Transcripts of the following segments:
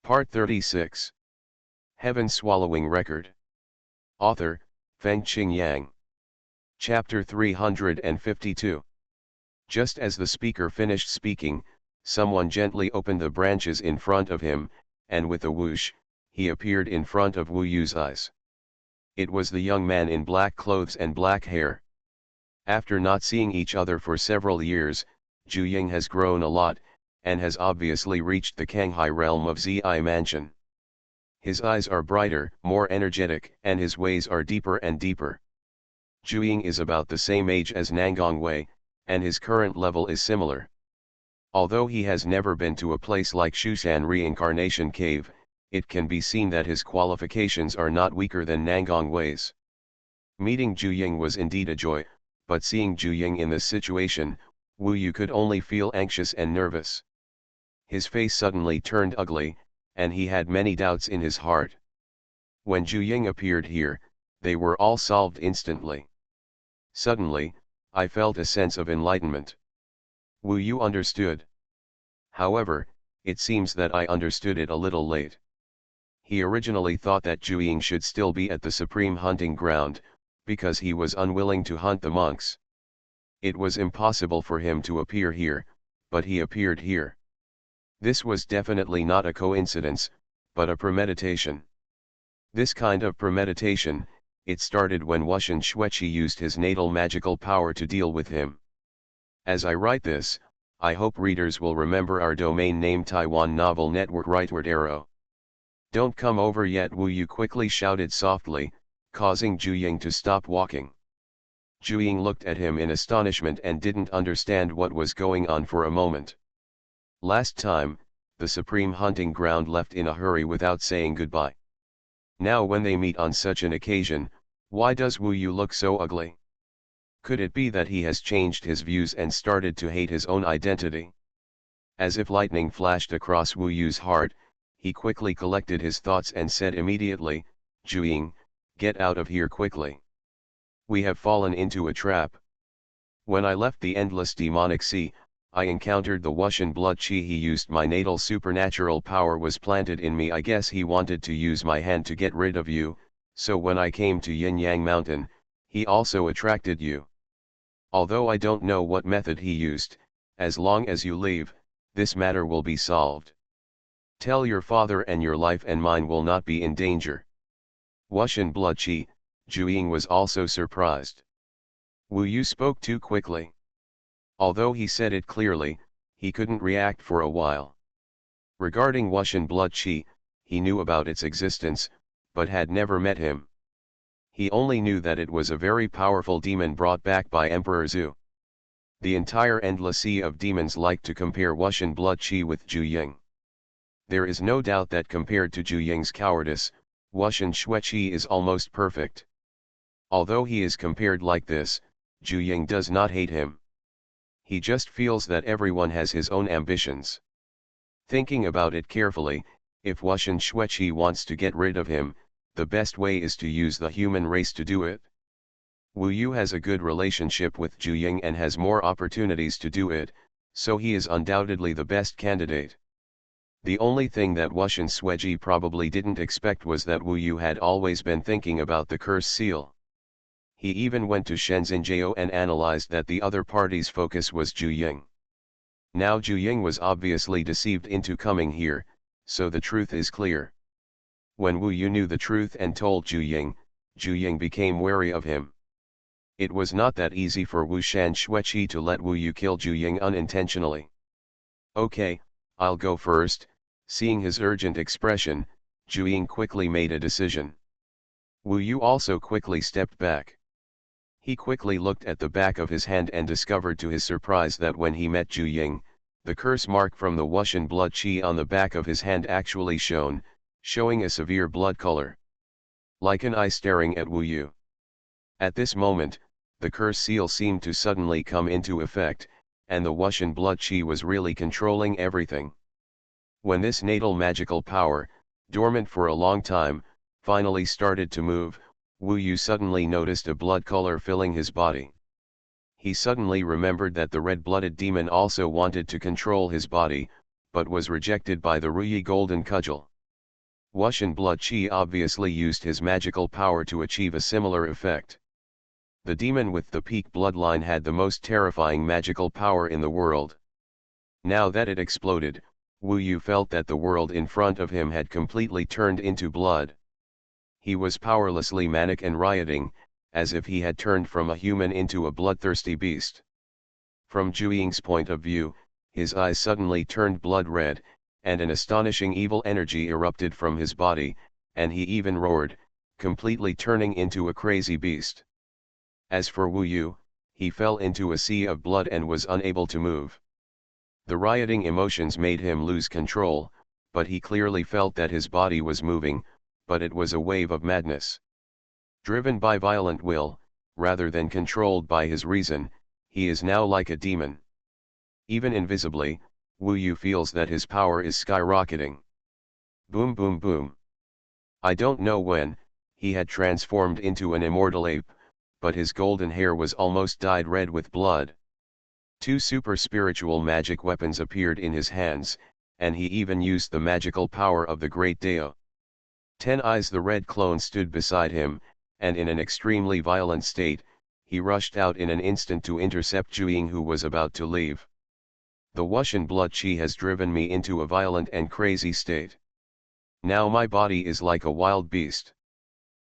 Part 36. Heaven Swallowing Record. Author, Fengqing Yang. Chapter 352. Just as the speaker finished speaking, someone gently opened the branches in front of him, and with a whoosh, he appeared in front of Wu Yu's eyes. It was the young man in black clothes and black hair. After not seeing each other for several years, Zhu Ying has grown a lot, and has obviously reached the Kanghai realm of Zi Mansion. His eyes are brighter, more energetic, and his ways are deeper and deeper. Zhu Ying is about the same age as Nangang Wei, and his current level is similar. Although he has never been to a place like Shushan Reincarnation Cave, it can be seen that his qualifications are not weaker than Nangang Wei's. Meeting Zhu Ying was indeed a joy, but seeing Zhu Ying in this situation, Wu Yu could only feel anxious and nervous. His face suddenly turned ugly, and he had many doubts in his heart. When Zhu Ying appeared here, they were all solved instantly. Suddenly, I felt a sense of enlightenment. Wu Yu understood. However, it seems that I understood it a little late. He originally thought that Zhu Ying should still be at the supreme hunting ground, because he was unwilling to hunt the monks. It was impossible for him to appear here, but he appeared here. This was definitely not a coincidence, but a premeditation. This kind of premeditation, it started when Wuxian Xueqi used his natal magical power to deal with him. As I write this, I hope readers will remember our domain name Taiwan Novel Network rightward arrow. Don't come over yet, Wu Yu quickly shouted softly, causing Zhu Ying to stop walking. Zhu Ying looked at him in astonishment and didn't understand what was going on for a moment. Last time, the supreme hunting ground left in a hurry without saying goodbye. Now when they meet on such an occasion, why does Wu Yu look so ugly? Could it be that he has changed his views and started to hate his own identity? As if lightning flashed across Wu Yu's heart, he quickly collected his thoughts and said immediately, Zhu Ying, get out of here quickly. We have fallen into a trap. When I left the endless demonic sea, I encountered the Wuxian blood qi he used. My natal supernatural power was planted in me. I guess he wanted to use my hand to get rid of you, so when I came to Yin Yang Mountain, he also attracted you. Although I don't know what method he used, as long as you leave, this matter will be solved. Tell your father and your life and mine will not be in danger. Wuxian blood qi. Zhu Ying was also surprised. Wu Yu spoke too quickly. Although he said it clearly, he couldn't react for a while. Regarding Wuxian blood qi, he knew about its existence, but had never met him. He only knew that it was a very powerful demon brought back by Emperor Zhu. The entire endless sea of demons like to compare Wuxian blood qi with Zhu Ying. There is no doubt that compared to Zhu Ying's cowardice, Wuxian Xueqi is almost perfect. Although he is compared like this, Zhu Ying does not hate him. He just feels that everyone has his own ambitions. Thinking about it carefully, if Wuxian Xueqi wants to get rid of him, the best way is to use the human race to do it. Wu Yu has a good relationship with Zhu Ying and has more opportunities to do it, so he is undoubtedly the best candidate. The only thing that Wuxian Xueqi probably didn't expect was that Wu Yu had always been thinking about the curse seal. He even went to Shenzhenjiao and analyzed that the other party's focus was Zhu Ying. Now Zhu Ying was obviously deceived into coming here, so the truth is clear. When Wu Yu knew the truth and told Zhu Ying became wary of him. It was not that easy for Wuxian Xueqi to let Wu Yu kill Zhu Ying unintentionally. Okay, I'll go first. Seeing his urgent expression, Zhu Ying quickly made a decision. Wu Yu also quickly stepped back. He quickly looked at the back of his hand and discovered to his surprise that when he met Zhu Ying, the curse mark from the Wuxian blood qi on the back of his hand actually shone, showing a severe blood color. Like an eye staring at Wu Yu. At this moment, the curse seal seemed to suddenly come into effect, and the Wuxian blood qi was really controlling everything. When this natal magical power, dormant for a long time, finally started to move, Wu Yu suddenly noticed a blood color filling his body. He suddenly remembered that the red-blooded demon also wanted to control his body, but was rejected by the Ruyi golden cudgel. Wuxian Blood Qi obviously used his magical power to achieve a similar effect. The demon with the peak bloodline had the most terrifying magical power in the world. Now that it exploded, Wu Yu felt that the world in front of him had completely turned into blood. He was powerlessly manic and rioting, as if he had turned from a human into a bloodthirsty beast. From Zhuang's point of view, his eyes suddenly turned blood red, and an astonishing evil energy erupted from his body, and he even roared, completely turning into a crazy beast. As for Wu Yu, he fell into a sea of blood and was unable to move. The rioting emotions made him lose control, but he clearly felt that his body was moving, but it was a wave of madness. Driven by violent will, rather than controlled by his reason, he is now like a demon. Even invisibly, Wu Yu feels that his power is skyrocketing. Boom boom boom. I don't know when, he had transformed into an immortal ape, but his golden hair was almost dyed red with blood. Two super spiritual magic weapons appeared in his hands, and he even used the magical power of the Great Dao. 10 Eyes the red clone stood beside him, and in an extremely violent state, he rushed out in an instant to intercept Zhuang, who was about to leave. The Wuxian Blood Qi has driven me into a violent and crazy state. Now my body is like a wild beast.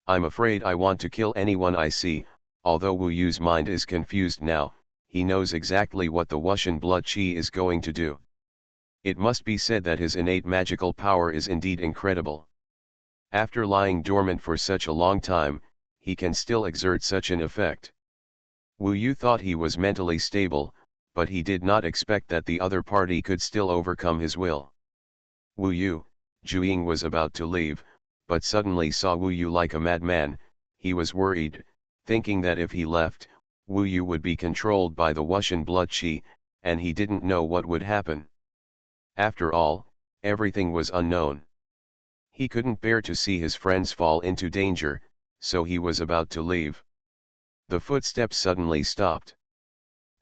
I'm afraid I want to kill anyone I see. Although Wu Yu's mind is confused now, he knows exactly what the Wuxian Blood Qi is going to do. It must be said that his innate magical power is indeed incredible. After lying dormant for such a long time, he can still exert such an effect. Wu Yu thought he was mentally stable, but he did not expect that the other party could still overcome his will. Wu Yu, Zhuang was about to leave, but suddenly saw Wu Yu like a madman. He was worried, thinking that if he left, Wu Yu would be controlled by the Wuxian Blood Qi, and he didn't know what would happen. After all, everything was unknown. He couldn't bear to see his friends fall into danger, so he was about to leave. The footsteps suddenly stopped.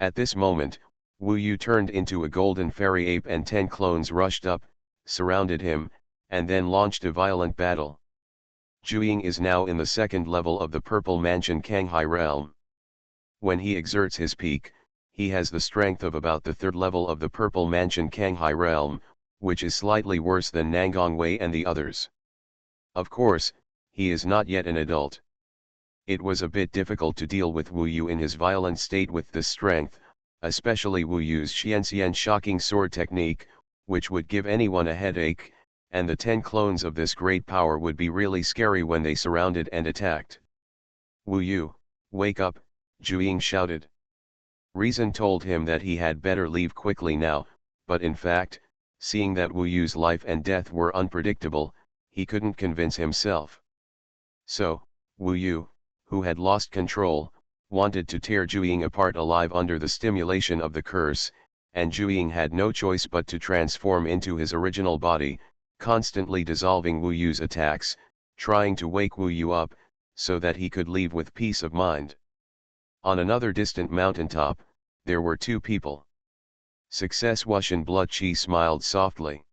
At this moment, Wu Yu turned into a golden fairy ape and 10 clones rushed up, surrounded him, and then launched a violent battle. Zhuang is now in the second level of the Purple Mansion Kanghai realm. When he exerts his peak, he has the strength of about the third level of the Purple Mansion Kanghai realm, which is slightly worse than Nangong Wei and the others. Of course, he is not yet an adult. It was a bit difficult to deal with Wu Yu in his violent state with this strength, especially Wu Yu's Xianxian shocking sword technique, which would give anyone a headache, and the 10 clones of this great power would be really scary when they surrounded and attacked. Wu Yu, wake up, Zhuang shouted. Reason told him that he had better leave quickly now, but in fact, seeing that Wu Yu's life and death were unpredictable, he couldn't convince himself. So, Wu Yu, who had lost control, wanted to tear Zhuang apart alive under the stimulation of the curse, and Zhuang had no choice but to transform into his original body, constantly dissolving Wu Yu's attacks, trying to wake Wu Yu up, so that he could leave with peace of mind. On another distant mountaintop, there were two people. Success Wuxian Blood Qi smiled softly.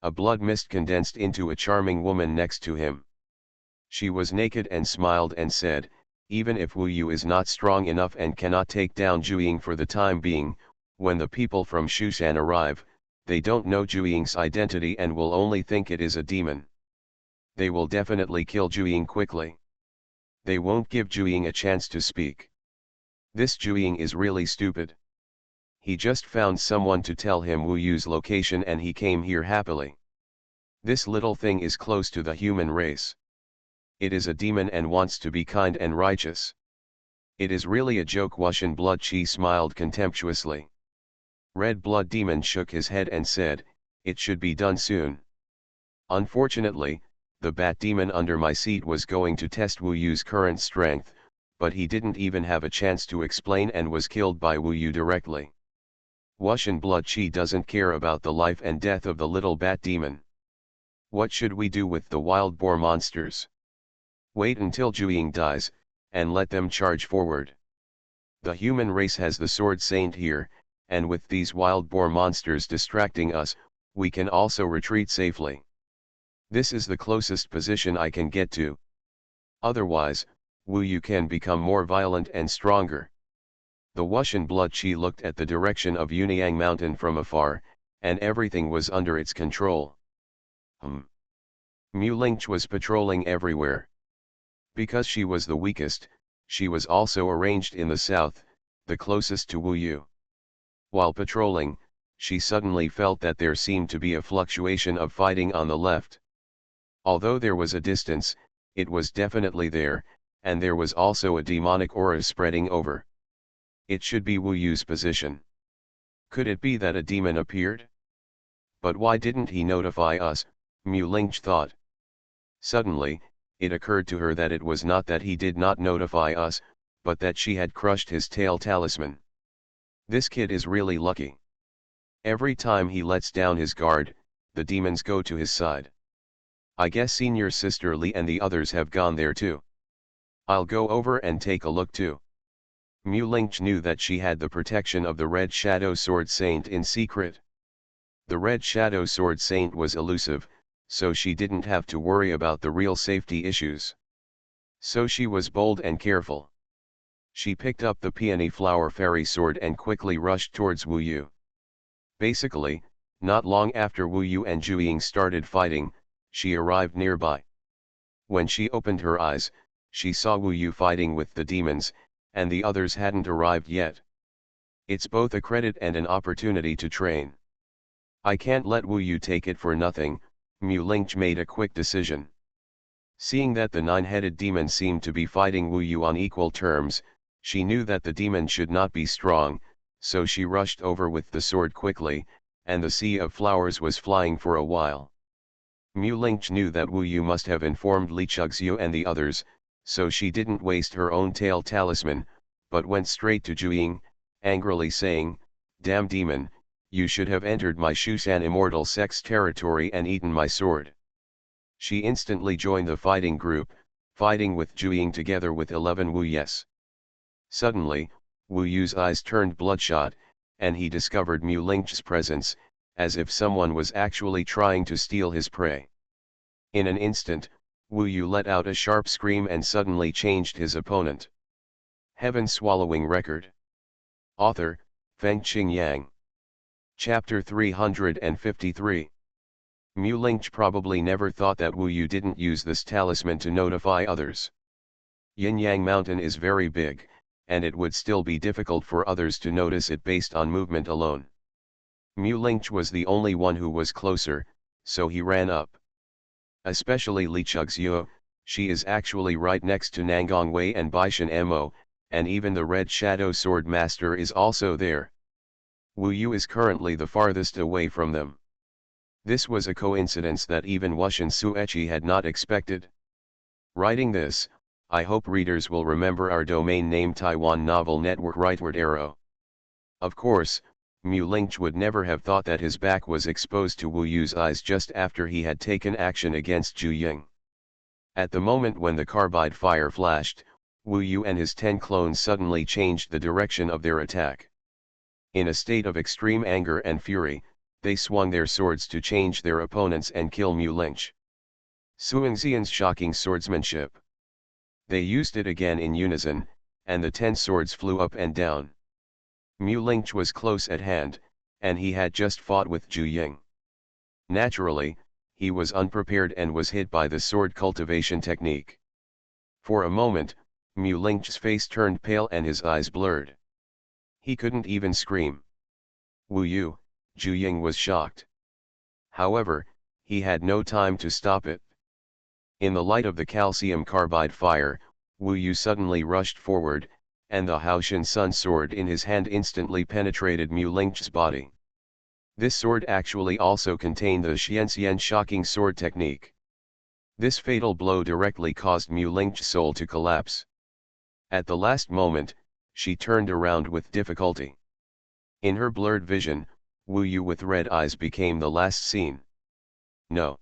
A blood mist condensed into a charming woman next to him. She was naked and smiled and said, even if Wu Yu is not strong enough and cannot take down Zhuang for the time being, when the people from Shushan arrive, they don't know Zhuang's identity and will only think it is a demon. They will definitely kill Zhuang quickly. They won't give Zhuang a chance to speak. This Zhuang is really stupid. He just found someone to tell him Wu Yu's location and he came here happily. This little thing is close to the human race. It is a demon and wants to be kind and righteous. It is really a joke. Wuxian Blood Qi smiled contemptuously. Red Blood Demon shook his head and said, it should be done soon. Unfortunately, the Bat Demon under my seat was going to test Wu Yu's current strength, but he didn't even have a chance to explain and was killed by Wu Yu directly. Wuxian Blood Qi doesn't care about the life and death of the little Bat Demon. What should we do with the wild boar monsters? Wait until Zhuang dies, and let them charge forward. The human race has the sword saint here, and with these wild boar monsters distracting us, we can also retreat safely. This is the closest position I can get to. Otherwise, Wu Yu can become more violent and stronger. The Wuxian blood qi looked at the direction of Yunyang mountain from afar, and everything was under its control. Mu Lingch was patrolling everywhere. Because she was the weakest, she was also arranged in the south, the closest to Wu Yu. While patrolling, she suddenly felt that there seemed to be a fluctuation of fighting on the left. Although there was a distance, it was definitely there, and there was also a demonic aura spreading over. It should be Wu Yu's position. Could it be that a demon appeared? But why didn't he notify us, Mu Lingch thought. Suddenly, it occurred to her that it was not that he did not notify us, but that she had crushed his tail talisman. This kid is really lucky. Every time he lets down his guard, the demons go to his side. I guess senior sister Li and the others have gone there too. I'll go over and take a look too. Mu Lingch knew that she had the protection of the Red Shadow Sword Saint in secret. The Red Shadow Sword Saint was elusive, so she didn't have to worry about the real safety issues. So she was bold and careful. She picked up the peony flower fairy sword and quickly rushed towards Wu Yu. Basically, not long after Wu Yu and Zhu Ying started fighting, she arrived nearby. When she opened her eyes, she saw Wu Yu fighting with the demons, and the others hadn't arrived yet. It's both a credit and an opportunity to train. I can't let Wu Yu take it for nothing, Mu Lingch made a quick decision. Seeing that the nine-headed demon seemed to be fighting Wu Yu on equal terms, she knew that the demon should not be strong, so she rushed over with the sword quickly, and the sea of flowers was flying for a while. Mu Lingch knew that Wu Yu must have informed Li Chuxiu and the others, so she didn't waste her own tail talisman, but went straight to Zhu Ying, angrily saying, "Damn demon, you should have entered my Shushan immortal sect's territory and eaten my sword." She instantly joined the fighting group, fighting with Zhu Ying together with 11 Wu Yes. Suddenly, Wu Yu's eyes turned bloodshot, and he discovered Mu Lingch's presence, as if someone was actually trying to steal his prey. In an instant, Wu Yu let out a sharp scream and suddenly changed his opponent. Heaven-swallowing record. Author, Fengqing Yang. Chapter 353. Mu Lingch probably never thought that Wu Yu didn't use this talisman to notify others. Yin-Yang Mountain is very big, and it would still be difficult for others to notice it based on movement alone. Mu Lingch was the only one who was closer, so he ran up. Especially Li Chuxiu, she is actually right next to Nangang Wei and Baishan Mo, and even the Red Shadow Sword Master is also there. Wu Yu is currently the farthest away from them. This was a coincidence that even Wuxian Suechi had not expected. Writing this, I hope readers will remember our domain name Taiwan Novel Network Rightward Arrow. Of course, Mu Lingch would never have thought that his back was exposed to Wu Yu's eyes just after he had taken action against Zhu Ying. At the moment when the carbide fire flashed, Wu Yu and his 10 clones suddenly changed the direction of their attack. In a state of extreme anger and fury, they swung their swords to change their opponents and kill Mu Lingch. Suingxian's shocking swordsmanship. They used it again in unison, and the 10 swords flew up and down. Mu Lingch was close at hand, and he had just fought with Zhu Ying. Naturally, he was unprepared and was hit by the sword cultivation technique. For a moment, Mu Lingch's face turned pale and his eyes blurred. He couldn't even scream. Wu Yu, Zhu Ying was shocked. However, he had no time to stop it. In the light of the calcium carbide fire, Wu Yu suddenly rushed forward, and the Haoshan Sun sword in his hand instantly penetrated Mu Lingch's body. This sword actually also contained the Xianxian shocking sword technique. This fatal blow directly caused Mu Lingch's soul to collapse. At the last moment, she turned around with difficulty. In her blurred vision, Wu Yu with red eyes became the last seen. No.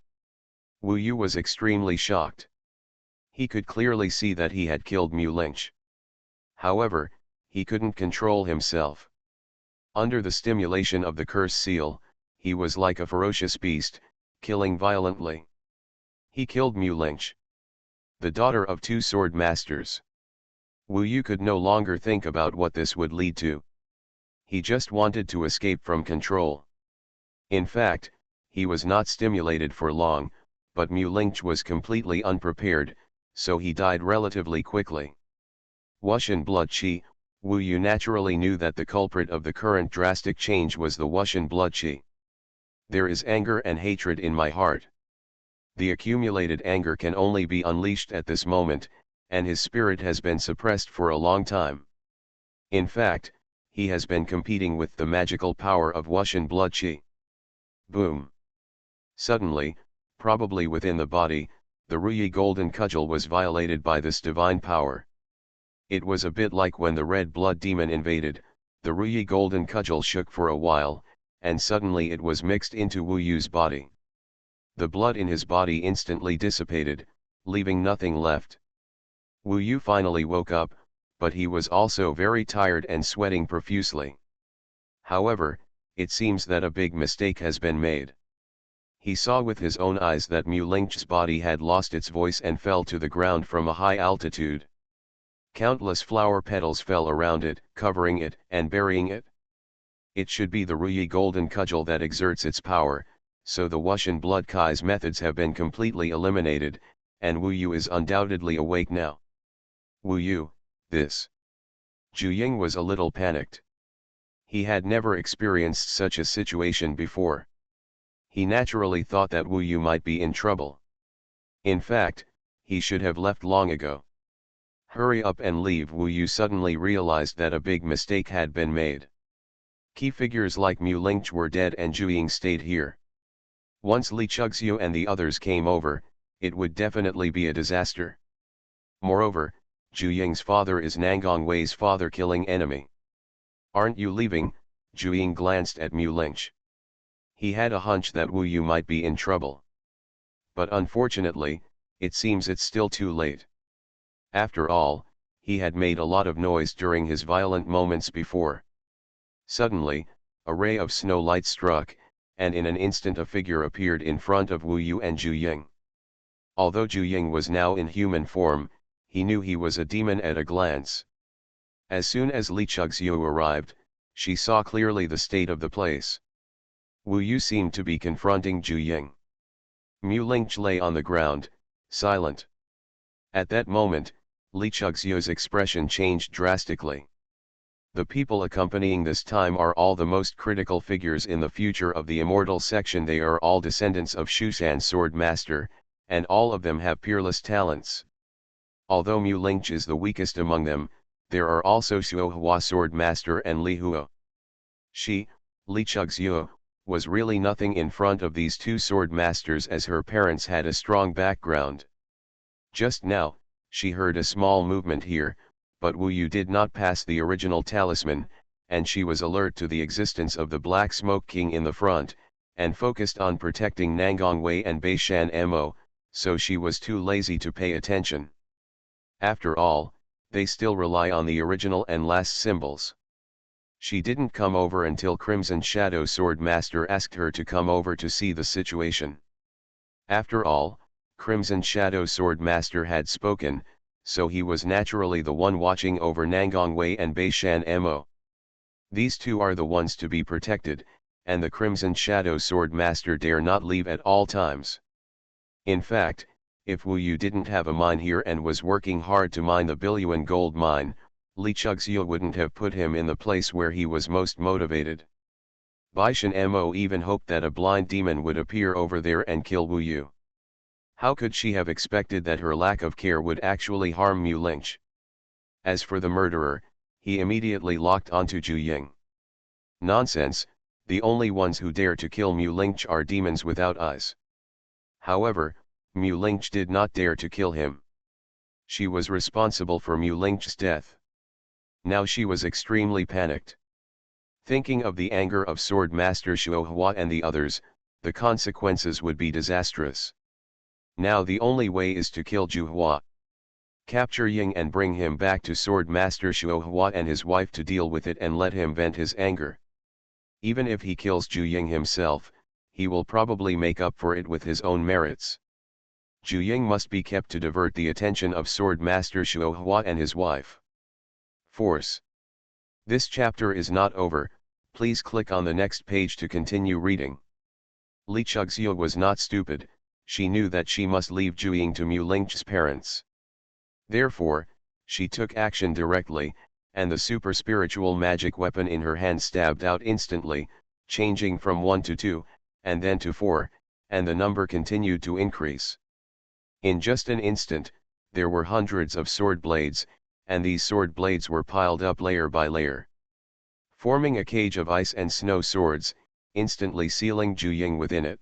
Wu Yu was extremely shocked. He could clearly see that he had killed Mu Lingch. However, he couldn't control himself. Under the stimulation of the curse seal, he was like a ferocious beast, killing violently. He killed Mu Lingch, the daughter of two sword masters. Wu Yu could no longer think about what this would lead to. He just wanted to escape from control. In fact, he was not stimulated for long, but Mu Lingch was completely unprepared, so he died relatively quickly. Wuxian blood qi, Wu Yu naturally knew that the culprit of the current drastic change was the Wuxian blood qi. There is anger and hatred in my heart. The accumulated anger can only be unleashed at this moment, and his spirit has been suppressed for a long time. In fact, he has been competing with the magical power of Wuxian blood qi. Boom! Suddenly, probably within the body, the Ruyi golden cudgel was violated by this divine power. It was a bit like when the red blood demon invaded, the Ruyi golden cudgel shook for a while, and suddenly it was mixed into Wu Yu's body. The blood in his body instantly dissipated, leaving nothing left. Wu Yu finally woke up, but he was also very tired and sweating profusely. However, it seems that a big mistake has been made. He saw with his own eyes that Mu Lingch's body had lost its voice and fell to the ground from a high altitude. Countless flower petals fell around it, covering it and burying it. It should be the Ruyi golden cudgel that exerts its power, so the Wuxian blood Kai's methods have been completely eliminated, and Wu Yu is undoubtedly awake now. Wu Yu, this. Zhu Ying was a little panicked. He had never experienced such a situation before. He naturally thought that Wu Yu might be in trouble. In fact, he should have left long ago. Hurry up and leave. Wu Yu suddenly realized that a big mistake had been made. Key figures like Mu Lingch were dead and Zhu Ying stayed here. Once Li Chugxiu and the others came over, it would definitely be a disaster. Moreover, Zhu Ying's father is Nangang Wei's father-killing enemy. Aren't you leaving? Zhu Ying glanced at Mu Lingch. He had a hunch that Wu Yu might be in trouble. But unfortunately, it seems it's still too late. After all, he had made a lot of noise during his violent moments before. Suddenly, a ray of snow light struck, and in an instant a figure appeared in front of Wu Yu and Zhu Ying. Although Zhu Ying was now in human form, he knew he was a demon at a glance. As soon as Li Chugxiu arrived, she saw clearly the state of the place. Wu Yu seemed to be confronting Zhu Ying. Mu Lingch lay on the ground, silent. At that moment, Li Chugxiu's expression changed drastically. The people accompanying this time are all the most critical figures in the future of the Immortal section. They are all descendants of Shushan Sword Master, and all of them have peerless talents. Although Mu Lingch is the weakest among them, there are also Xuanhuan Sword Master and Li Huo. Li Chugxiu, was really nothing in front of these two sword masters, as her parents had a strong background. Just now, she heard a small movement here, but Wu Yu did not pass the original talisman, and she was alert to the existence of the Black Smoke King in the front, and focused on protecting Nangang Wei and Beishan Mo, so she was too lazy to pay attention. After all, they still rely on the original and last symbols. She didn't come over until Crimson Shadow Sword Master asked her to come over to see the situation. After all, Crimson Shadow Sword Master had spoken, so he was naturally the one watching over Nangang Wei and Beishan Mo. These two are the ones to be protected, and the Crimson Shadow Sword Master dare not leave at all times. In fact, if Wu Yu didn't have a mine here and was working hard to mine the Bilyuan gold mine, Li Chugxiu wouldn't have put him in the place where he was most motivated. Beishan Mo even hoped that a blind demon would appear over there and kill Wu Yu. How could she have expected that her lack of care would actually harm Mu Lingch? As for the murderer, he immediately locked onto Zhu Ying. Nonsense, the only ones who dare to kill Mu Lingch are demons without eyes. However, Mu Lingch did not dare to kill him. She was responsible for Mu Lingch's death. Now she was extremely panicked. Thinking of the anger of Sword Master Xuanhuan and the others, the consequences would be disastrous. Now the only way is to kill Xuanhuan. Capture Ying and bring him back to Sword Master Xuanhuan and his wife to deal with it and let him vent his anger. Even if he kills Zhu Ying himself, he will probably make up for it with his own merits. Zhu Ying must be kept to divert the attention of Sword Master Xuanhuan and his wife. Force. This chapter is not over, please click on the next page to continue reading. Li Chugxia was not stupid, she knew that she must leave Zhu Ying to Mu Ling's parents. Therefore, she took action directly, and the super spiritual magic weapon in her hand stabbed out instantly, changing from 1 to 2, and then to 4, and the number continued to increase. In just an instant, there were hundreds of sword blades, and these sword blades were piled up layer by layer, forming a cage of ice and snow swords, instantly sealing Zhu Ying within it.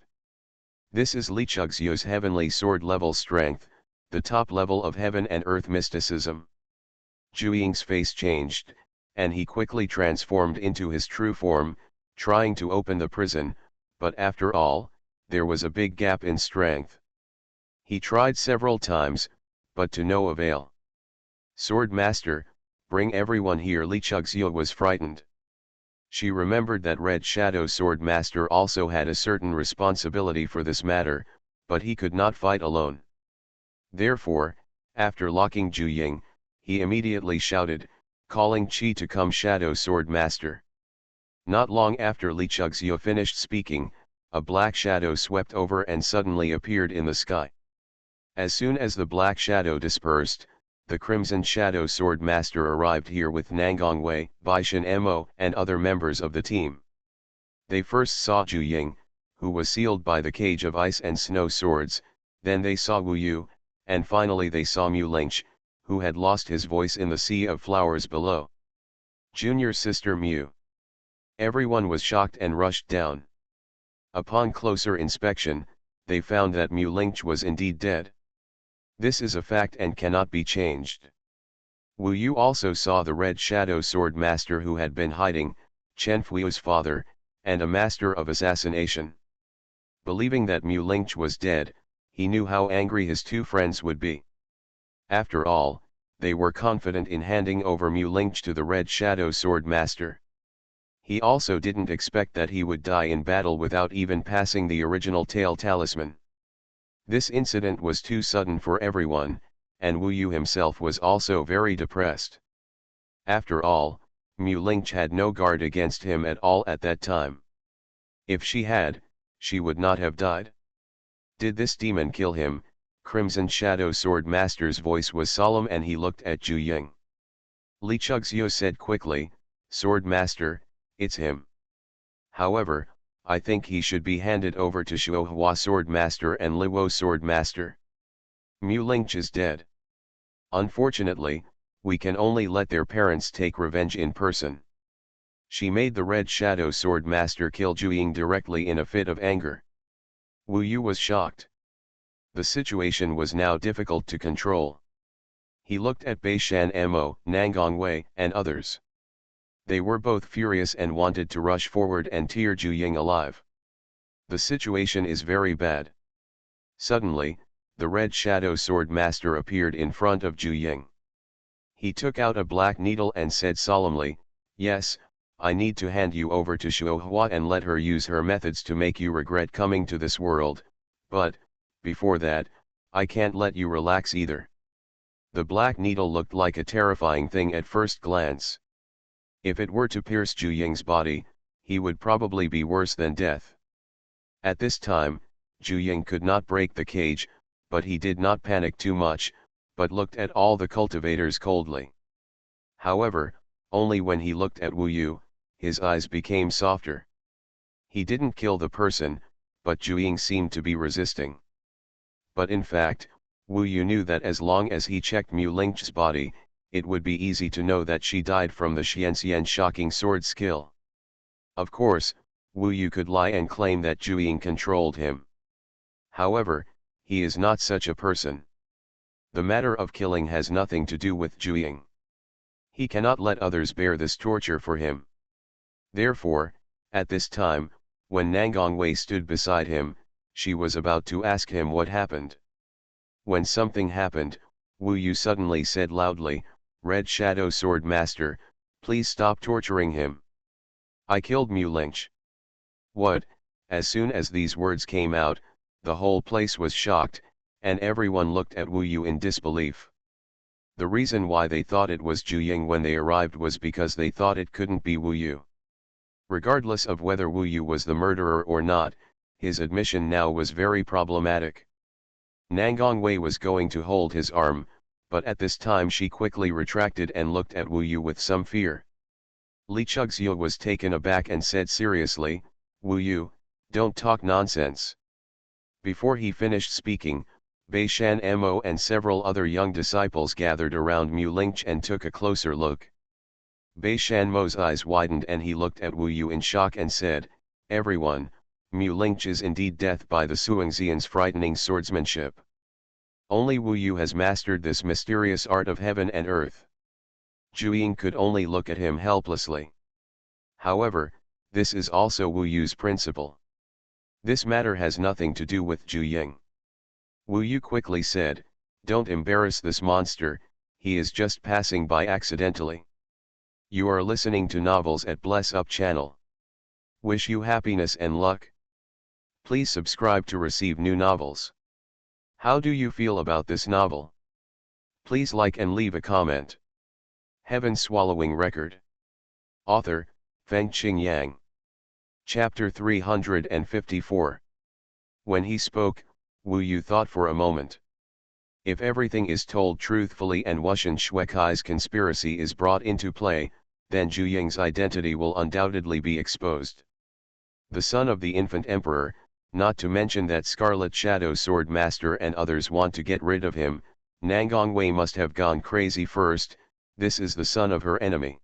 This is Li Chugxia's heavenly sword level strength, the top level of heaven and earth mysticism. Zhu Ying's face changed, and he quickly transformed into his true form, trying to open the prison, but after all, there was a big gap in strength. He tried several times, but to no avail. Sword Master, bring everyone here. Li Chugxia was frightened. She remembered that Red Shadow Sword Master also had a certain responsibility for this matter, but he could not fight alone. Therefore, after locking Zhu Ying, he immediately shouted, calling Qi to come. Shadow Sword Master. Not long after Li Chugxia finished speaking, a black shadow swept over and suddenly appeared in the sky. As soon as the black shadow dispersed, the Crimson Shadow Sword Master arrived here with Nangongwei, Baishan Mo, and other members of the team. They first saw Zhu Ying, who was sealed by the cage of ice and snow swords, then they saw Wu Yu, and finally they saw Mu Lingch, who had lost his voice in the sea of flowers below. Junior sister Mu. Everyone was shocked and rushed down. Upon closer inspection, they found that Mu Lingch was indeed dead. This is a fact and cannot be changed. Wu Yu also saw the Red Shadow Sword Master who had been hiding, Chen Fui's father, and a master of assassination. Believing that Mu Lingch was dead, he knew how angry his two friends would be. After all, they were confident in handing over Mu Lingch to the Red Shadow Sword Master. He also didn't expect that he would die in battle without even passing the original tail talisman. This incident was too sudden for everyone, and Wu Yu himself was also very depressed. After all, Mu Lingch had no guard against him at all at that time. If she had, she would not have died. Did this demon kill him? Crimson Shadow Sword Master's voice was solemn and he looked at Zhu Ying. Li Chugxia said quickly, Sword Master, it's him. However, I think he should be handed over to Xuanhuan Sword Master and Luo Sword Master. Mu Lingch is dead. Unfortunately, we can only let their parents take revenge in person. She made the Red Shadow Sword Master kill Zhu Ying directly in a fit of anger. Wu Yu was shocked. The situation was now difficult to control. He looked at Baishan Mo, Nangongwei, and others. They were both furious and wanted to rush forward and tear Zhu Ying alive. The situation is very bad. Suddenly, the Red Shadow Sword Master appeared in front of Zhu Ying. He took out a black needle and said solemnly, yes, I need to hand you over to Xuanhuan and let her use her methods to make you regret coming to this world, but, before that, I can't let you relax either. The black needle looked like a terrifying thing at first glance. If it were to pierce Zhu Ying's body, he would probably be worse than death. At this time, Zhu Ying could not break the cage, but he did not panic too much, but looked at all the cultivators coldly. However, only when he looked at Wu Yu, his eyes became softer. He didn't kill the person, but Zhu Ying seemed to be resisting. But in fact, Wu Yu knew that as long as he checked Mu Lingch's body, it would be easy to know that she died from the Xianxian shocking sword skill. Of course, Wu Yu could lie and claim that Zhu Ying controlled him. However, he is not such a person. The matter of killing has nothing to do with Zhu Ying. He cannot let others bear this torture for him. Therefore, at this time, when Nangongwei stood beside him, she was about to ask him what happened. When something happened, Wu Yu suddenly said loudly, Red Shadow Sword Master, please stop torturing him. I killed Mu Lingch. What? As soon as these words came out, the whole place was shocked, and everyone looked at Wu Yu in disbelief. The reason why they thought it was Zhu Ying when they arrived was because they thought it couldn't be Wu Yu. Regardless of whether Wu Yu was the murderer or not, his admission now was very problematic. Nangongwei was going to hold his arm, but at this time she quickly retracted and looked at Wu Yu with some fear. Li Chugxiu was taken aback and said seriously, "Wu Yu, don't talk nonsense." Before he finished speaking, Bei Shan Mo and several other young disciples gathered around Mu Lingch and took a closer look. Bei Shan Mo's eyes widened and he looked at Wu Yu in shock and said, "Everyone, Mu Lingch is indeed death by the Suangxian's frightening swordsmanship. Only Wu Yu has mastered this mysterious art of heaven and earth." Zhu Ying could only look at him helplessly. However, this is also Wu Yu's principle. This matter has nothing to do with Zhu Ying. Wu Yu quickly said, "Don't embarrass this monster, he is just passing by accidentally." You are listening to Novels at Bless Up channel. Wish you happiness and luck. Please subscribe to receive new novels. How do you feel about this novel? Please like and leave a comment. Heaven Swallowing Record. Author, Fengqing Yang. Chapter 354. When he spoke, Wu Yu thought for a moment. If everything is told truthfully and Wuxian Shuekai's conspiracy is brought into play, then Zhu Ying's identity will undoubtedly be exposed. The son of the infant emperor, not to mention that Scarlet Shadow Sword Master and others want to get rid of him, Nangongwei must have gone crazy first. This is the son of her enemy.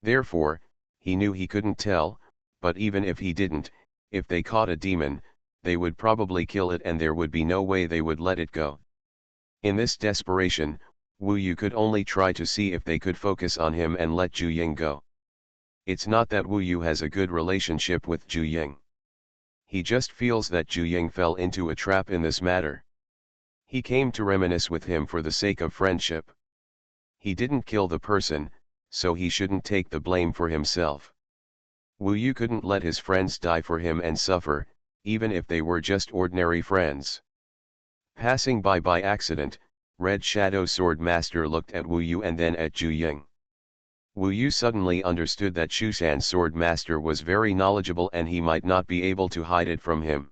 Therefore, he knew he couldn't tell, but even if he didn't, if they caught a demon, they would probably kill it and there would be no way they would let it go. In this desperation, Wu Yu could only try to see if they could focus on him and let Zhu Ying go. It's not that Wu Yu has a good relationship with Zhu Ying. He just feels that Zhu Ying fell into a trap in this matter. He came to reminisce with him for the sake of friendship. He didn't kill the person, so he shouldn't take the blame for himself. Wu Yu couldn't let his friends die for him and suffer, even if they were just ordinary friends. Passing by accident, Red Shadow Sword Master looked at Wu Yu and then at Zhu Ying. Wu Yu suddenly understood that Shushan Sword Master was very knowledgeable and he might not be able to hide it from him.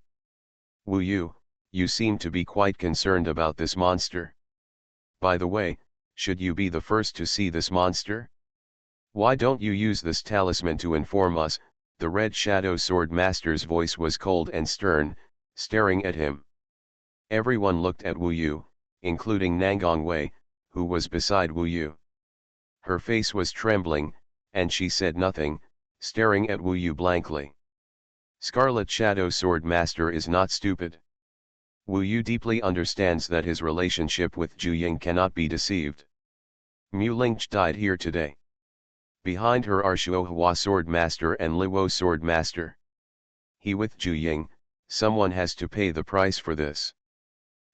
"Wu Yu, you seem to be quite concerned about this monster. By the way, should you be the first to see this monster? Why don't you use this talisman to inform us?" The Red Shadow Sword Master's voice was cold and stern, staring at him. Everyone looked at Wu Yu, including Nangongwei, who was beside Wu Yu. Her face was trembling, and she said nothing, staring at Wu Yu blankly. Scarlet Shadow Sword Master is not stupid. Wu Yu deeply understands that his relationship with Zhu Ying cannot be deceived. Mu Lingch died here today. Behind her are Xuanhuan Sword Master and Luo Sword Master. He with Zhu Ying, someone has to pay the price for this.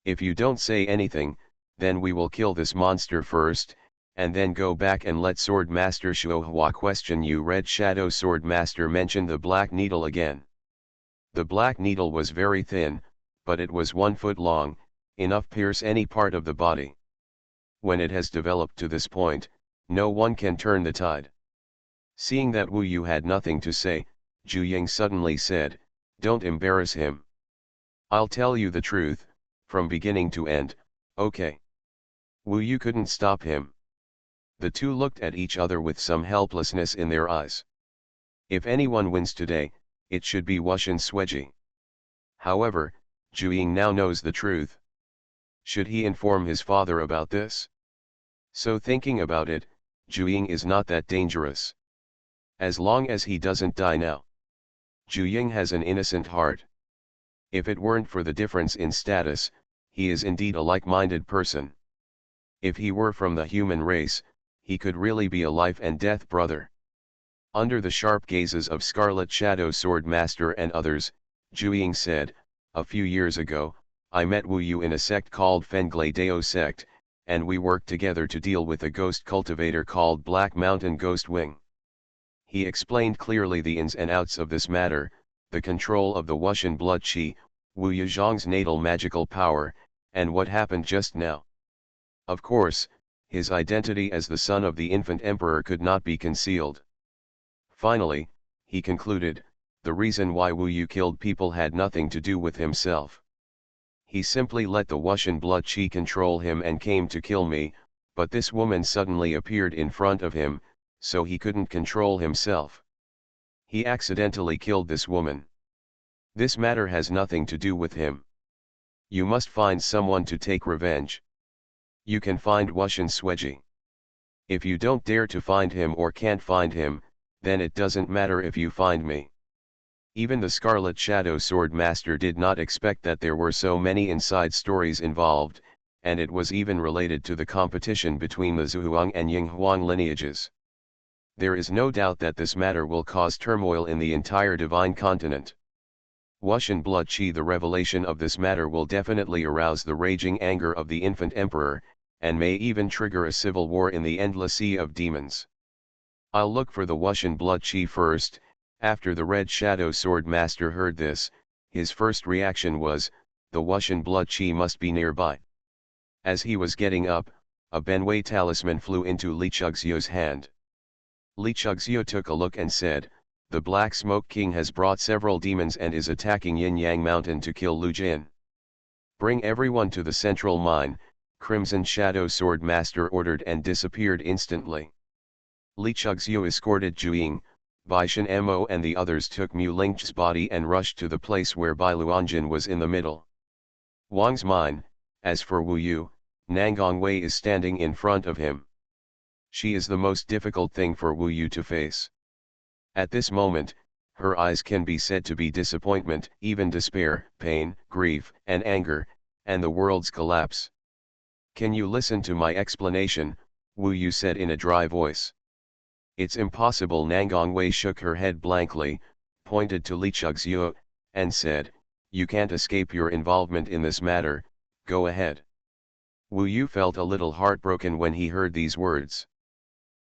If you don't say anything, then we will kill this monster first, and then go back and let Sword Master Xuanhuan question you. Red Shadow Sword Master mentioned the black needle again. The black needle was very thin, but it was 1 foot long, enough pierce any part of the body. When it has developed to this point, no one can turn the tide. Seeing that Wu Yu had nothing to say, Zhu Ying suddenly said, "Don't embarrass him. I'll tell you the truth, from beginning to end, okay?" Wu Yu couldn't stop him. The two looked at each other with some helplessness in their eyes. If anyone wins today, it should be Wuxian Sueji. However, Zhu Ying now knows the truth. Should he inform his father about this? So thinking about it, Zhu Ying is not that dangerous. As long as he doesn't die now. Zhu Ying has an innocent heart. If it weren't for the difference in status, he is indeed a like-minded person. If he were from the human race, he could really be a life and death brother. Under the sharp gazes of Scarlet Shadow Sword Master and others, Zhu Ying said, "A few years ago, I met Wu Yu in a sect called Fenglai Dao sect, and we worked together to deal with a ghost cultivator called Black Mountain Ghost Wing." He explained clearly the ins and outs of this matter, the control of the Wuxian blood qi, Wu Yuzhong's natal magical power, And what happened just now? Of course, his identity as the son of the infant emperor could not be concealed. Finally, he concluded, the reason why Wu Yu killed people had nothing to do with himself. He simply let the Wuxian blood qi control him and came to kill me, but this woman suddenly appeared in front of him, so he couldn't control himself. He accidentally killed this woman. This matter has nothing to do with him. You must find someone to take revenge. You can find Wuxian Sueji. If you don't dare to find him or can't find him, then it doesn't matter if you find me. Even the Scarlet Shadow Sword Master did not expect that there were so many inside stories involved, and it was even related to the competition between the Zhuang and Yinghuang lineages. There is no doubt that this matter will cause turmoil in the entire Divine Continent. Wuxian blood qi. The revelation of this matter will definitely arouse the raging anger of the infant emperor, and may even trigger a civil war in the endless sea of demons. I'll look for the Wuxian blood qi first. After the Red Shadow Sword Master heard this, his first reaction was, the Wuxian blood qi must be nearby. As he was getting up, a Benwei talisman flew into Li Chugzio's hand. Li Chugzio took a look and said, the Black Smoke King has brought several demons and is attacking Yin Yang Mountain to kill Lu Jin. Bring everyone to the central mine, Crimson Shadow Sword Master ordered and disappeared instantly. Li Chugzio escorted Zhuing, Baishan Mo and the others took Mu Ling's body and rushed to the place where Bai Luanjin was in the middle. Wang's mine. As for Wu Yu, Nangong Wei is standing in front of him. She is the most difficult thing for Wu Yu to face. At this moment, her eyes can be said to be disappointment, even despair, pain, grief, and anger, and the world's collapse. Can you listen to my explanation? Wu Yu said in a dry voice. It's impossible. Nangong Wei shook her head blankly, pointed to Li Chugzio, and said, you can't escape your involvement in this matter, go ahead. Wu Yu felt a little heartbroken when he heard these words.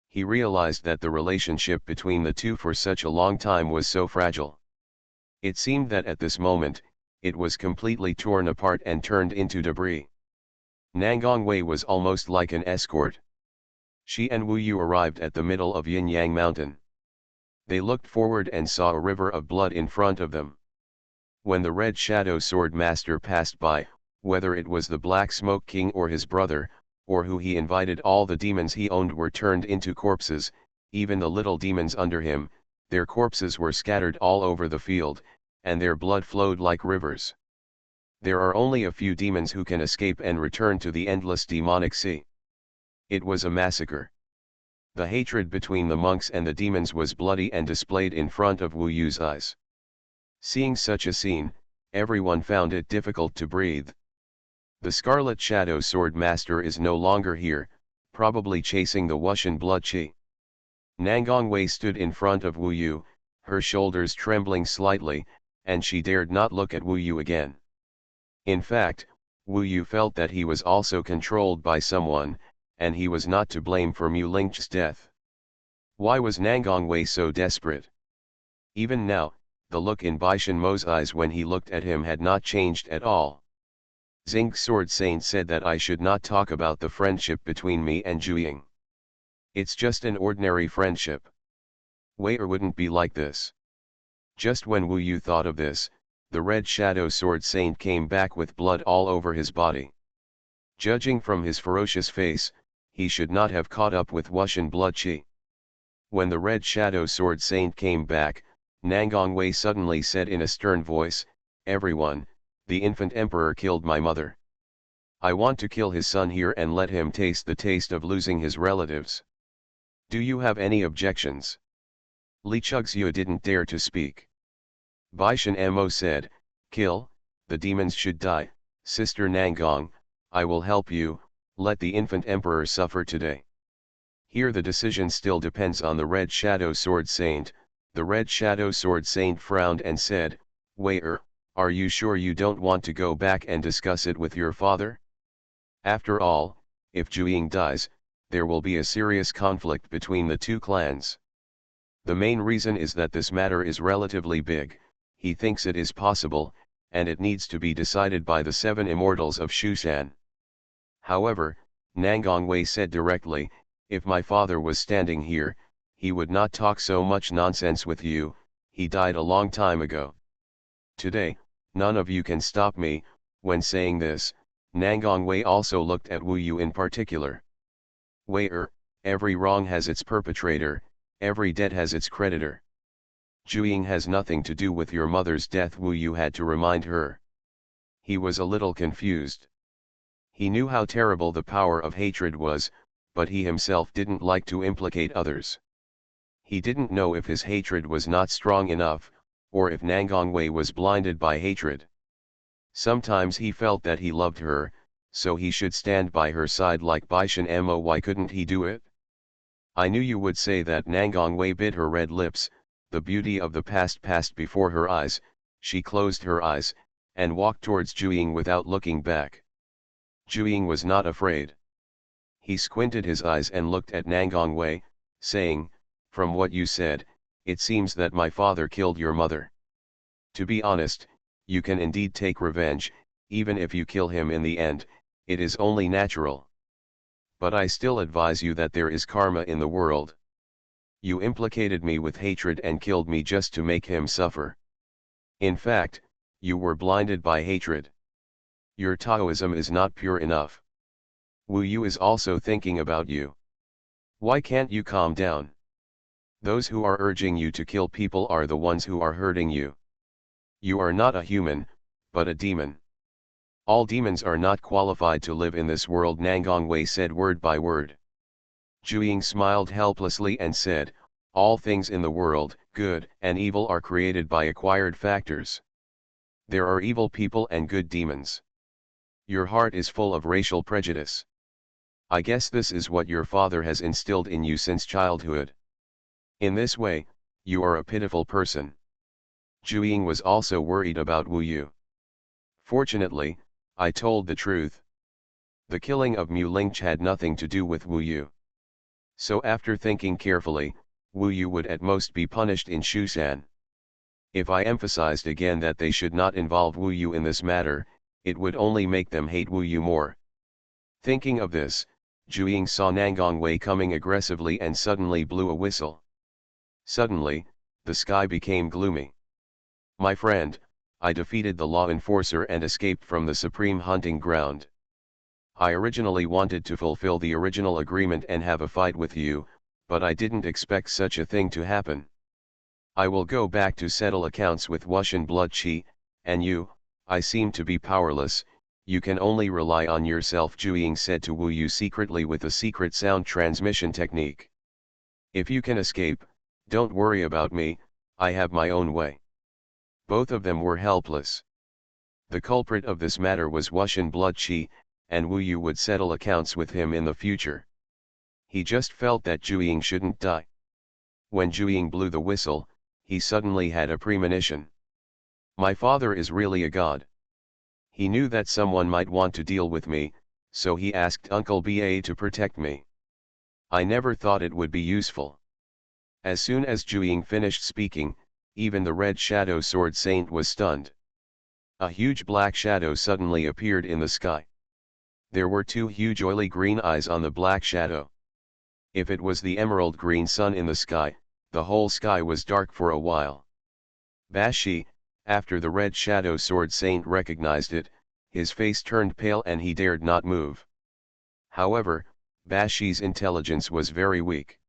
He realized that the relationship between the two for such a long time was so fragile. It seemed that at this moment, it was completely torn apart and turned into debris. Nangong Wei was almost like an escort. She and Wu Yu arrived at the middle of Yin Yang Mountain. They looked forward and saw a river of blood in front of them. When the Red Shadow Sword Master passed by, whether it was the Black Smoke King or his brother, or who he invited, all the demons he owned were turned into corpses, even the little demons under him, their corpses were scattered all over the field, and their blood flowed like rivers. There are only a few demons who can escape and return to the endless demonic sea. It was a massacre. The hatred between the monks and the demons was bloody and displayed in front of Wu Yu's eyes. Seeing such a scene, everyone found it difficult to breathe. The Scarlet Shadow Sword Master is no longer here, probably chasing the Wuxian blood qi. Nangong Wei stood in front of Wu Yu, her shoulders trembling slightly, and she dared not look at Wu Yu again. In fact, Wu Yu felt that he was also controlled by someone, and he was not to blame for Mu Ling's death. Why was Nangong Wei so desperate? Even now, the look in Baishan Mo's eyes when he looked at him had not changed at all. Xing's Sword Saint said that I should not talk about the friendship between me and Zhuing. It's just an ordinary friendship. Wei wouldn't be like this. Just when Wu Yu thought of this, the Red Shadow Sword Saint came back with blood all over his body. Judging from his ferocious face, he should not have caught up with Wuxian blood qi. When the Red Shadow Sword Saint came back, Nangong Wei suddenly said in a stern voice, everyone, the infant emperor killed my mother. I want to kill his son here and let him taste the taste of losing his relatives. Do you have any objections? Li Chugzio didn't dare to speak. Baishan Mo said, kill, the demons should die, Sister Nangong, I will help you, let the infant emperor suffer today. Here the decision still depends on the Red Shadow Sword Saint. The Red Shadow Sword Saint frowned and said, Wei, are you sure you don't want to go back and discuss it with your father? After all, if Zhuing dies, there will be a serious conflict between the two clans. The main reason is that this matter is relatively big, he thinks it is possible, and it needs to be decided by the 7 Immortals of Xuanhuan. However, Nangongwei said directly, if my father was standing here, he would not talk so much nonsense with you, he died a long time ago. Today, none of you can stop me. When saying this, Nangongwei also looked at Wu Yu in particular. Wei every wrong has its perpetrator, every debt has its creditor. Zhuiying has nothing to do with your mother's death, Wu Yu had to remind her. He was a little confused. He knew how terrible the power of hatred was, but he himself didn't like to implicate others. He didn't know if his hatred was not strong enough, or if Nangongwei was blinded by hatred. Sometimes he felt that he loved her, so he should stand by her side like Baishan Mo. Why couldn't he do it? I knew you would say that. Nangongwei bit her red lips, the beauty of the past passed before her eyes, she closed her eyes, and walked towards Zhuiying without looking back. Zhuiying was not afraid. He squinted his eyes and looked at Nangongwei, saying, from what you said, it seems that my father killed your mother. To be honest, you can indeed take revenge, even if you kill him in the end, it is only natural. But I still advise you that there is karma in the world. You implicated me with hatred and killed me just to make him suffer. In fact, you were blinded by hatred. Your Taoism is not pure enough. Wu Yu is also thinking about you. Why can't you calm down? Those who are urging you to kill people are the ones who are hurting you. You are not a human, but a demon. All demons are not qualified to live in this world, Nangongwei said word by word. Zhuiying smiled helplessly and said, all things in the world, good and evil, are created by acquired factors. There are evil people and good demons. Your heart is full of racial prejudice. I guess this is what your father has instilled in you since childhood. In this way, you are a pitiful person. Zhuiying was also worried about Wu Yu. Fortunately, I told the truth. The killing of Mu Lingch had nothing to do with Wu Yu. So after thinking carefully, Wu Yu would at most be punished in Xuanhuan. If I emphasized again that they should not involve Wu Yu in this matter, it would only make them hate Wu Yu more. Thinking of this, Zhuiying saw Nangongwei coming aggressively and suddenly blew a whistle. Suddenly, the sky became gloomy. My friend, I defeated the law enforcer and escaped from the supreme hunting ground. I originally wanted to fulfill the original agreement and have a fight with you, but I didn't expect such a thing to happen. I will go back to settle accounts with Wuxian Blood Qi, and you, I seem to be powerless, you can only rely on yourself, Zhuiying said to Wu Yu secretly with a secret sound transmission technique. If you can escape, don't worry about me, I have my own way. Both of them were helpless. The culprit of this matter was Wuxian Blood Qi, and Wu Yu would settle accounts with him in the future. He just felt that Zhuiying shouldn't die. When Zhuiying blew the whistle, he suddenly had a premonition. My father is really a god. He knew that someone might want to deal with me, so he asked Uncle Ba to protect me. I never thought it would be useful. As soon as Zhuiying finished speaking, even the red shadow sword saint was stunned. A huge black shadow suddenly appeared in the sky. There were two huge oily green eyes on the black shadow. If it was the emerald green sun in the sky, the whole sky was dark for a while. Bashi, after the red shadow sword saint recognized it, his face turned pale and he dared not move. However, Bashi's intelligence was very weak.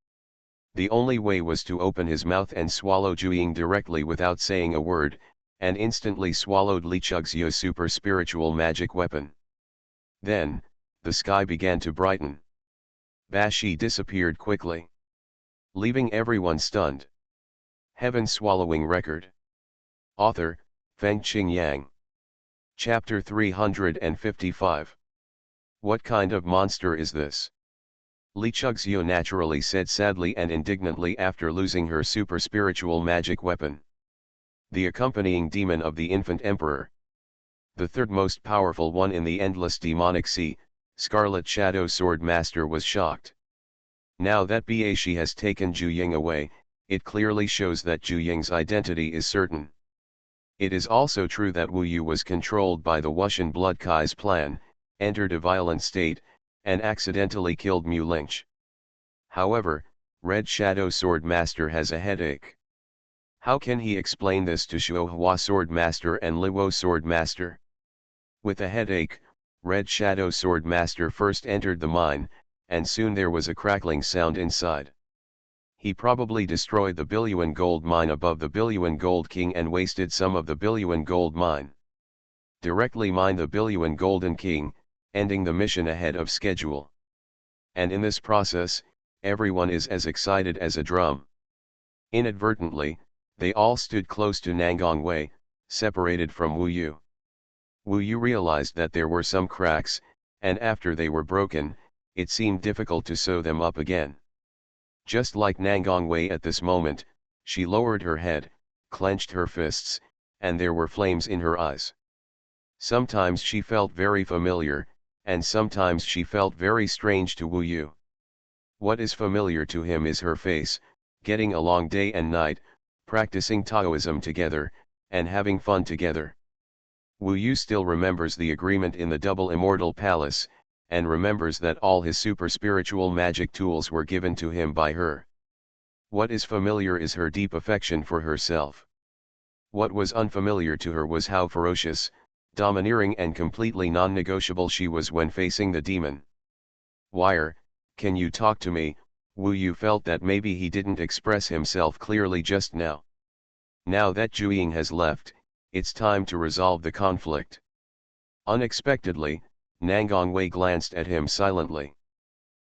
The only way was to open his mouth and swallow Zhuiying directly without saying a word, and instantly swallowed Li Chuxio's super spiritual magic weapon. Then, the sky began to brighten. Bashi disappeared quickly, leaving everyone stunned. Heaven Swallowing Record. Author, Fengqing Yang. Chapter 355. What kind of monster is this? Li Chuxio naturally said sadly and indignantly after losing her super spiritual magic weapon. The accompanying demon of the infant emperor. The third most powerful one in the endless demonic sea, Scarlet Shadow Sword Master, was shocked. Now that Bashi has taken Zhuiying away, it clearly shows that Zhuiying's identity is certain. It is also true that Wu Yu was controlled by the Wuxian Blood Kai's plan, entered a violent state, and accidentally killed Mu Lingch. However, Red Shadow Sword Master has a headache. How can he explain this to Xuanhuan Sword Master and Luo Sword Master? With a headache, Red Shadow Sword Master first entered the mine, and soon there was a crackling sound inside. He probably destroyed the Bilyuan gold mine above the Bilyuan Gold King and wasted some of the Bilyuan gold mine. Directly mine the Bilyuan Golden King, ending the mission ahead of schedule. And in this process, everyone is as excited as a drum. Inadvertently, they all stood close to Nangong Wei, separated from Wu Yu. Wu Yu realized that there were some cracks, and after they were broken, it seemed difficult to sew them up again. Just like Nangong Wei at this moment, she lowered her head, clenched her fists, and there were flames in her eyes. Sometimes she felt very familiar, and sometimes she felt very strange to Wu Yu. What is familiar to him is her face, getting along day and night, practicing Taoism together, and having fun together. Wu Yu still remembers the agreement in the Double Immortal Palace, and remembers that all his super spiritual magic tools were given to him by her. What is familiar is her deep affection for herself. What was unfamiliar to her was how ferocious, domineering and completely non-negotiable she was when facing the demon. "Wire, can you talk to me?" Wu Yu felt that maybe he didn't express himself clearly just now. Now that Zhu has left, it's time to resolve the conflict. Unexpectedly, Nangong Wei glanced at him silently.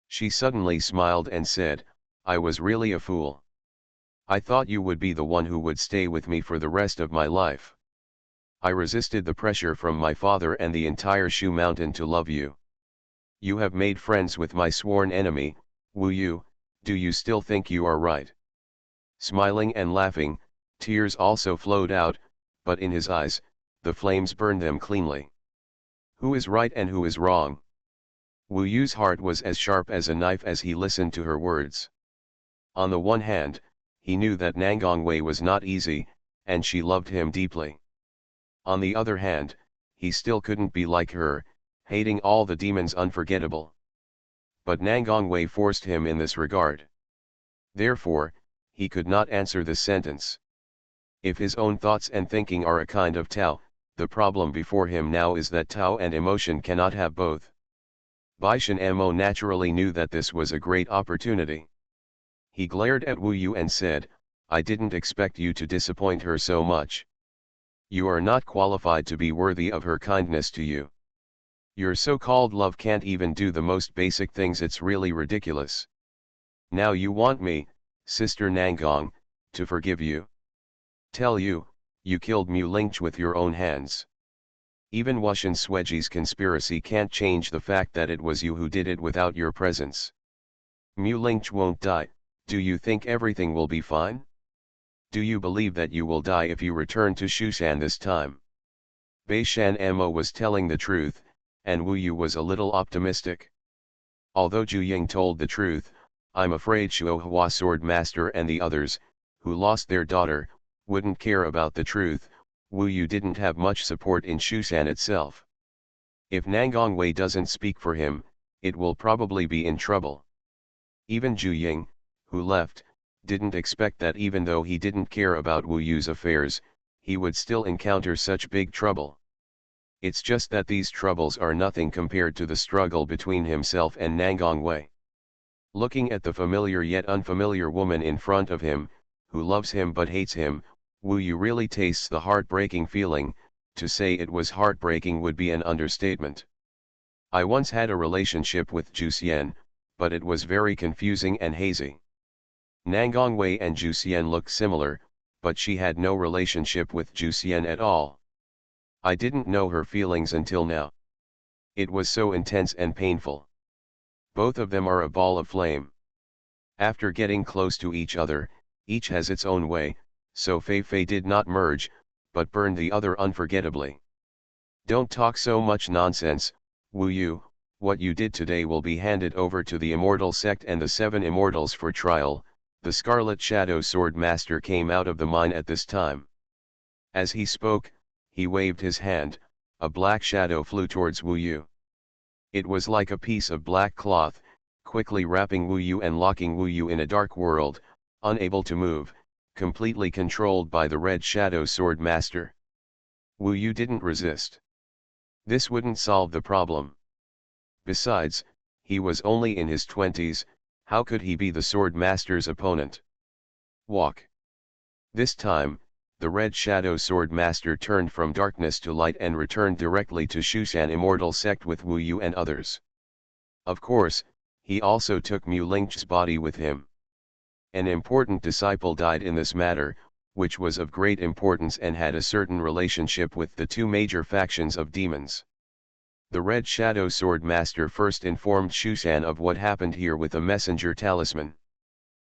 She suddenly smiled and said, "I was really a fool. I thought you would be the one who would stay with me for the rest of my life. I resisted the pressure from my father and the entire Shu Mountain to love you. You have made friends with my sworn enemy, Wu Yu. Do you still think you are right?" Smiling and laughing, tears also flowed out, but in his eyes, the flames burned them cleanly. Who is right and who is wrong? Wu Yu's heart was as sharp as a knife as he listened to her words. On the one hand, he knew that Nangong Wei was not easy, and she loved him deeply. On the other hand, he still couldn't be like her, hating all the demons unforgettable. But Nangong Wei forced him in this regard. Therefore, he could not answer this sentence. If his own thoughts and thinking are a kind of Tao, the problem before him now is that Tao and emotion cannot have both. Baishan Mo naturally knew that this was a great opportunity. He glared at Wu Yu and said, "I didn't expect you to disappoint her so much. You are not qualified to be worthy of her kindness to you. Your so-called love can't even do the most basic things. It's really ridiculous. Now you want me, Sister Nangong, to forgive you. Tell you, you killed Mu Lingch with your own hands. Even Wuxian Sweji's conspiracy can't change the fact that it was you who did it without your presence. Mu Lingch won't die. Do you think everything will be fine? Do you believe that you will die if you return to Shushan this time?" Baishan Mo was telling the truth, and Wu Yu was a little optimistic. Although Zhu Ying told the truth, I'm afraid Xuanhuan Sword Master and the others, who lost their daughter, wouldn't care about the truth. Wu Yu didn't have much support in Shushan itself. If Nangong Wei doesn't speak for him, it will probably be in trouble. Even Zhu Ying, who left, didn't expect that even though he didn't care about Wu Yu's affairs, he would still encounter such big trouble. It's just that these troubles are nothing compared to the struggle between himself and Nangong Wei. Looking at the familiar yet unfamiliar woman in front of him, who loves him but hates him, Wu Yu really tastes the heartbreaking feeling. To say it was heartbreaking would be an understatement. I once had a relationship with Zhu Xian, but it was very confusing and hazy. Nangong Wei and Zhu Xian looked similar, but she had no relationship with Zhu Xian at all. I didn't know her feelings until now. It was so intense and painful. Both of them are a ball of flame. After getting close to each other, each has its own way, so Fei Fei did not merge, but burned the other unforgettably. Don't talk so much nonsense, Wu Yu. What you did today will be handed over to the Immortal sect and the 7 Immortals for trial. The Scarlet Shadow Sword Master came out of the mine at this time. As he spoke, he waved his hand, a black shadow flew towards Wu Yu. It was like a piece of black cloth, quickly wrapping Wu Yu and locking Wu Yu in a dark world, unable to move, completely controlled by the red shadow sword master. Wu Yu didn't resist. This wouldn't solve the problem. Besides, he was only in his 20s, how could he be the sword master's opponent? Walk. This time, the red shadow sword master turned from darkness to light and returned directly to Xuanhuan immortal sect with Wu Yu and others. Of course, he also took Mu Ling's body with him. An important disciple died in this matter, which was of great importance and had a certain relationship with the two major factions of demons. The Red Shadow Sword Master first informed Xuanhuan of what happened here with a messenger talisman.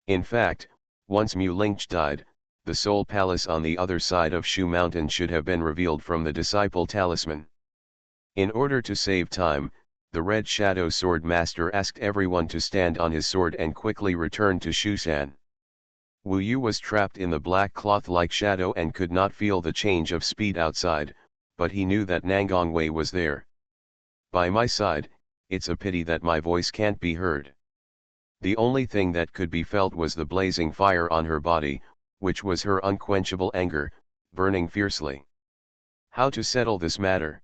In fact, once Mu Ling died, the Soul Palace on the other side of Shu Mountain should have been revealed from the disciple talisman. In order to save time, the Red Shadow Sword Master asked everyone to stand on his sword and quickly returned to Xuanhuan. Wu Yu was trapped in the black cloth-like shadow and could not feel the change of speed outside, but he knew that Nangongwei was there. By my side, it's a pity that my voice can't be heard. The only thing that could be felt was the blazing fire on her body, which was her unquenchable anger, burning fiercely. How to settle this matter?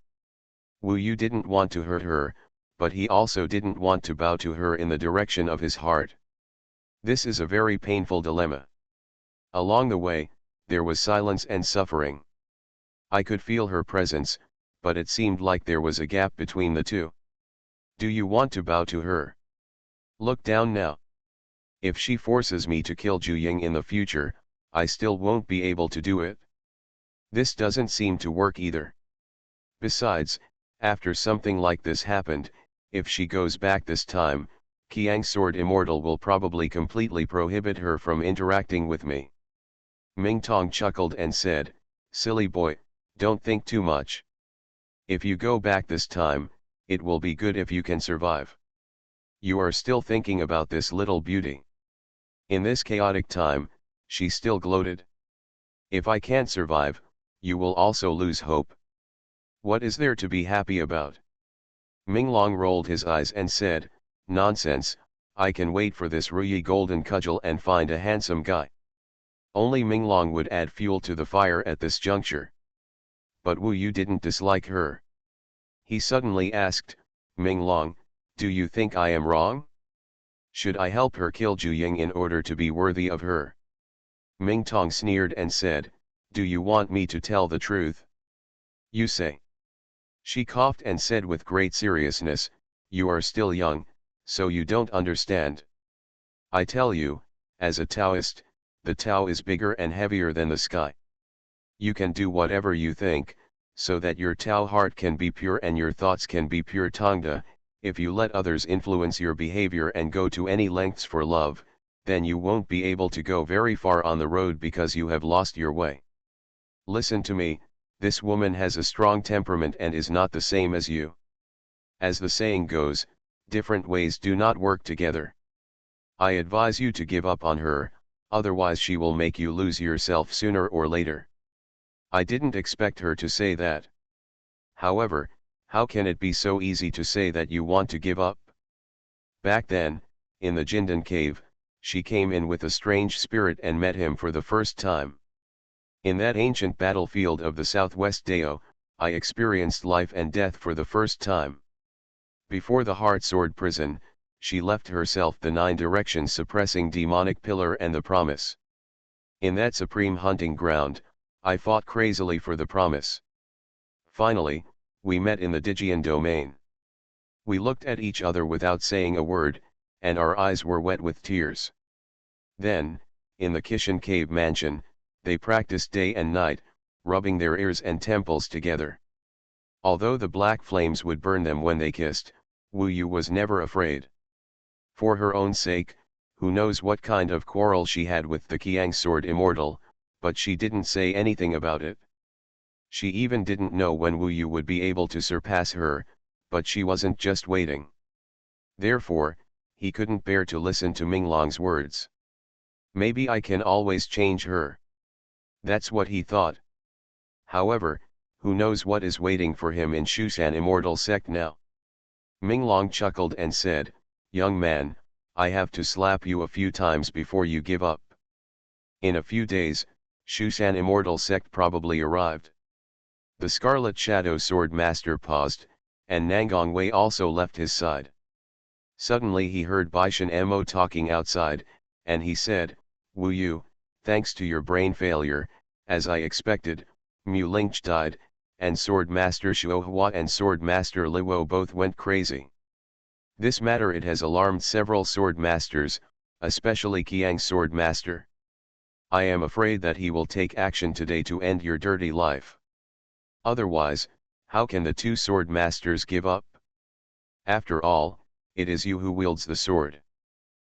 Wu Yu didn't want to hurt her, but he also didn't want to bow to her in the direction of his heart. This is a very painful dilemma. Along the way, there was silence and suffering. I could feel her presence, but it seemed like there was a gap between the two. Do you want to bow to her? Look down now. If she forces me to kill Zhu in the future, I still won't be able to do it. This doesn't seem to work either. Besides, after something like this happened, if she goes back this time, Qiang Sword Immortal will probably completely prohibit her from interacting with me. Ming Tong chuckled and said, "Silly boy, don't think too much. If you go back this time, it will be good if you can survive. You are still thinking about this little beauty." In this chaotic time, she still gloated. "If I can't survive, you will also lose hope. What is there to be happy about?" Ming Long rolled his eyes and said, "Nonsense, I can wait for this Ruyi golden cudgel and find a handsome guy." Only Ming Long would add fuel to the fire at this juncture. But Wu Yu didn't dislike her. He suddenly asked, "Ming Long, do you think I am wrong? Should I help her kill Zhu in order to be worthy of her?" Ming Tong sneered and said, "Do you want me to tell the truth? You say." She coughed and said with great seriousness, "You are still young, so you don't understand. I tell you, as a Taoist, the Tao is bigger and heavier than the sky. You can do whatever you think, so that your Tao heart can be pure and your thoughts can be pure Tongda. If you let others influence your behavior and go to any lengths for love, then you won't be able to go very far on the road because you have lost your way. Listen to me, this woman has a strong temperament and is not the same as you. As the saying goes, different ways do not work together. I advise you to give up on her, otherwise she will make you lose yourself sooner or later." I didn't expect her to say that. However, how can it be so easy to say that you want to give up? Back then, in the Jindan cave, she came in with a strange spirit and met him for the first time. In that ancient battlefield of the Southwest Dao, I experienced life and death for the first time. Before the Heart Sword prison, she left herself the 9 directions suppressing demonic pillar and the promise. In that supreme hunting ground, I fought crazily for the promise. Finally, we met in the Digian domain. We looked at each other without saying a word, and our eyes were wet with tears. Then, in the Kishan cave mansion, they practiced day and night, rubbing their ears and temples together. Although the black flames would burn them when they kissed, Wu Yu was never afraid. For her own sake, who knows what kind of quarrel she had with the Qiang Sword Immortal, but she didn't say anything about it. She even didn't know when Wu Yu would be able to surpass her, but she wasn't just waiting. Therefore, he couldn't bear to listen to Ming Long's words. Maybe I can always change her. That's what he thought. However, who knows what is waiting for him in Xuanhuan Immortal sect now? Minglong chuckled and said, "Young man, I have to slap you a few times before you give up." In a few days, Xuanhuan Immortal sect probably arrived. The Scarlet Shadow Sword Master paused, and Nangong Wei also left his side. Suddenly he heard Baishan Mo talking outside, and he said, "Wu Yu, thanks to your brain failure, as I expected, Mu Lingch died, and Sword Master Xuanhuan and Sword Master Liwo both went crazy. This matter it has alarmed several Sword Masters, especially Qiang's Sword Master. I am afraid that he will take action today to end your dirty life. Otherwise, how can the two Sword Masters give up? After all, it is you who wields the sword.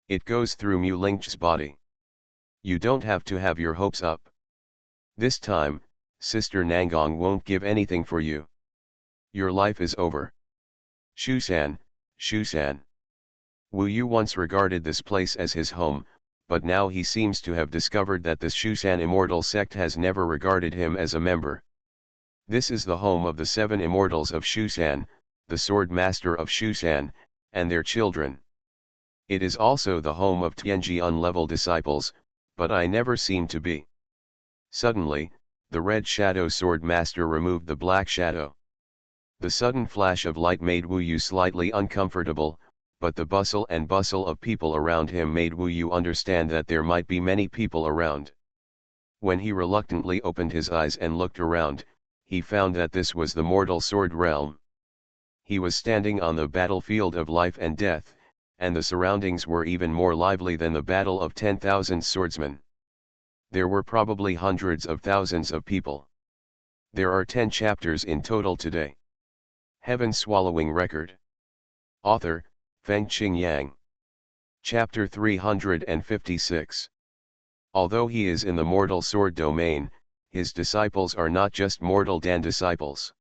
It goes through Mu Lingch's body. You don't have to have your hopes up. This time, Sister Nangong won't give anything for you. Your life is over." Xuanhuan, Xuanhuan. Wu Yu once regarded this place as his home, but now he seems to have discovered that the Xuanhuan Immortal sect has never regarded him as a member. This is the home of the 7 Immortals of Xuanhuan, the Sword Master of Xuanhuan, and their children. It is also the home of Tianji unlevel disciples, but I never seem to be. Suddenly, the Red Shadow Sword Master removed the black shadow. The sudden flash of light made Wu Yu slightly uncomfortable, but the bustle of people around him made Wu Yu understand that there might be many people around. When he reluctantly opened his eyes and looked around, he found that this was the mortal sword realm. He was standing on the battlefield of life and death, and the surroundings were even more lively than the battle of 10,000 swordsmen. There were probably hundreds of thousands of people. There are 10 chapters in total today. Heaven Swallowing Record. Author, Fengqing Yang. Chapter 356. Although he is in the mortal sword domain, his disciples are not just mortal Dan disciples.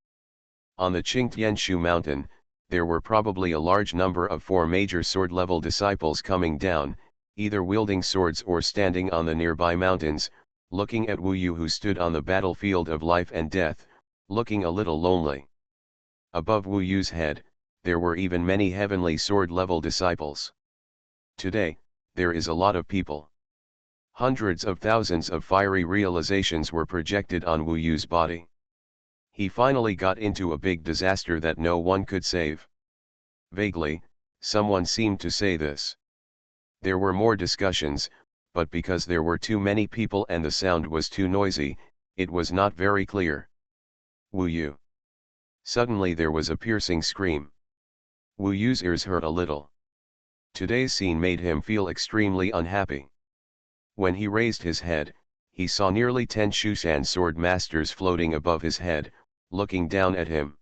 On the Qingtianshu mountain, there were probably a large number of 4 major sword-level disciples coming down, either wielding swords or standing on the nearby mountains, looking at Wu Yu who stood on the battlefield of life and death, looking a little lonely. Above Wu Yu's head, there were even many heavenly sword-level disciples. Today, there is a lot of people. Hundreds of thousands of fiery realizations were projected on Wu Yu's body. He finally got into a big disaster that no one could save. Vaguely, someone seemed to say this. There were more discussions, but because there were too many people and the sound was too noisy, it was not very clear. Wu Yu. Suddenly there was a piercing scream. Wu Yu's ears hurt a little. Today's scene made him feel extremely unhappy. When he raised his head, he saw nearly 10 Xuanhuan sword masters floating above his head, looking down at him.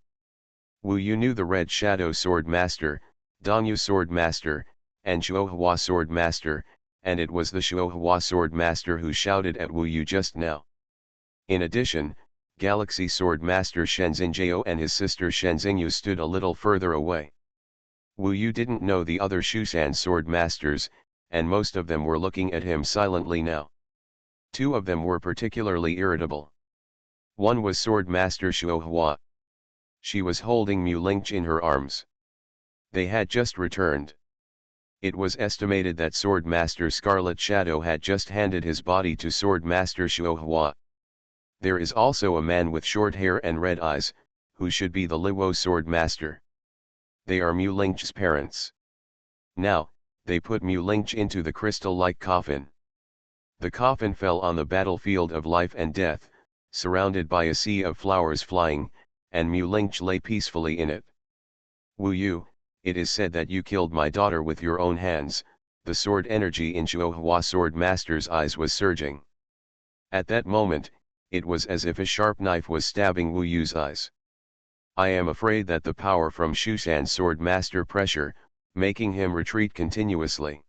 Wu Yu knew the Red Shadow Sword Master, Dongyu Sword Master, and Xuanhuan Sword Master, and it was the Xuanhuan Sword Master who shouted at Wu Yu just now. In addition, Galaxy Sword Master Shenzhenjiao and his sister Shenzhenyu stood a little further away. Wu Yu didn't know the other Xuanhuan Sword Masters, and most of them were looking at him silently now. 2 of them were particularly irritable. One was Sword Master Xuanhuan. She was holding Mu Lingch in her arms. They had just returned. It was estimated that Sword Master Scarlet Shadow had just handed his body to Sword Master Xuanhuan. There is also a man with short hair and red eyes, who should be the Liwo Sword Master. They are Mu Lingch's parents. Now, they put Mu Lingch into the crystal-like coffin. The coffin fell on the battlefield of life and death, surrounded by a sea of flowers flying, and Mu Lingch lay peacefully in it. Wu Yu, it is said that you killed my daughter with your own hands. The sword energy in Xuanhuan Sword Master's eyes was surging. At that moment, it was as if a sharp knife was stabbing Wu Yu's eyes. I am afraid that the power from Xuanhuan Sword Master pressure, making him retreat continuously.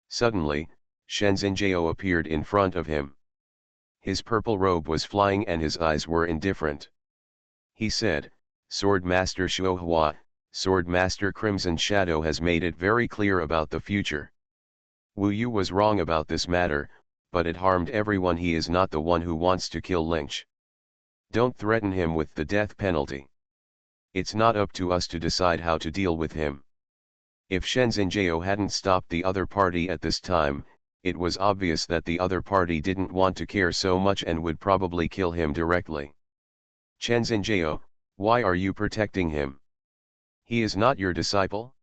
Suddenly, Shenzhenjiao appeared in front of him. His purple robe was flying and his eyes were indifferent. He said, Sword Master Xuanhuan, Sword Master Crimson Shadow has made it very clear about the future. Wu Yu was wrong about this matter, but it harmed everyone. He is not the one who wants to kill Lingch. Don't threaten him with the death penalty. It's not up to us to decide how to deal with him. If Shenzhenjiao hadn't stopped the other party at this time, it was obvious that the other party didn't want to care so much and would probably kill him directly. Shenzhenjiao, why are you protecting him? He is not your disciple?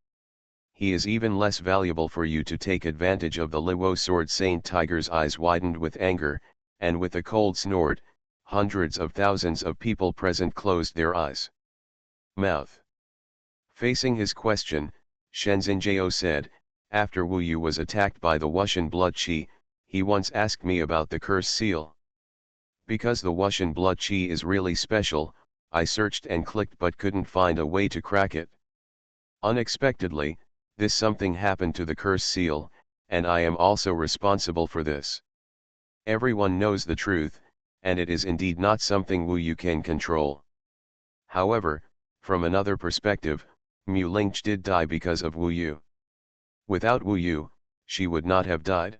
He is even less valuable for you to take advantage of the Luo sword. Saint Tiger's eyes widened with anger, and with a cold snort, hundreds of thousands of people present closed their eyes. Mouth. Facing his question, Shenzhenjiao said, after Wu Yu was attacked by the Wuxian blood qi, he once asked me about the curse seal. Because the Wuxian blood qi is really special, I searched and clicked but couldn't find a way to crack it. Unexpectedly, this something happened to the curse seal, and I am also responsible for this. Everyone knows the truth, and it is indeed not something Wu Yu can control. However, from another perspective, Mu Lingch did die because of Wu Yu. Without Wu Yu, she would not have died.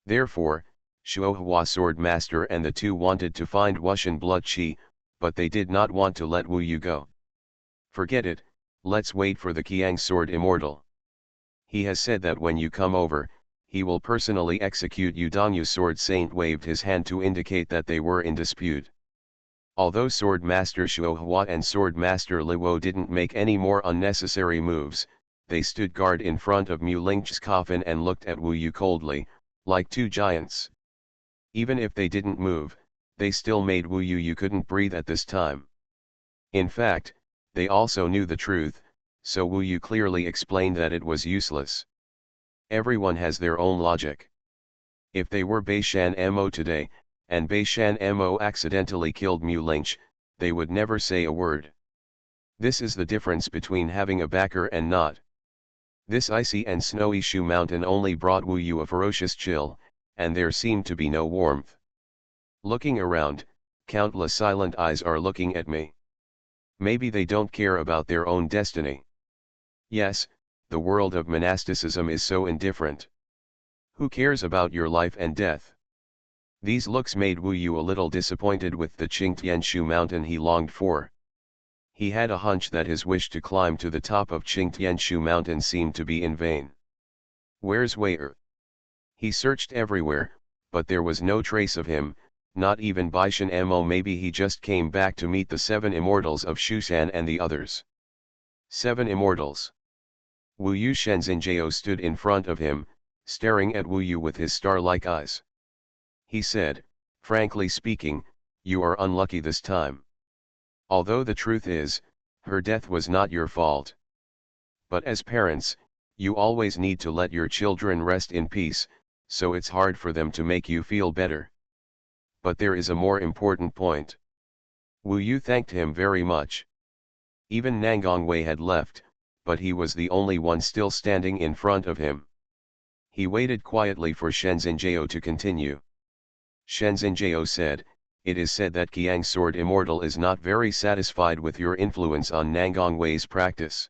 Therefore, Xuanhuan sword master and the two wanted to find Wuxian blood qi, but they did not want to let Wu Yu go. Forget it, let's wait for the Qiang sword immortal. He has said that when you come over, he will personally execute you. Dongyu sword saint waved his hand to indicate that they were in dispute. Although Sword Master Xuanhuan and Sword Master Luo didn't make any more unnecessary moves, they stood guard in front of Mu Lingch's coffin and looked at Wu Yu coldly, like two giants. Even if they didn't move, they still made Wu Yu couldn't breathe at this time. In fact, they also knew the truth, so Wu Yu clearly explained that it was useless. Everyone has their own logic. If they were Beishan Mo today, and Beishan Mo accidentally killed Mu Lingch, they would never say a word. This is the difference between having a backer and not. This icy and snowy Shu Mountain only brought Wu Yu a ferocious chill, and there seemed to be no warmth. Looking around, countless silent eyes are looking at me. Maybe they don't care about their own destiny. Yes, the world of monasticism is so indifferent. Who cares about your life and death? These looks made Wu Yu a little disappointed with the Qingtian Shu Mountain he longed for. He had a hunch that his wish to climb to the top of Qingtian Shu Mountain seemed to be in vain. Where's Wei Er? He searched everywhere, but there was no trace of him, not even Beishan Mo. Maybe he just came back to meet the 7 immortals of Shushan and the others. 7 immortals. Wu Yu. Shenzhenjiao stood in front of him, staring at Wu Yu with his star-like eyes. He said, frankly speaking, you are unlucky this time. Although the truth is, her death was not your fault. But as parents, you always need to let your children rest in peace, so it's hard for them to make you feel better. But there is a more important point. Wu Yu thanked him very much. Even Nangongwei had left, but he was the only one still standing in front of him. He waited quietly for Shenzhenjiao to continue. Shenzhenjiao said, it is said that Qiang Sword Immortal is not very satisfied with your influence on Nangongwei's practice.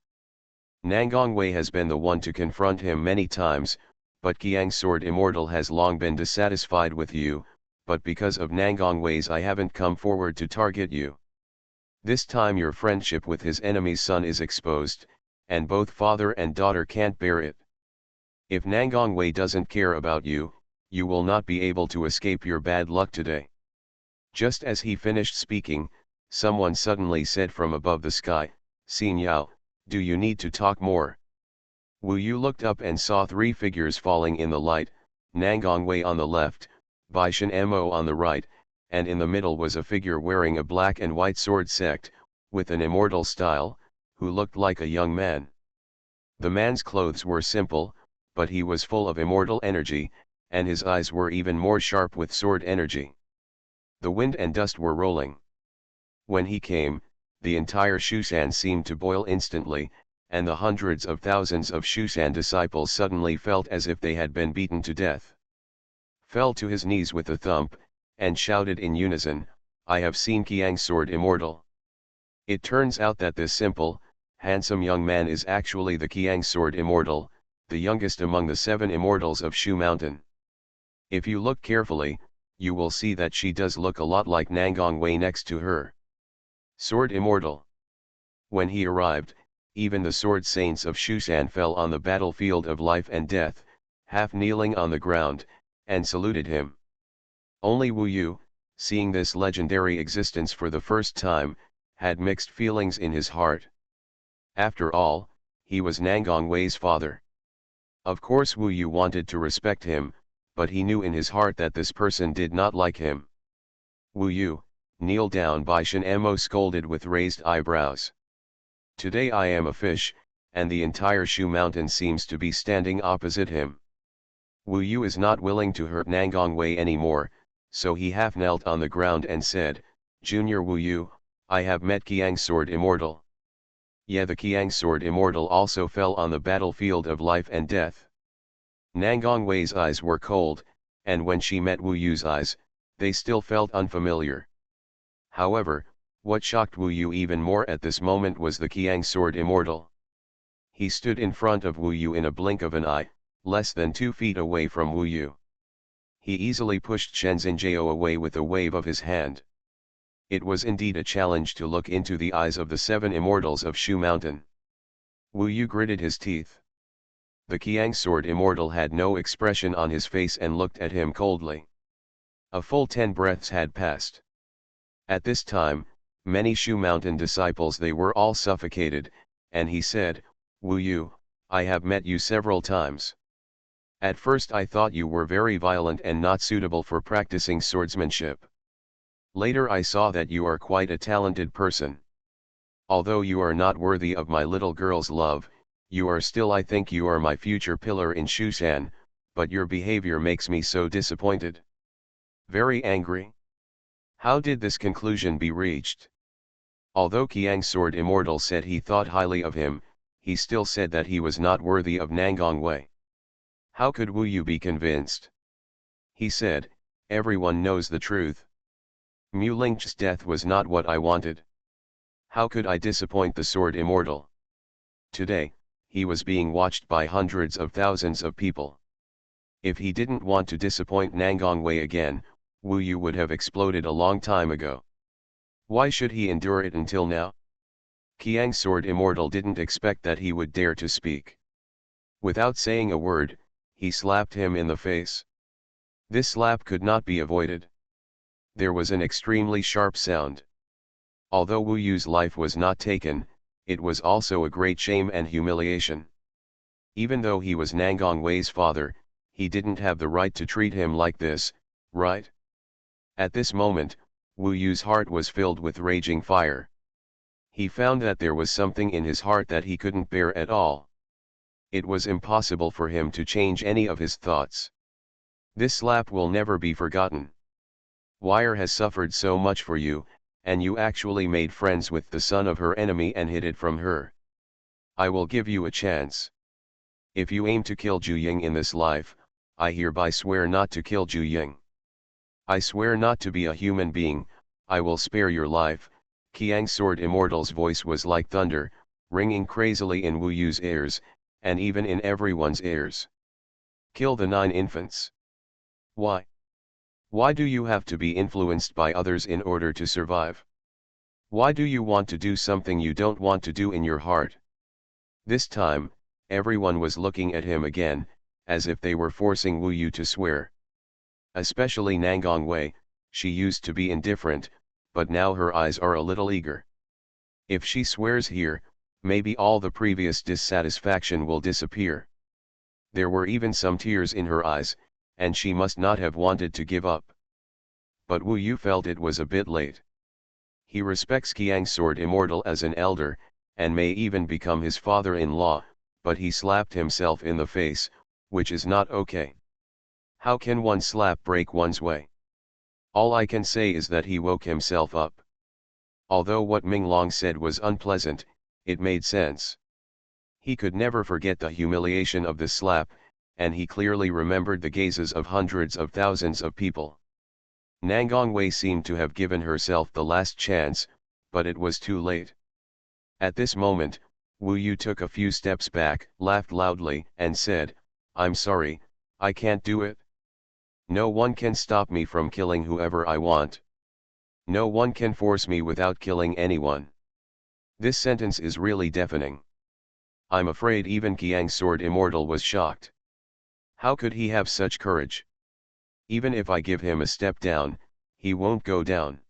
Nangongwei has been the one to confront him many times, but Qiang Sword Immortal has long been dissatisfied with you, but because of Nangongwei's I haven't come forward to target you. This time your friendship with his enemy's son is exposed, and both father and daughter can't bear it. If Nangongwei doesn't care about you, you will not be able to escape your bad luck today. Just as he finished speaking, someone suddenly said from above the sky, Xin Yao, do you need to talk more? Wu Yu looked up and saw 3 figures falling in the light, Nangongwei on the left, Beishan Mo on the right, and in the middle was a figure wearing a black and white sword sect, with an immortal style, who looked like a young man. The man's clothes were simple, but he was full of immortal energy, and his eyes were even more sharp with sword energy. The wind and dust were rolling. When he came, the entire Shushan seemed to boil instantly, and the hundreds of thousands of Shushan disciples suddenly felt as if they had been beaten to death. Fell to his knees with a thump, and shouted in unison, I have seen Qiang Sword Immortal. It turns out that this simple, handsome young man is actually the Qiang Sword Immortal, the youngest among the 7 immortals of Shu Mountain. If you look carefully, you will see that she does look a lot like Nangongwei next to her. Sword Immortal. When he arrived, even the sword saints of Xuanhuan fell on the battlefield of life and death, half kneeling on the ground, and saluted him. Only Wu Yu, seeing this legendary existence for the first time, had mixed feelings in his heart. After all, he was Nangongwei's father. Of course Wu Yu wanted to respect him, but he knew in his heart that this person did not like him. Wu Yu, kneel down, Bai Shen Mo scolded with raised eyebrows. Today I am a fish, and the entire Shu Mountain seems to be standing opposite him. Wu Yu is not willing to hurt Nangongwei anymore, so he half knelt on the ground and said, Junior Wu Yu, I have met Qiang Sword Immortal. Yeah, the Qiang Sword Immortal also fell on the battlefield of life and death. Nangongwei's eyes were cold, and when she met Wu Yu's eyes, they still felt unfamiliar. However, what shocked Wu Yu even more at this moment was the Qiang Sword Immortal. He stood in front of Wu Yu in a blink of an eye, less than 2 feet away from Wu Yu. He easily pushed Shenzhen Jiao away with a wave of his hand. It was indeed a challenge to look into the eyes of the 7 immortals of Shu Mountain. Wu Yu gritted his teeth. The Qiang Sword Immortal had no expression on his face and looked at him coldly. A full 10 breaths had passed. At this time, many Shu Mountain disciples, they were all suffocated, and he said, Wu Yu, I have met you several times. At first I thought you were very violent and not suitable for practicing swordsmanship. Later I saw that you are quite a talented person. Although you are not worthy of my little girl's love, you are still, I think you are my future pillar in Xuanhuan, but your behavior makes me so disappointed. Very angry. How did this conclusion be reached? Although Qiang Sword Immortal said he thought highly of him, he still said that he was not worthy of Nangongwei. How could Wu Yu be convinced? He said, everyone knows the truth. Mu Ling's death was not what I wanted. How could I disappoint the Sword Immortal? Today, he was being watched by hundreds of thousands of people. If he didn't want to disappoint Nangongwei again, Wu Yu would have exploded a long time ago. Why should he endure it until now? Qiang Sword Immortal didn't expect that he would dare to speak. Without saying a word, he slapped him in the face. This slap could not be avoided. There was an extremely sharp sound. Although Wu Yu's life was not taken, it was also a great shame and humiliation. Even though he was Nangongwei's father, he didn't have the right to treat him like this, right? At this moment, Wu Yu's heart was filled with raging fire. He found that there was something in his heart that he couldn't bear at all. It was impossible for him to change any of his thoughts. This slap will never be forgotten. Wire has suffered so much for you, and you actually made friends with the son of her enemy and hid it from her. I will give you a chance. If you aim to kill Zhu Ying in this life, I hereby swear not to kill Zhu Ying. I swear not to be a human being, I will spare your life. Qiang Sword Immortal's voice was like thunder, ringing crazily in Wu Yu's ears, and even in everyone's ears. Kill the 9 infants. Why? Why do you have to be influenced by others in order to survive? Why do you want to do something you don't want to do in your heart? This time, everyone was looking at him again, as if they were forcing Wu Yu to swear. Especially Nangongwei, she used to be indifferent, but now her eyes are a little eager. If she swears here, maybe all the previous dissatisfaction will disappear. There were even some tears in her eyes, and she must not have wanted to give up. But Wu Yu felt it was a bit late. He respects Qiang Sword Immortal as an elder, and may even become his father-in-law, but he slapped himself in the face, which is not okay. How can one slap break one's way? All I can say is that he woke himself up. Although what Ming Long said was unpleasant, it made sense. He could never forget the humiliation of the slap, and he clearly remembered the gazes of hundreds of thousands of people. Nangongwei seemed to have given herself the last chance, but it was too late. At this moment, Wu Yu took a few steps back, laughed loudly, and said, I'm sorry, I can't do it. No one can stop me from killing whoever I want. No one can force me without killing anyone. This sentence is really deafening. I'm afraid even Qiang's sword immortal was shocked. How could he have such courage? Even if I give him a step down, he won't go down.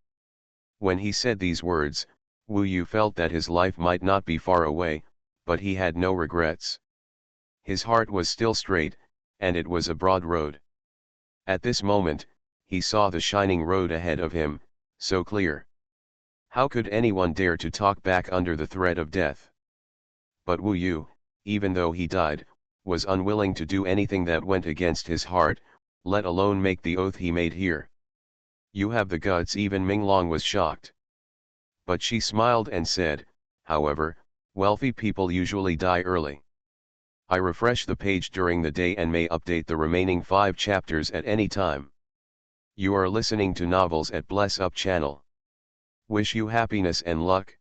When he said these words, Wu Yu felt that his life might not be far away, but he had no regrets. His heart was still straight, and it was a broad road. At this moment, he saw the shining road ahead of him, so clear. How could anyone dare to talk back under the threat of death? But Wu Yu, even though he died, was unwilling to do anything that went against his heart, let alone make the oath he made here. You have the guts. Even Minglong was shocked. But she smiled and said, however, wealthy people usually die early. I refresh the page during the day and may update the remaining 5 chapters at any time. You are listening to Novels at Bless Up channel. Wish you happiness and luck.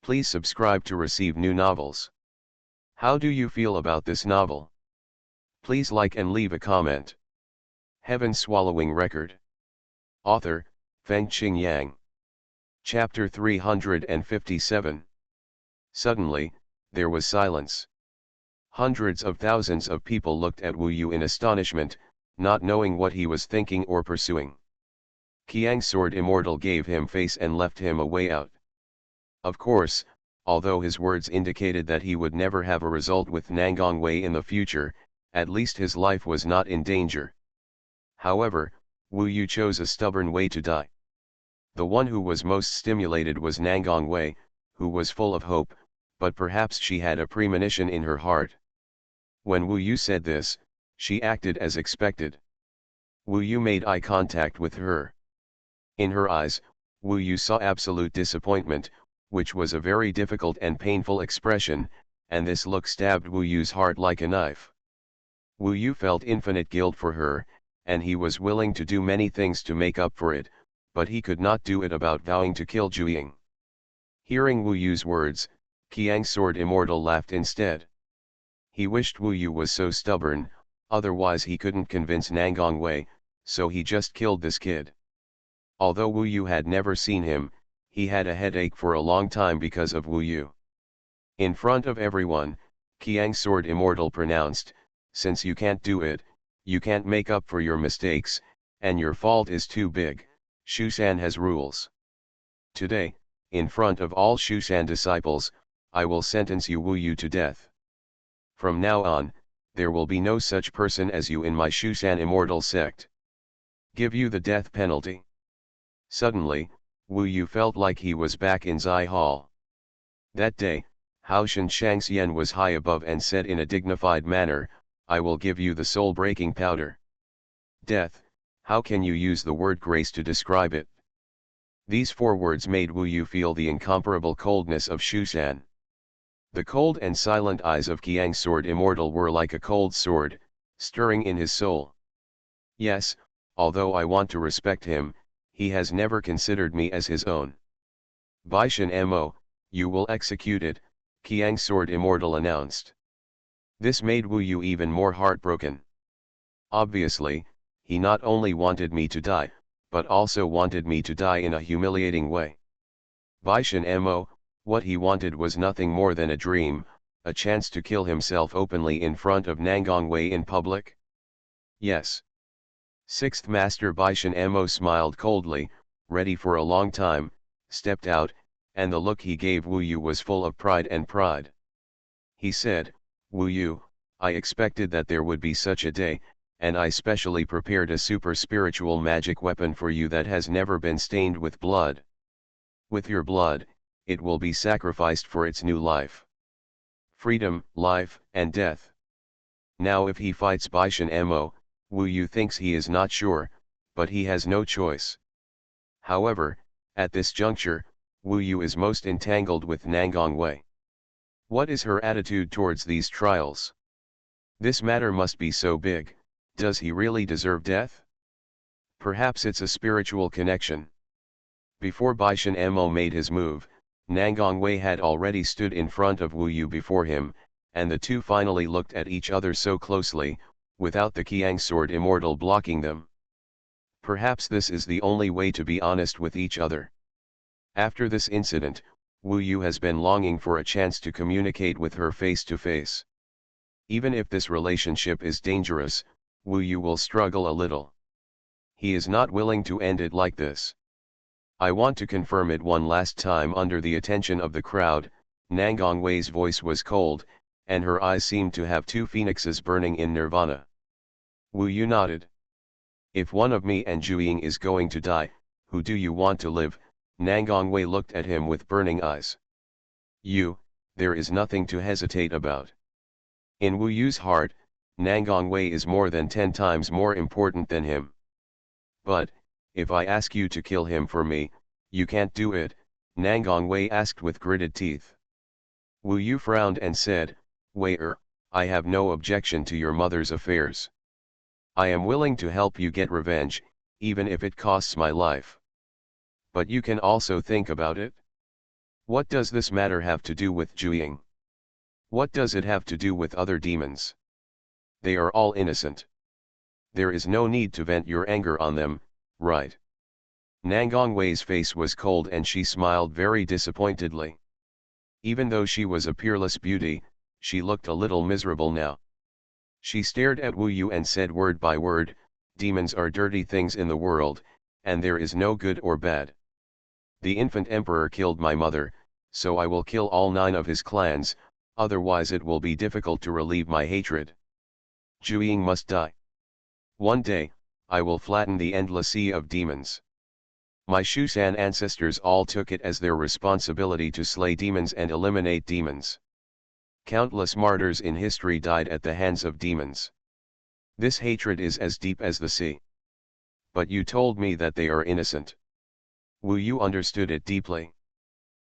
Please subscribe to receive new novels. How do you feel about this novel? Please like and leave a comment. Heaven Swallowing Record. Author, Fengqing Yang. Chapter 357. Suddenly, there was silence. Hundreds of thousands of people looked at Wu Yu in astonishment, not knowing what he was thinking or pursuing. Qiang's sword immortal gave him face and left him a way out. Of course, although his words indicated that he would never have a result with Nangong Wei in the future, at least his life was not in danger. However, Wu Yu chose a stubborn way to die. The one who was most stimulated was Nangong Wei, who was full of hope, but perhaps she had a premonition in her heart. When Wu Yu said this, she acted as expected. Wu Yu made eye contact with her. In her eyes, Wu Yu saw absolute disappointment, which was a very difficult and painful expression, and this look stabbed Wu Yu's heart like a knife. Wu Yu felt infinite guilt for her, and he was willing to do many things to make up for it, but he could not do it about vowing to kill Zhu. Hearing Wu Yu's words, Qiang's sword immortal laughed instead. He wished Wu Yu was so stubborn, otherwise he couldn't convince Nangong Wei, so he just killed this kid. Although Wu Yu had never seen him, he had a headache for a long time because of Wu Yu. In front of everyone, Qiang's sword immortal pronounced, since you can't do it, you can't make up for your mistakes, and your fault is too big, Shushan has rules. Today, in front of all Shushan disciples, I will sentence you Wu Yu to death. From now on, there will be no such person as you in my Shushan immortal sect. Give you the death penalty. Suddenly, Wu Yu felt like he was back in Zai Hall. That day, Haoshan Shangxian was high above and said in a dignified manner, I will give you the soul-breaking powder. Death, how can you use the word grace to describe it? These 4 words made Wu Yu feel the incomparable coldness of Shushan. The cold and silent eyes of Qiang's sword immortal were like a cold sword, stirring in his soul. Yes, although I want to respect him, he has never considered me as his own. Baishan Mo, you will execute it, Qiang's sword immortal announced. This made Wu Yu even more heartbroken. Obviously, he not only wanted me to die, but also wanted me to die in a humiliating way. Baishan Mo, what he wanted was nothing more than a dream, a chance to kill himself openly in front of Nangong Wei in public. Yes. 6th Master Baishan Mo smiled coldly, ready for a long time, stepped out, and the look he gave Wu Yu was full of pride and pride. He said, Wu Yu, I expected that there would be such a day, and I specially prepared a super spiritual magic weapon for you that has never been stained with blood. With your blood, it will be sacrificed for its new life. Freedom, life, and death. Now if he fights Baishan Mo, Wu Yu thinks he is not sure, but he has no choice. However, at this juncture, Wu Yu is most entangled with Nangong Wei. What is her attitude towards these trials? This matter must be so big, does he really deserve death? Perhaps it's a spiritual connection. Before Baishan Mo made his move, Nangong Wei had already stood in front of Wu Yu before him, and the two finally looked at each other so closely, without the Qiang sword immortal blocking them. Perhaps this is the only way to be honest with each other. After this incident, Wu Yu has been longing for a chance to communicate with her face to face. Even if this relationship is dangerous, Wu Yu will struggle a little. He is not willing to end it like this. I want to confirm it one last time. Under the attention of the crowd, Nangong Wei's voice was cold, and her eyes seemed to have two phoenixes burning in nirvana. Wu Yu nodded. If one of me and Zhu Ying is going to die, who do you want to live? Nangong Wei looked at him with burning eyes. You, there is nothing to hesitate about. In Wu Yu's heart, Nangong Wei is more than 10 times more important than him. But, if I ask you to kill him for me, you can't do it, Nangong Wei asked with gritted teeth. Wu Yu frowned and said, Wei-er, I have no objection to your mother's affairs. I am willing to help you get revenge, even if it costs my life. But you can also think about it. What does this matter have to do with Zhu Ying? What does it have to do with other demons? They are all innocent. There is no need to vent your anger on them, right? Nangong Wei's face was cold and she smiled very disappointedly. Even though she was a peerless beauty, she looked a little miserable now. She stared at Wu Yu and said word by word, demons are dirty things in the world, and there is no good or bad. The infant emperor killed my mother, so I will kill all 9 of his clans, otherwise it will be difficult to relieve my hatred. Zhu Ying must die. One day, I will flatten the endless sea of demons. My Xuanhuan ancestors all took it as their responsibility to slay demons and eliminate demons. Countless martyrs in history died at the hands of demons. This hatred is as deep as the sea. But you told me that they are innocent. Wu Yu understood it deeply.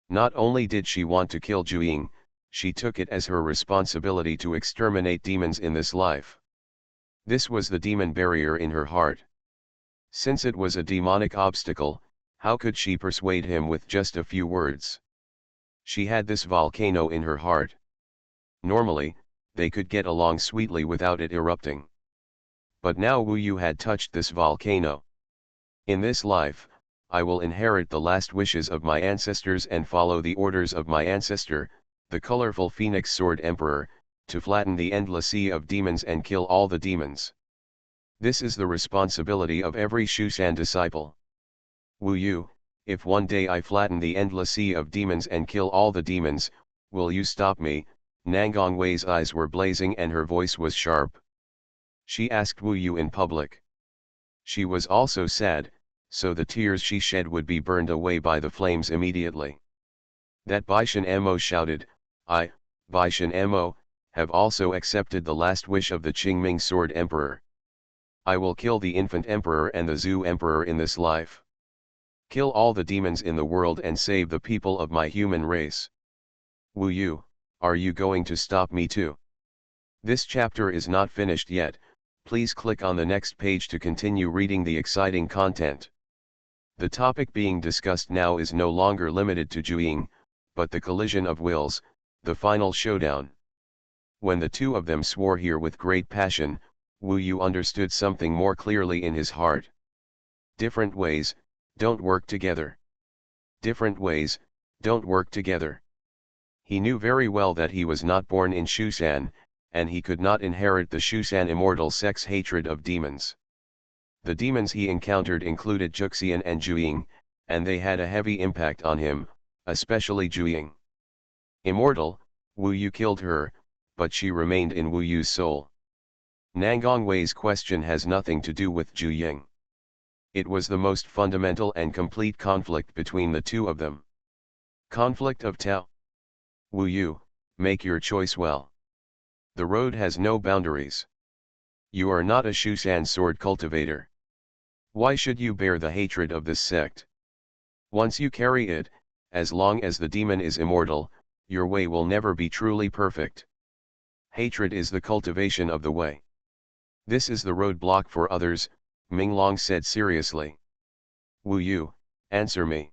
Not only did she want to kill Zhu Ying, she took it as her responsibility to exterminate demons in this life. This was the demon barrier in her heart. Since it was a demonic obstacle, how could she persuade him with just a few words? She had this volcano in her heart. Normally, they could get along sweetly without it erupting. But now Wu Yu had touched this volcano. In this life, I will inherit the last wishes of my ancestors and follow the orders of my ancestor, the colorful Phoenix Sword Emperor, to flatten the endless sea of demons and kill all the demons. This is the responsibility of every Xuanhuan disciple. Wu Yu, if one day I flatten the endless sea of demons and kill all the demons, will you stop me? Nangong Wei's eyes were blazing and her voice was sharp. She asked Wu Yu in public. She was also sad, so the tears she shed would be burned away by the flames immediately. That Baishan Mo shouted, I, Baishan Mo, have also accepted the last wish of the Qingming Sword Emperor. I will kill the infant emperor and the Zhu Emperor in this life. Kill all the demons in the world and save the people of my human race. Wu Yu, are you going to stop me too? This chapter is not finished yet, please click on the next page to continue reading the exciting content. The topic being discussed now is no longer limited to Zhu Ying, but the collision of wills, the final showdown. When the two of them swore here with great passion, Wu Yu understood something more clearly in his heart. Different ways, don't work together. Different ways, don't work together. He knew very well that he was not born in Xuanhuan, and he could not inherit the Xuanhuan immortal sex hatred of demons. The demons he encountered included Juxian and Zhu Ying, and they had a heavy impact on him, especially Zhu Ying. Immortal, Wu Yu killed her, but she remained in Wu Yu's soul. Nangong Wei's question has nothing to do with Zhu Ying. It was the most fundamental and complete conflict between the two of them. Conflict of Tao. Wu Yu, make your choice well. The road has no boundaries. You are not a Xuanhuan sword cultivator. Why should you bear the hatred of this sect? Once you carry it, as long as the demon is immortal, your way will never be truly perfect. Hatred is the cultivation of the way. This is the roadblock for others, Minglong said seriously. Wu Yu, answer me.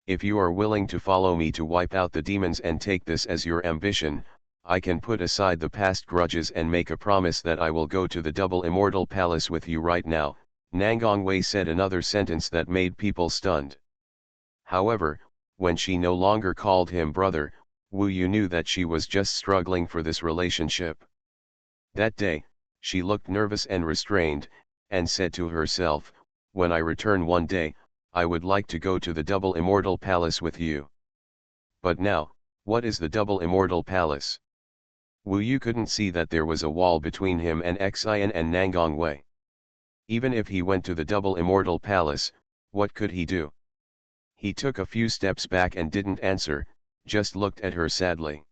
If you are willing to follow me to wipe out the demons and take this as your ambition, I can put aside the past grudges and make a promise that I will go to the double immortal palace with you right now, Nangongwei said another sentence that made people stunned. However, when she no longer called him brother, Wu Yu knew that she was just struggling for this relationship. That day, she looked nervous and restrained, and said to herself, "When I return one day, I would like to go to the Double Immortal Palace with you." But now, what is the Double Immortal Palace? Wu Yu couldn't see that there was a wall between him and Xian and Nangongwei. Even if he went to the Double Immortal Palace, what could he do? He took a few steps back and didn't answer, just looked at her sadly.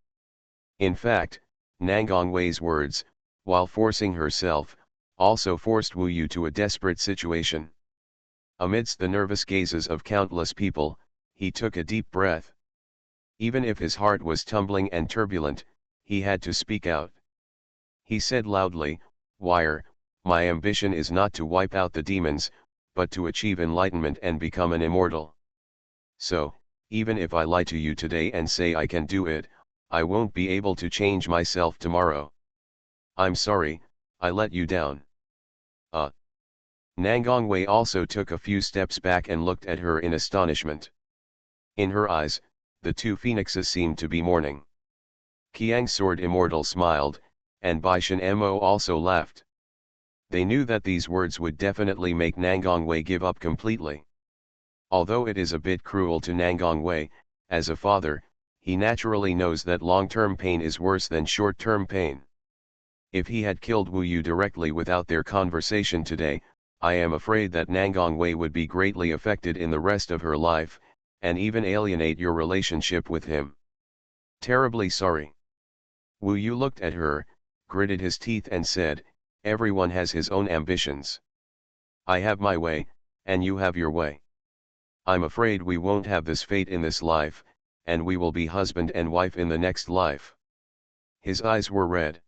In fact, Nangongwei's words, while forcing herself, also forced Wu Yu to a desperate situation. Amidst the nervous gazes of countless people, he took a deep breath. Even if his heart was tumbling and turbulent, he had to speak out. He said loudly, "Wire, my ambition is not to wipe out the demons, but to achieve enlightenment and become an immortal. So, even if I lie to you today and say I can do it, I won't be able to change myself tomorrow. I'm sorry, I let you down." Nangongwei also took a few steps back and looked at her in astonishment. In her eyes, the two phoenixes seemed to be mourning. Qiang Sword Immortal smiled, and Baishan Mo also laughed. They knew that these words would definitely make Nangongwei give up completely. Although it is a bit cruel to Nangongwei, as a father, he naturally knows that long-term pain is worse than short-term pain. If he had killed Wu Yu directly without their conversation today, I am afraid that Nangongwei would be greatly affected in the rest of her life, and even alienate your relationship with him. Terribly sorry. Wu Yu looked at her, gritted his teeth and said, "Everyone has his own ambitions. I have my way, and you have your way. I'm afraid we won't have this fate in this life, and we will be husband and wife in the next life." His eyes were red.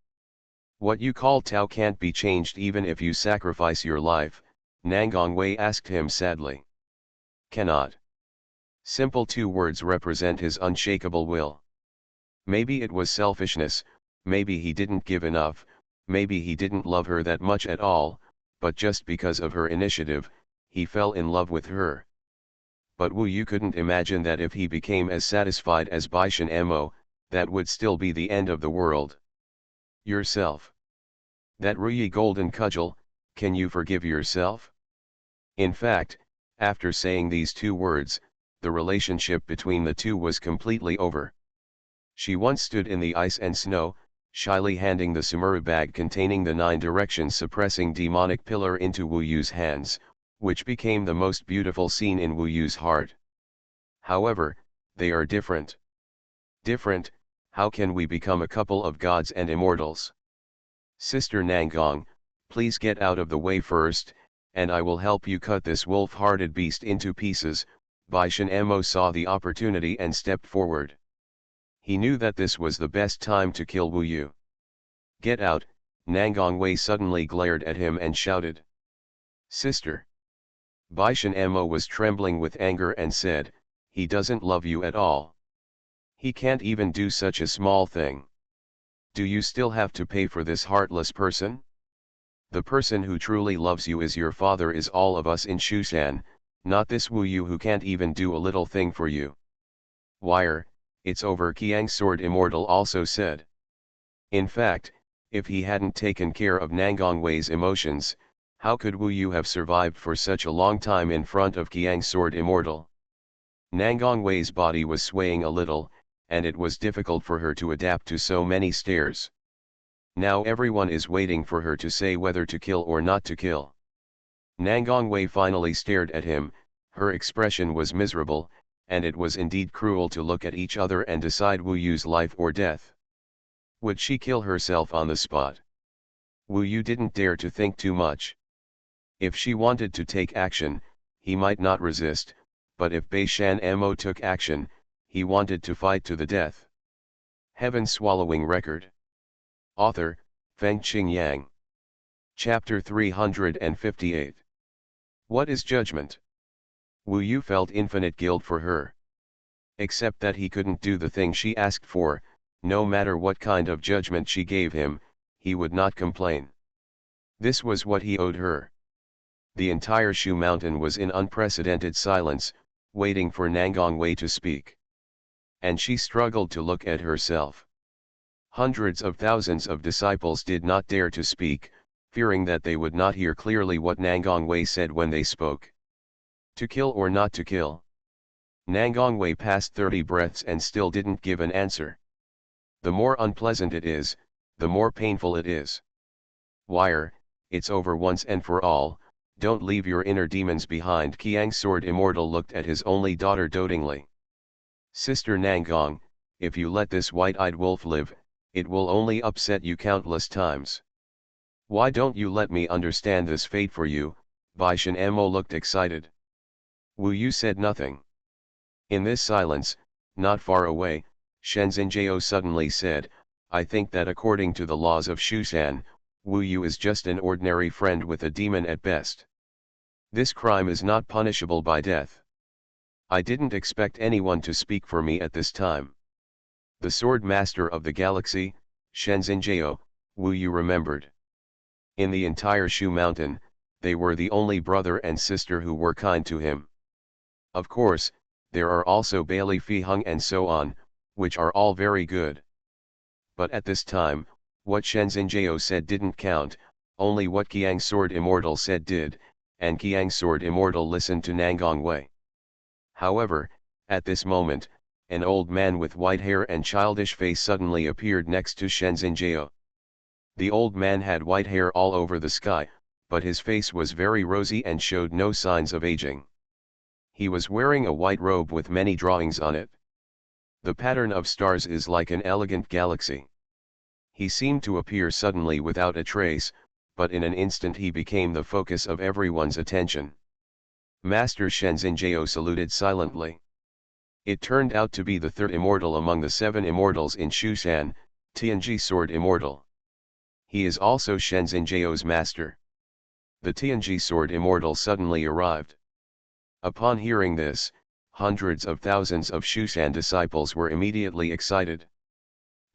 "What you call Tao can't be changed even if you sacrifice your life," Nangongwei asked him sadly. "Cannot." Simple two words represent his unshakable will. Maybe it was selfishness, maybe he didn't give enough, maybe he didn't love her that much at all, but just because of her initiative, he fell in love with her. But Wu Yu couldn't imagine that if he became as satisfied as Baishan Mo, that would still be the end of the world. Yourself. That Ruyi golden cudgel, can you forgive yourself? In fact, after saying these two words, the relationship between the two was completely over. She once stood in the ice and snow, shyly handing the Sumuru bag containing the 9 directions suppressing demonic pillar into Wu Yu's hands, which became the most beautiful scene in Wu Yu's heart. However, they are different. Different, how can we become a couple of gods and immortals? Sister Nangong, please get out of the way first, and I will help you cut this wolf-hearted beast into pieces. Baishan Mo saw the opportunity and stepped forward. He knew that this was the best time to kill Wu Yu. "Get out," Nangongwei suddenly glared at him and shouted. "Sister." Baishan Mo was trembling with anger and said, "He doesn't love you at all. He can't even do such a small thing. Do you still have to pay for this heartless person? The person who truly loves you is your father, is all of us in Shushan, not this Wu Yu who can't even do a little thing for you." "Wire, it's over," Qiang Sword Immortal also said. In fact, if he hadn't taken care of Nangongwei's emotions, how could Wu Yu have survived for such a long time in front of Qiang Sword Immortal? Nangongwei's body was swaying a little, and it was difficult for her to adapt to so many stares. Now everyone is waiting for her to say whether to kill or not to kill. Nangongwei finally stared at him, her expression was miserable, and it was indeed cruel to look at each other and decide Wu Yu's life or death. Would she kill herself on the spot? Wu Yu didn't dare to think too much. If she wanted to take action, he might not resist, but if Baishan Mo took action, he wanted to fight to the death. Heaven Swallowing Record. Author, Fengqing Yang. Chapter 358. What is judgment? Wu Yu felt infinite guilt for her. Except that he couldn't do the thing she asked for, no matter what kind of judgment she gave him, he would not complain. This was what he owed her. The entire Shu Mountain was in unprecedented silence, waiting for Nangongwei to speak. And she struggled to look at herself. Hundreds of thousands of disciples did not dare to speak, fearing that they would not hear clearly what Nangongwei said when they spoke. To kill or not to kill? Nangongwei passed 30 breaths and still didn't give an answer. The more unpleasant it is, the more painful it is. Wire, it's over once and for all, don't leave your inner demons behind. Qiang's sword immortal looked at his only daughter dotingly. Sister Nangong, if you let this white-eyed wolf live, it will only upset you countless times. Why don't you let me understand this fate for you? Baishan Mo looked excited. Wu Yu said nothing. In this silence, not far away, Shenzhenjiao suddenly said, I think that according to the laws of Shushan, Wu Yu is just an ordinary friend with a demon at best. This crime is not punishable by death. I didn't expect anyone to speak for me at this time. The sword master of the galaxy, Shenzhenjiao, Wu Yu remembered. In the entire Shu Mountain, they were the only brother and sister who were kind to him. Of course, there are also Bailey Fihung and so on, which are all very good. But at this time, what Shenzhenjiao said didn't count, only what Qiang's sword immortal said did, and Qiang's sword immortal listened to Nangongwei. However, at this moment, an old man with white hair and childish face suddenly appeared next to Shenzhenjiao. The old man had white hair all over the sky, but his face was very rosy and showed no signs of aging. He was wearing a white robe with many drawings on it. The pattern of stars is like an elegant galaxy. He seemed to appear suddenly without a trace, but in an instant he became the focus of everyone's attention. Master Shenzhenjiao saluted silently. It turned out to be the third immortal among the 7 immortals in Shushan, Tianji Sword Immortal. He is also Shenzhenjiao's master. The Tianji Sword Immortal suddenly arrived. Upon hearing this, hundreds of thousands of Shushan disciples were immediately excited.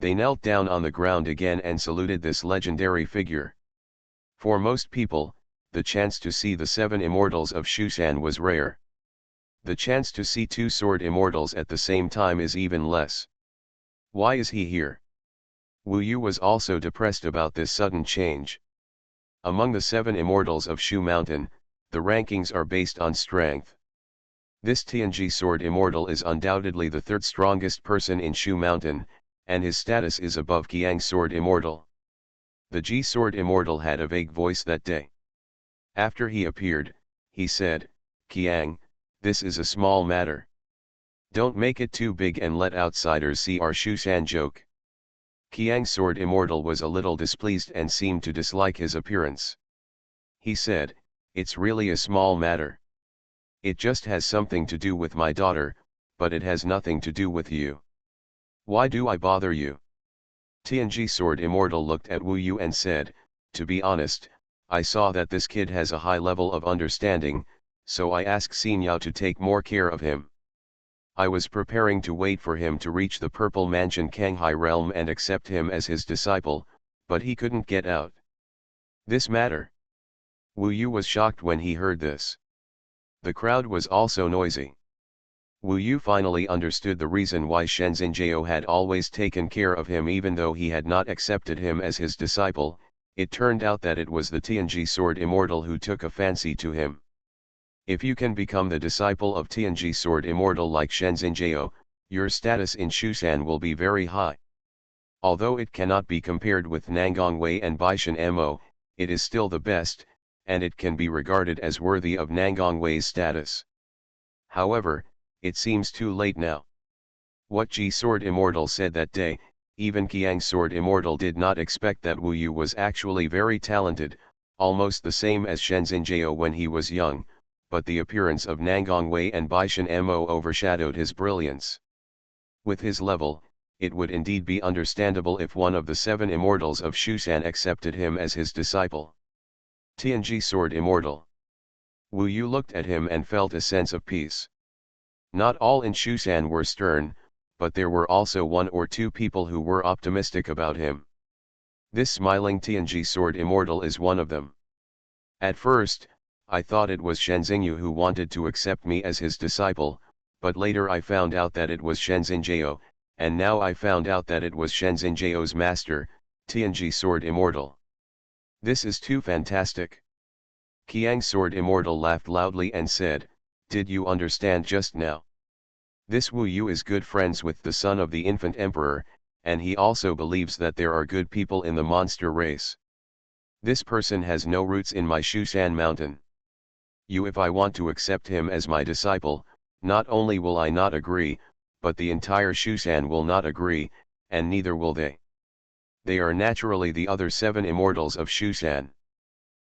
They knelt down on the ground again and saluted this legendary figure. For most people, the chance to see the 7 immortals of Shushan was rare. The chance to see 2 sword immortals at the same time is even less. Why is he here? Wu Yu was also depressed about this sudden change. Among the 7 immortals of Shu Mountain, the rankings are based on strength. This Tianji Sword Immortal is undoubtedly the 3rd strongest person in Shu Mountain, and his status is above Qiang's Sword Immortal. The Ji Sword Immortal had a vague voice that day. After he appeared, he said, Qiang, this is a small matter. Don't make it too big and let outsiders see our Shushan joke. Qiang's Sword Immortal was a little displeased and seemed to dislike his appearance. He said, it's really a small matter. It just has something to do with my daughter, but it has nothing to do with you. Why do I bother you? Tianji Sword Immortal looked at Wu Yu and said, to be honest, I saw that this kid has a high level of understanding, so I asked Xin Yao to take more care of him. I was preparing to wait for him to reach the Purple Mansion Kanghai realm and accept him as his disciple, but he couldn't get out. This matter? Wu Yu was shocked when he heard this. The crowd was also noisy. Wu Yu finally understood the reason why Shenzhenjiao had always taken care of him even though he had not accepted him as his disciple. It turned out that it was the Tianji Sword Immortal who took a fancy to him. If you can become the disciple of Tianji Sword Immortal like Shenzhenjiao, your status in Shushan will be very high. Although it cannot be compared with Nangongwei and Baishan Mo, it is still the best, and it can be regarded as worthy of Nangongwei's status. However, it seems too late now. What Ji Sword Immortal said that day, even Qiang's Sword Immortal did not expect that Wu Yu was actually very talented, almost the same as Shenzhenjiao when he was young, but the appearance of Nangongwei and Baishan Mo overshadowed his brilliance. With his level, it would indeed be understandable if one of the 7 immortals of Shushan accepted him as his disciple. Tianji Sword Immortal. Wu Yu looked at him and felt a sense of peace. Not all in Shushan were stern, but there were also 1 or 2 people who were optimistic about him. This smiling Tianji Sword Immortal is one of them. At first, I thought it was Shenzhenyu who wanted to accept me as his disciple, but later I found out that it was Shenzhenjio, and now I found out that it was Shenzhenjio's master, Tianji Sword Immortal. This is too fantastic. Qiang Sword Immortal laughed loudly and said, "Did you understand just now? This Wu Yu is good friends with the son of the infant emperor, and he also believes that there are good people in the monster race. This person has no roots in my Shushan mountain. If I want to accept him as my disciple, not only will I not agree, but the entire Shushan will not agree, and neither will they. They are naturally the other 7 immortals of Shushan.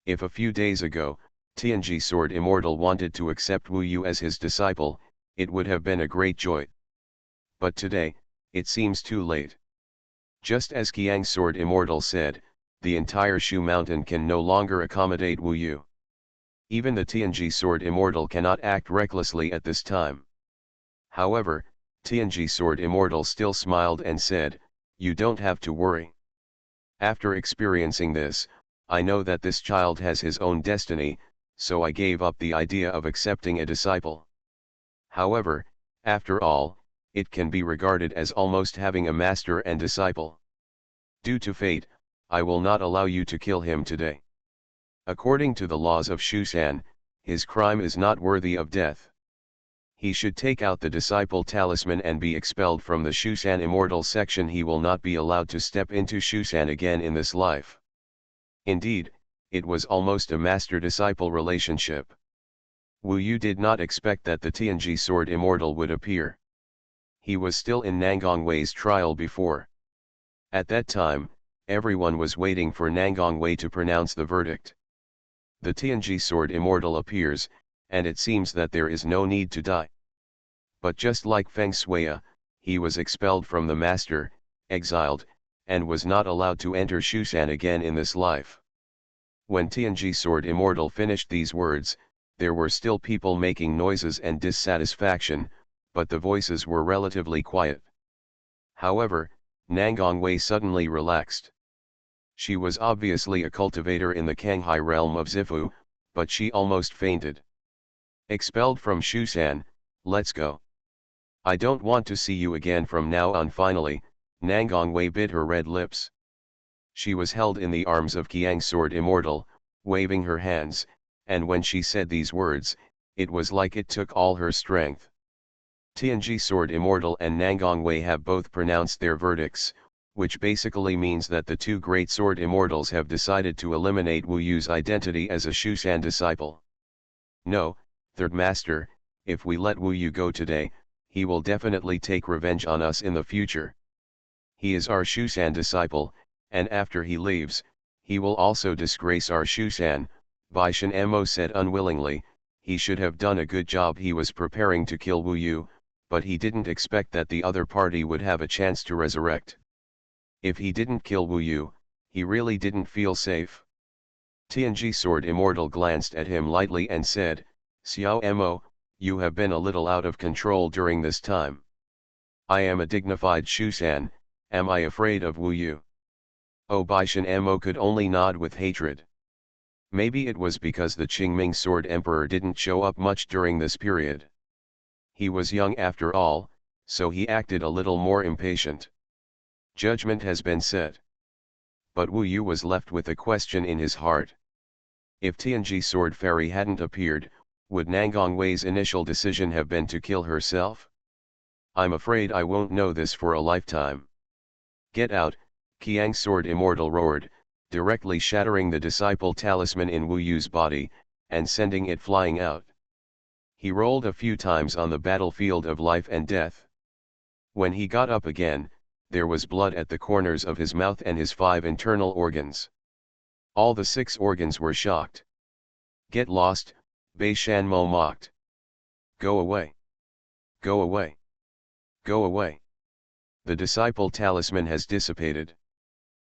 If a few days ago, Tianji Sword Immortal wanted to accept Wu Yu as his disciple, it would have been a great joy. But today, it seems too late. Just as Qiang Sword Immortal said, the entire Shu Mountain can no longer accommodate Wu Yu. Even the Tianji Sword Immortal cannot act recklessly at this time. However, Tianji Sword Immortal still smiled and said, "You don't have to worry. After experiencing this, I know that this child has his own destiny, so I gave up the idea of accepting a disciple. However, after all, it can be regarded as almost having a master and disciple. Due to fate, I will not allow you to kill him today. According to the laws of Shushan, his crime is not worthy of death. He should take out the disciple talisman and be expelled from the Shushan Immortal section. He will not be allowed to step into Shushan again in this life." Indeed, it was almost a master-disciple relationship. Wu Yu did not expect that the Tianji Sword Immortal would appear. He was still in Nangong Wei's trial before. At that time, everyone was waiting for Nangong Wei to pronounce the verdict. The Tianji Sword Immortal appears, and it seems that there is no need to die. But just like Feng Shuiya, he was expelled from the master, exiled, and was not allowed to enter Shushan again in this life. When Tianji Sword Immortal finished these words, there were still people making noises and dissatisfaction, but the voices were relatively quiet. However, Nangong Wei suddenly relaxed. She was obviously a cultivator in the Kanghai realm of Zifu, but she almost fainted. "Expelled from Shushan, let's go. I don't want to see you again from now on." Finally, Nangong Wei bit her red lips. She was held in the arms of Qiang Sword Immortal, waving her hands, and when she said these words, it was like it took all her strength. Tianji Sword Immortal and Nangong Wei have both pronounced their verdicts, which basically means that the 2 great Sword Immortals have decided to eliminate Wu Yu's identity as a Shushan disciple. "No, Third Master, if we let Wu Yu go today, he will definitely take revenge on us in the future. He is our Shushan disciple, and after he leaves, he will also disgrace our Shushan," Baishan Mo said unwillingly. He should have done a good job. He was preparing to kill Wu Yu, but he didn't expect that the other party would have a chance to resurrect. If he didn't kill Wu Yu, he really didn't feel safe. Tianji Sword Immortal glanced at him lightly and said, "Xiao Mo, you have been a little out of control during this time. I am a dignified Shushan, am I afraid of Wu Yu?" Oh, Baishan Mo could only nod with hatred. Maybe it was because the Qingming Sword Emperor didn't show up much during this period. He was young after all, so he acted a little more impatient. Judgment has been set. But Wu Yu was left with a question in his heart. If Tianji Sword Fairy hadn't appeared, would Nangong Wei's initial decision have been to kill herself? I'm afraid I won't know this for a lifetime. "Get out," Qiang Sword Immortal roared, directly shattering the disciple talisman in Wu Yu's body, and sending it flying out. He rolled a few times on the battlefield of life and death. When he got up again, there was blood at the corners of his mouth and his 5 internal organs. All the 6 organs were shocked. "Get lost," Bei Shanmo mocked. "Go away. Go away. Go away. The disciple talisman has dissipated.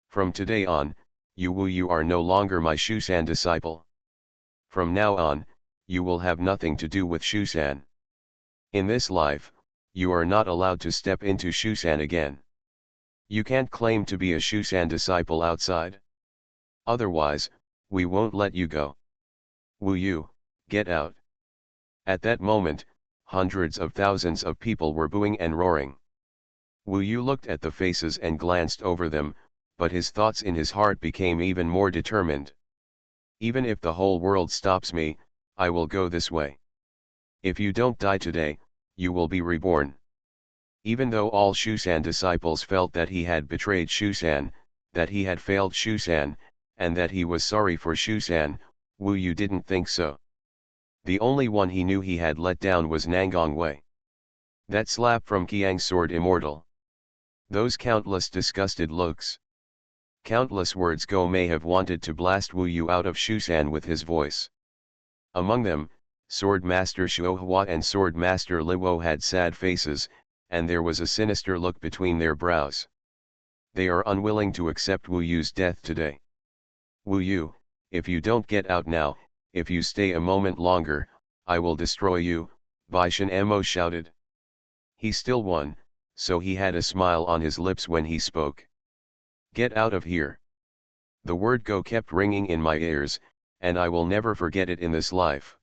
From today on, you are no longer my Shushan disciple. From now on, you will have nothing to do with Shushan. In this life, you are not allowed to step into Shushan again. You can't claim to be a Shushan disciple outside. Otherwise, we won't let you go. Wu Yu, Get out. At that moment, hundreds of thousands of people were booing and roaring. Wu Yu looked at the faces and glanced over them, but his thoughts in his heart became even more determined. Even if the whole world stops me, I will go this way. If you don't die today, you will be reborn. Even though all Xusan disciples felt that he had betrayed Xusan, that he had failed Xusan, and that he was sorry for Xusan, Wu Yu didn't think so. The only one he knew he had let down was Nangang Wei. That slap from Qiang's sword immortal. Those countless disgusted looks. Countless words Go may have wanted to blast Wu Yu out of Xusan with his voice. Among them, Sword Master Xuanhuan and Sword Master Liwo had sad faces, and there was a sinister look between their brows. They are unwilling to accept Wu Yu's death today. Wu Yu, if you don't get out now, if you stay a moment longer, I will destroy you, Baishan Mo shouted. He still won, so he had a smile on his lips when he spoke. Get out of here. The word go kept ringing in my ears, and I will never forget it in this life.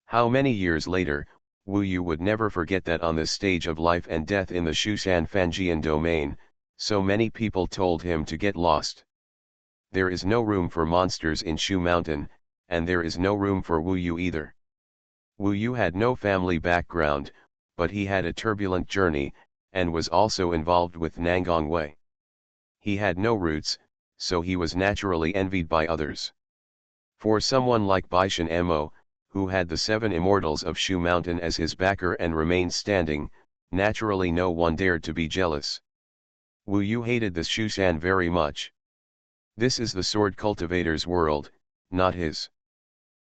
How many years later, Wu Yu would never forget that on this stage of life and death in the Xusan Fanjian domain, so many people told him to get lost. There is no room for monsters in Shu Mountain, and there is no room for Wu Yu either. Wu Yu had no family background, but he had a turbulent journey, and was also involved with Nangang Wei. He had no roots, so he was naturally envied by others. For someone like Baishan Mo, who had the 7 Immortals of Shu Mountain as his backer and remained standing, naturally no one dared to be jealous. Wu Yu hated the Xusan very much. This is the sword cultivator's world, not his.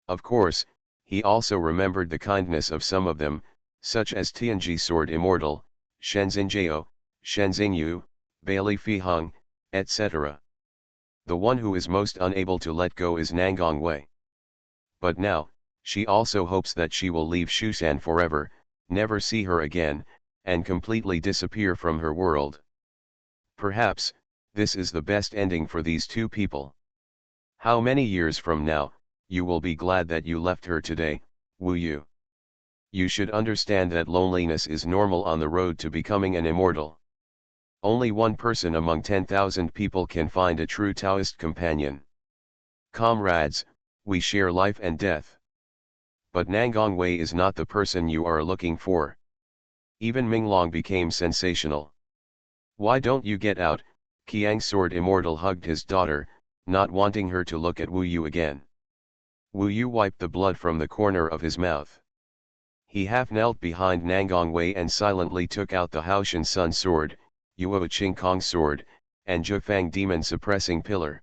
Of course, he also remembered the kindness of some of them, such as Tianji Sword Immortal, Shenzin Jiao, Shenzin Yu, Bailey Fiheng, etc. The one who is most unable to let go is Nangang Wei. But now, she also hopes that she will leave Xusan forever, never see her again, and completely disappear from her world. Perhaps, this is the best ending for these two people. How many years from now, you will be glad that you left her today, Wu Yu. You should understand that loneliness is normal on the road to becoming an immortal. Only one person among 10,000 people can find a true Taoist companion. Comrades, we share life and death. But Nangang Wei is not the person you are looking for. Even Minglong became sensational. Why don't you get out? Qiang's sword immortal hugged his daughter, not wanting her to look at Wu Yu again. Wu Yu wiped the blood from the corner of his mouth. He half knelt behind Nangang Wei and silently took out the Haoshan Sun sword, Yuo Qingkong sword, and Zhufang demon suppressing pillar.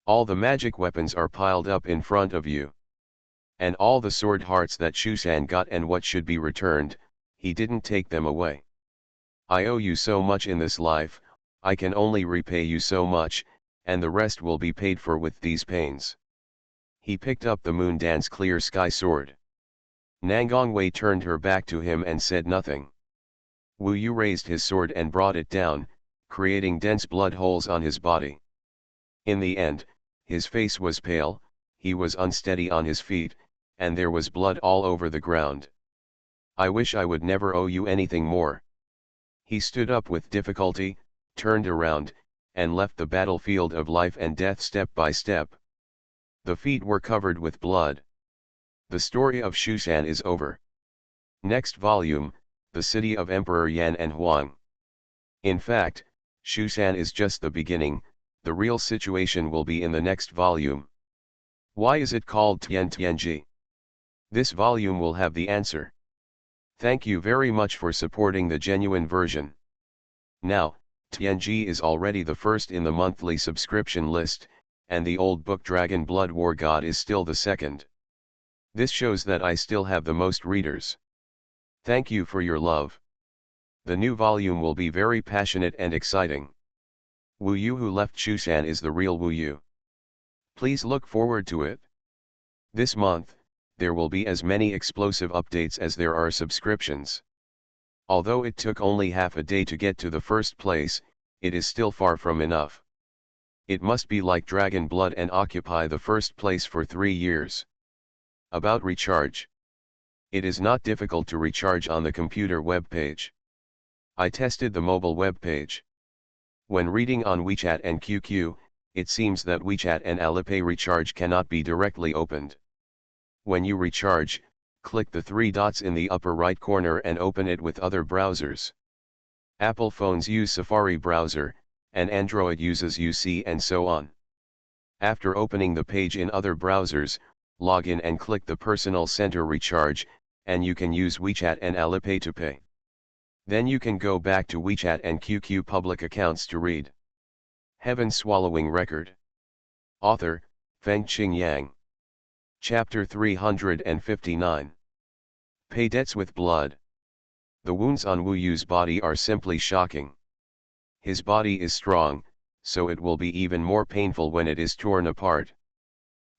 All the magic weapons are piled up in front of you. And all the sword hearts that Xusan got and what should be returned, he didn't take them away. I owe you so much in this life, I can only repay you so much, and the rest will be paid for with these pains. He picked up the Moon Dance clear sky sword. Nangang Wei turned her back to him and said nothing. Wu Yu raised his sword and brought it down, creating dense blood holes on his body. In the end, his face was pale, he was unsteady on his feet, and there was blood all over the ground. I wish I would never owe you anything more. He stood up with difficulty, turned around, and left the battlefield of life and death step by step. The feet were covered with blood. The story of Xusan is over. Next volume, the city of Emperor Yan and Huang. In fact, Xusan is just the beginning, the real situation will be in the next volume. Why is it called Tianji? This volume will have the answer. Thank you very much for supporting the genuine version. Now, Tianji is already the first in the monthly subscription list, and the old book Dragon Blood War God is still the second. This shows that I still have the most readers. Thank you for your love. The new volume will be very passionate and exciting. Wu Yu who left Xusan is the real Wu Yu. Please look forward to it. This month, there will be as many explosive updates as there are subscriptions. Although it took only half a day to get to the first place, it is still far from enough. It must be like Dragon Blood and occupy the first place for 3 years. About recharge. It is not difficult to recharge on the computer web page. I tested the mobile web page. When reading on WeChat and QQ, it seems that WeChat and Alipay recharge cannot be directly opened. When you recharge, click the three dots in the upper right corner and open it with other browsers. Apple phones use Safari browser, and Android uses UC and so on. After opening the page in other browsers, log in and click the Personal Center Recharge, and you can use WeChat and Alipay to pay. Then you can go back to WeChat and QQ public accounts to read. Heaven Swallowing Record. Author, Fengqing Yang. Chapter 359. Pay Debts with Blood. The wounds on Wu Yu's body are simply shocking. His body is strong, so it will be even more painful when it is torn apart.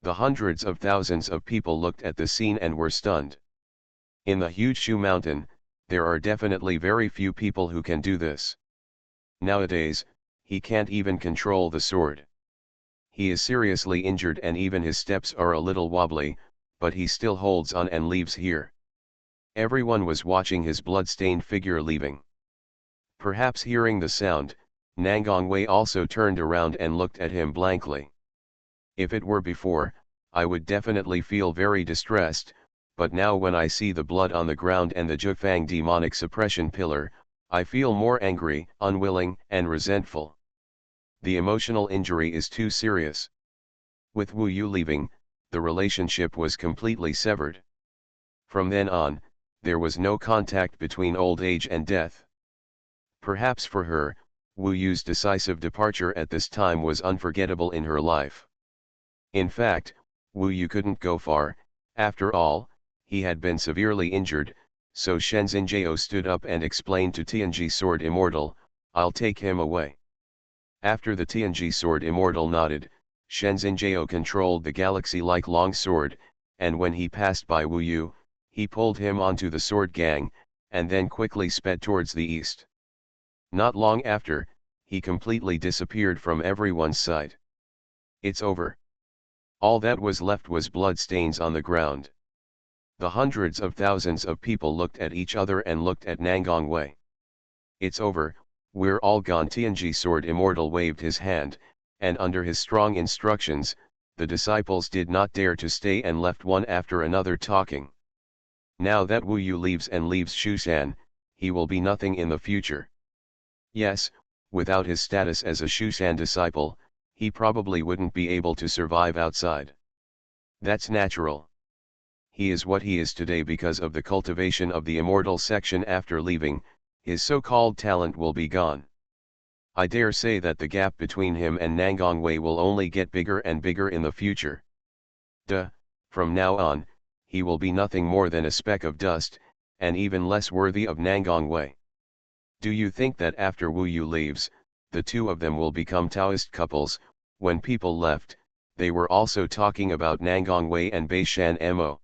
The hundreds of thousands of people looked at the scene and were stunned. In the huge Shu Mountain, there are definitely very few people who can do this. Nowadays, he can't even control the sword. He is seriously injured and even his steps are a little wobbly, but he still holds on and leaves here. Everyone was watching his blood-stained figure leaving. Perhaps hearing the sound, Nangongwei also turned around and looked at him blankly. If it were before, I would definitely feel very distressed, but now when I see the blood on the ground and the Zhufang demonic suppression pillar, I feel more angry, unwilling, and resentful. The emotional injury is too serious. With Wu Yu leaving, the relationship was completely severed. From then on, there was no contact between old age and death. Perhaps for her, Wu Yu's decisive departure at this time was unforgettable in her life. In fact, Wu Yu couldn't go far. After all, he had been severely injured, so Shenzhenjiao stood up and explained to Tianji Sword Immortal, "I'll take him away." After the Tianji Sword Immortal nodded, Shenzhenjiao controlled the galaxy-like long sword, and when he passed by Wu Yu, he pulled him onto the sword gang, and then quickly sped towards the east. Not long after, he completely disappeared from everyone's sight. It's over. All that was left was blood stains on the ground. The hundreds of thousands of people looked at each other and looked at Nangongwei. It's over, we're all gone. Tianji Sword Immortal waved his hand, and under his strong instructions, the disciples did not dare to stay and left one after another talking. Now that Wu Yu leaves and leaves Shushan, he will be nothing in the future. Yes, without his status as a Shushan disciple, he probably wouldn't be able to survive outside. That's natural. He is what he is today because of the cultivation of the immortal section. After leaving, his so-called talent will be gone. I dare say that the gap between him and Nangongwei will only get bigger and bigger in the future. From now on, he will be nothing more than a speck of dust, and even less worthy of Nangongwei. Do you think that after Wu Yu leaves, the two of them will become Taoist couples? When people left, they were also talking about Nangongwei and Beishan Mo.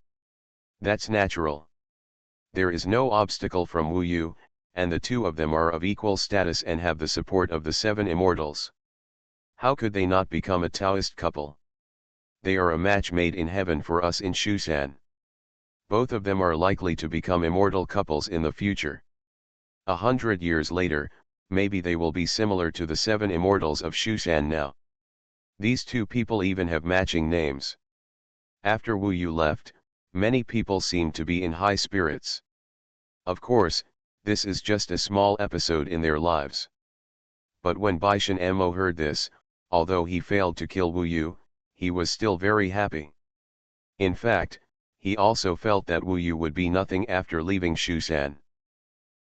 That's natural. There is no obstacle from Wu Yu, and the two of them are of equal status and have the support of the 7 Immortals. How could they not become a Taoist couple? They are a match made in heaven for us in Shushan. Both of them are likely to become immortal couples in the future. 100 years later, maybe they will be similar to the 7 Immortals of Shushan now. These two people even have matching names. After Wu Yu left, many people seemed to be in high spirits. Of course, this is just a small episode in their lives. But when Beishan Mo heard this, although he failed to kill Wu Yu, he was still very happy. In fact, he also felt that Wu Yu would be nothing after leaving Shushan.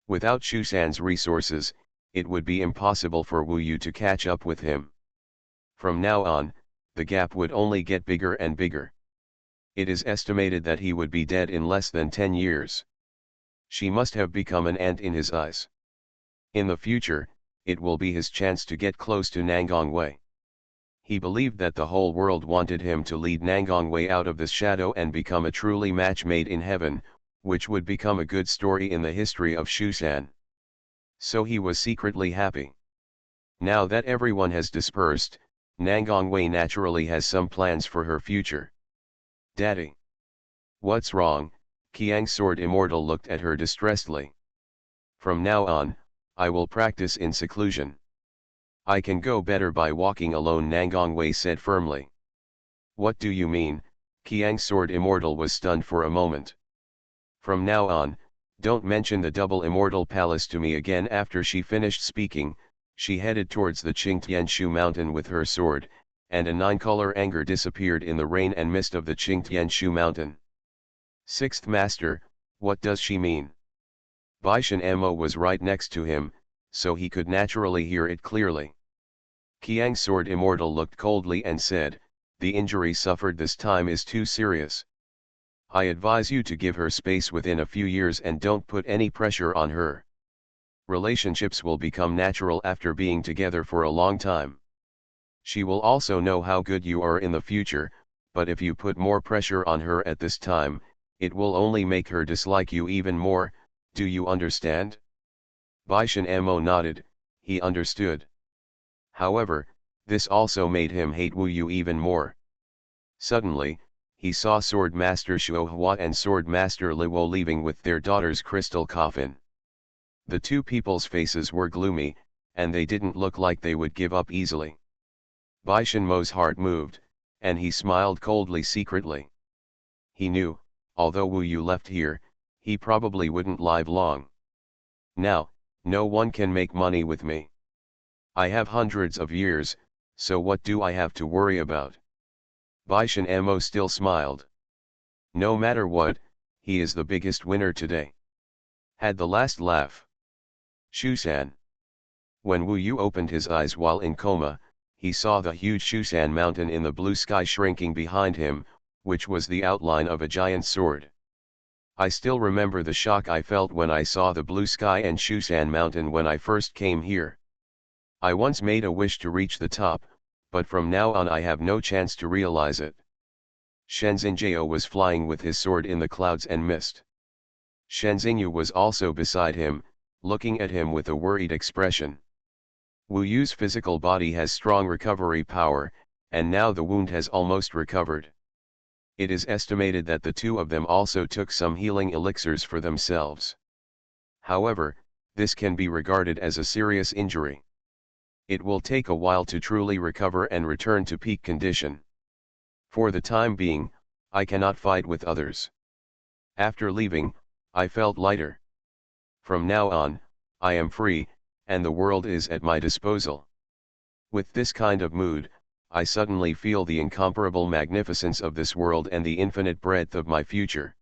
Without Shushan's resources, it would be impossible for Wu Yu to catch up with him. From now on, the gap would only get bigger and bigger. It is estimated that he would be dead in less than 10 years. She must have become an ant in his eyes. In the future, it will be his chance to get close to Nangongwei. He believed that the whole world wanted him to lead Nangongwei out of the shadow and become a truly match made in heaven, which would become a good story in the history of Shushan. So he was secretly happy. Now that everyone has dispersed, Nangongwei naturally has some plans for her future. Daddy. What's wrong? Qiang's sword immortal looked at her distressedly. From now on, I will practice in seclusion. I can go better by walking alone, Nangongwei said firmly. What do you mean? Qiang's sword immortal was stunned for a moment. From now on, don't mention the double immortal palace to me again. After she finished speaking, she headed towards the Qingtianshu mountain with her sword, and a nine-color anger disappeared in the rain and mist of the Qingtianshu mountain. Sixth Master, what does she mean? Baishan Mo was right next to him, so he could naturally hear it clearly. Qiang's sword immortal looked coldly and said, the injury suffered this time is too serious. I advise you to give her space within a few years and don't put any pressure on her. Relationships will become natural after being together for a long time. She will also know how good you are in the future, but if you put more pressure on her at this time, it will only make her dislike you even more. Do you understand? Baishan Mo nodded, he understood. However, this also made him hate Wu Yu even more. Suddenly, he saw Sword Master Xuanhuan and Sword Master Luo leaving with their daughter's crystal coffin. The two people's faces were gloomy, and they didn't look like they would give up easily. Baishan Mo's heart moved, and he smiled coldly secretly. He knew, although Wu Yu left here, he probably wouldn't live long. Now, no one can make money with me. I have hundreds of years, so what do I have to worry about? Baishan Mo still smiled. No matter what, he is the biggest winner today. Had the last laugh. Xusan. When Wu Yu opened his eyes while in coma, he saw the huge Xusan mountain in the blue sky shrinking behind him, which was the outline of a giant sword. I still remember the shock I felt when I saw the blue sky and Xusan mountain when I first came here. I once made a wish to reach the top, but from now on I have no chance to realize it. Shenzhenjiao was flying with his sword in the clouds and mist. Shenzhenyu was also beside him, looking at him with a worried expression. Wu Yu's physical body has strong recovery power, and now the wound has almost recovered. It is estimated that the two of them also took some healing elixirs for themselves. However, this can be regarded as a serious injury. It will take a while to truly recover and return to peak condition. For the time being, I cannot fight with others. After leaving, I felt lighter. From now on, I am free, and the world is at my disposal. With this kind of mood, I suddenly feel the incomparable magnificence of this world and the infinite breadth of my future.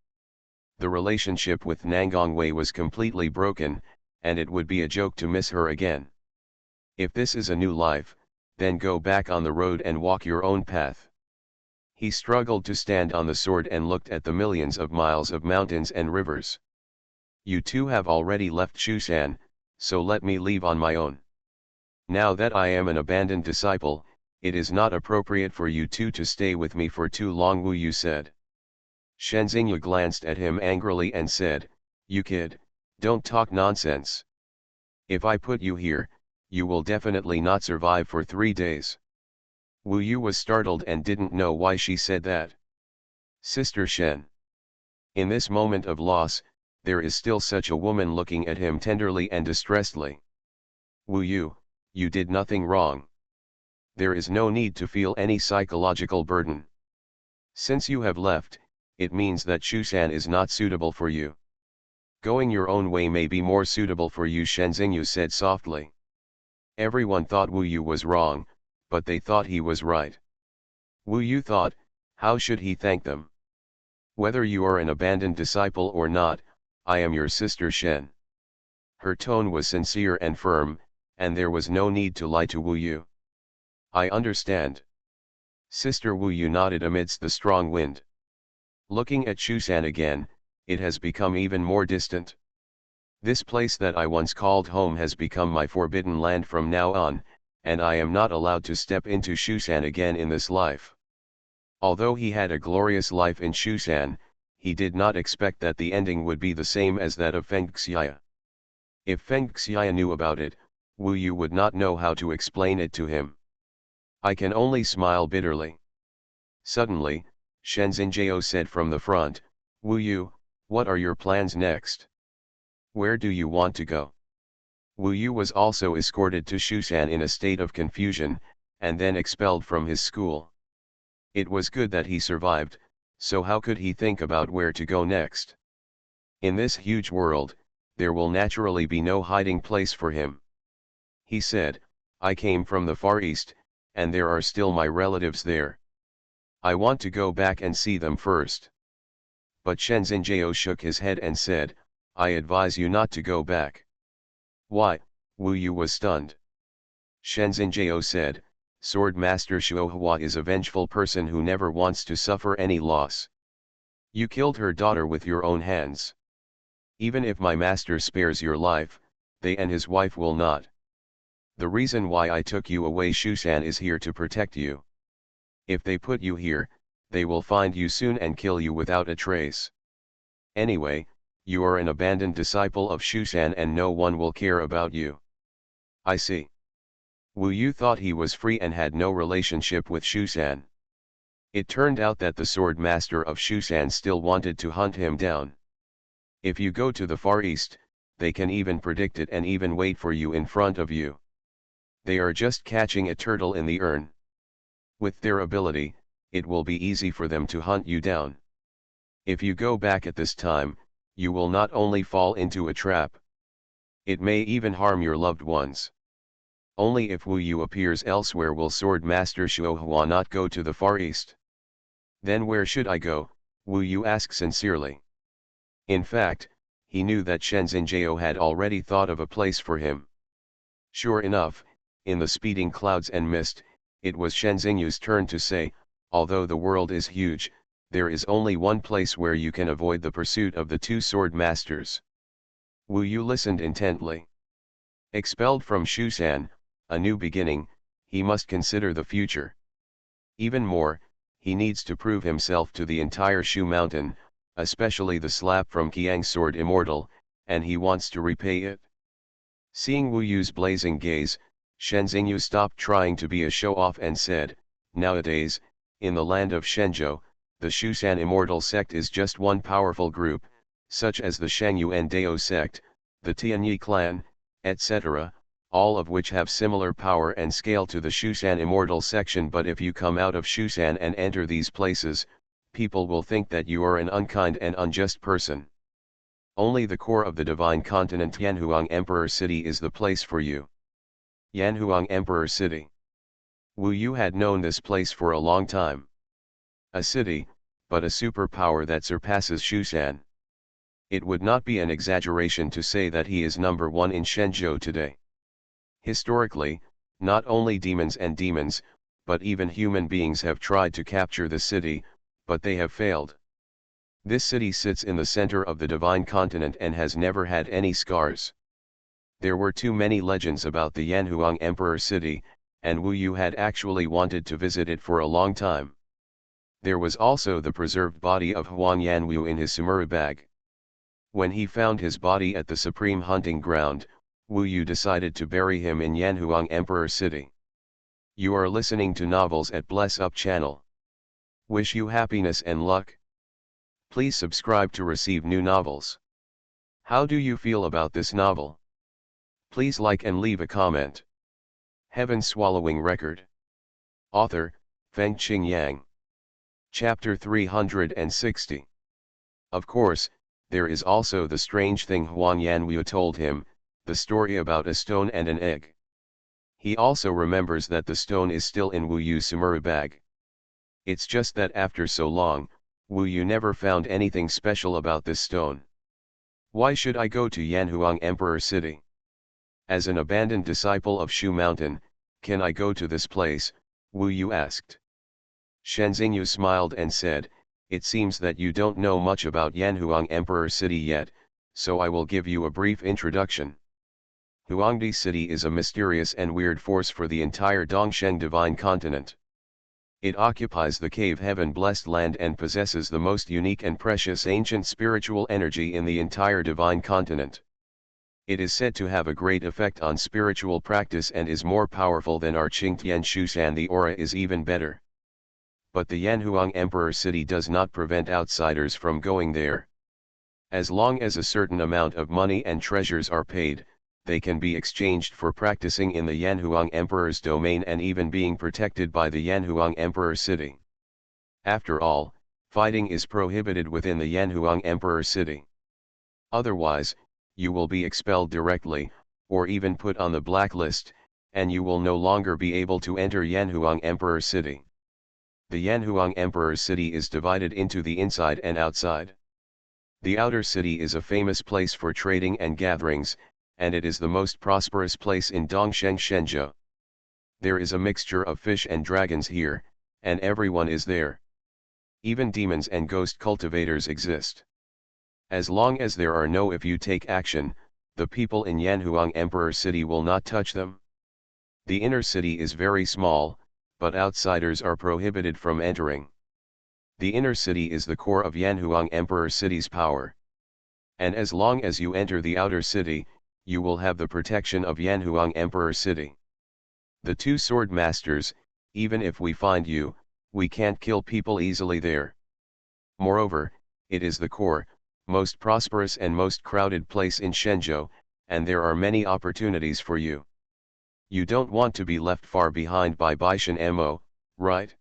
The relationship with Nangongwei was completely broken, and it would be a joke to miss her again. If this is a new life, then go back on the road and walk your own path. He struggled to stand on the sword and looked at the millions of miles of mountains and rivers. You two have already left Xusan, so let me leave on my own. Now that I am an abandoned disciple, it is not appropriate for you two to stay with me for too long, Wu Yu said. Shenzhenyu glanced at him angrily and said, You kid, don't talk nonsense. If I put you here, you will definitely not survive for 3 days. Wu Yu was startled and didn't know why she said that. Sister Shen. In this moment of loss, there is still such a woman looking at him tenderly and distressedly. Wu Yu, you did nothing wrong. There is no need to feel any psychological burden. Since you have left, it means that Xusan is not suitable for you. Going your own way may be more suitable for you, Shenzhenyu said softly. Everyone thought Wu Yu was wrong, but they thought he was right. Wu Yu thought, how should he thank them? Whether you are an abandoned disciple or not, I am your sister Shen. Her tone was sincere and firm, and there was no need to lie to Wu Yu. I understand. Sister Wu Yu nodded amidst the strong wind. Looking at Xusan again, it has become even more distant. This place that I once called home has become my forbidden land from now on, and I am not allowed to step into Xusan again in this life. Although he had a glorious life in Xusan, he did not expect that the ending would be the same as that of Feng Xiya. If Feng Xiya knew about it, Wu Yu would not know how to explain it to him. I can only smile bitterly. Suddenly, Shenzhenjiao said from the front, Wu Yu, what are your plans next? Where do you want to go? Wu Yu was also escorted to Xuanhuan in a state of confusion, and then expelled from his school. It was good that he survived, so how could he think about where to go next? In this huge world, there will naturally be no hiding place for him. He said, I came from the Far East, and there are still my relatives there. I want to go back and see them first. But Shenzhenjiao shook his head and said, I advise you not to go back. Why? Wu Yu was stunned. Shenzhenjiao said, Sword Master Xuanhuan is a vengeful person who never wants to suffer any loss. You killed her daughter with your own hands. Even if my master spares your life, they and his wife will not. The reason why I took you away Xuanhuan is here to protect you. If they put you here, they will find you soon and kill you without a trace. Anyway, you are an abandoned disciple of Xuanhuan and no one will care about you. I see. Wu Yu thought he was free and had no relationship with Xuanhuan. It turned out that the sword master of Xuanhuan still wanted to hunt him down. If you go to the Far East, they can even predict it and even wait for you in front of you. They are just catching a turtle in the urn. With their ability, it will be easy for them to hunt you down. If you go back at this time, you will not only fall into a trap. It may even harm your loved ones. Only if Wu Yu appears elsewhere will Sword Master Xuanhuan not go to the Far East. Then where should I go? Wu Yu asked sincerely. In fact, he knew that Shenzhenjiao had already thought of a place for him. Sure enough, in the speeding clouds and mist, it was Shenzhenyu's turn to say, although the world is huge, there is only one place where you can avoid the pursuit of the two sword masters. Wu Yu listened intently. Expelled from Xuanhuan, a new beginning, he must consider the future. Even more, he needs to prove himself to the entire Shu Mountain, especially the slap from Qiang's sword Immortal, and he wants to repay it. Seeing Wu Yu's blazing gaze, Shenzhenyu stopped trying to be a show-off and said, nowadays, in the land of Shenzhou, the Xuanhuan Immortal sect is just one powerful group, such as the Shangyuan Dao sect, the Tianyi clan, etc., all of which have similar power and scale to the Xuanhuan Immortal section. But if you come out of Xuanhuan and enter these places, people will think that you are an unkind and unjust person. Only the core of the divine continent Yanhuang Emperor City is the place for you. Yanhuang Emperor City. Wu Yu had known this place for a long time. A city, but a superpower that surpasses Xuanhuan. It would not be an exaggeration to say that he is number one in Shenzhou today. Historically, not only demons, but even human beings have tried to capture the city, but they have failed. This city sits in the center of the divine continent and has never had any scars. There were too many legends about the Yanhuang Emperor City, and Wu Yu had actually wanted to visit it for a long time. There was also the preserved body of Huang Yanwu in his samurai bag. When he found his body at the supreme hunting ground, Wu Yu decided to bury him in Yanhuang Emperor City. You are listening to Novels at Bless Up channel. Wish you happiness and luck. Please subscribe to receive new novels. How do you feel about this novel? Please like and leave a comment. Heaven Swallowing Record. Author, Fengqing Yang. Chapter 360. Of course, there is also the strange thing Huang Yanwu told him, the story about a stone and an egg. He also remembers that the stone is still in Wu Yu's samurai bag. It's just that after so long, Wu Yu never found anything special about this stone. Why should I go to Yanhuang Emperor City? As an abandoned disciple of Shu Mountain, can I go to this place? Wu Yu asked. Shenzhenyu smiled and said, it seems that you don't know much about Yanhuang Emperor City yet, so I will give you a brief introduction. Huangdi City is a mysterious and weird force for the entire Dongsheng divine continent. It occupies the cave heaven-blessed land and possesses the most unique and precious ancient spiritual energy in the entire divine continent. It is said to have a great effect on spiritual practice and is more powerful than our Qingtian Xuanhuan. The aura is even better. but the Yanhuang Emperor City does not prevent outsiders from going there. As long as a certain amount of money and treasures are paid, they can be exchanged for practicing in the Yanhuang Emperor's domain and even being protected by the Yanhuang Emperor City. After all, fighting is prohibited within the Yanhuang Emperor City. Otherwise, you will be expelled directly, or even put on the blacklist, and you will no longer be able to enter Yanhuang Emperor City. The Yanhuang Emperor City is divided into the inside and outside. The outer city is a famous place for trading and gatherings, and it is the most prosperous place in Dongsheng Shenzhou. There is a mixture of fish and dragons here, and everyone is there. Even demons and ghost cultivators exist. As long as there are no if you take action, the people in Yanhuang Emperor City will not touch them. The inner city is very small, but outsiders are prohibited from entering. The inner city is the core of Yanhuang Emperor City's power. And as long as you enter the outer city, you will have the protection of Yanhuang Emperor City. The two sword masters, even if we find you, we can't kill people easily there. Moreover, it is the core, most prosperous and most crowded place in Shenzhou, and there are many opportunities for you. You don't want to be left far behind by Baishan Mo, right?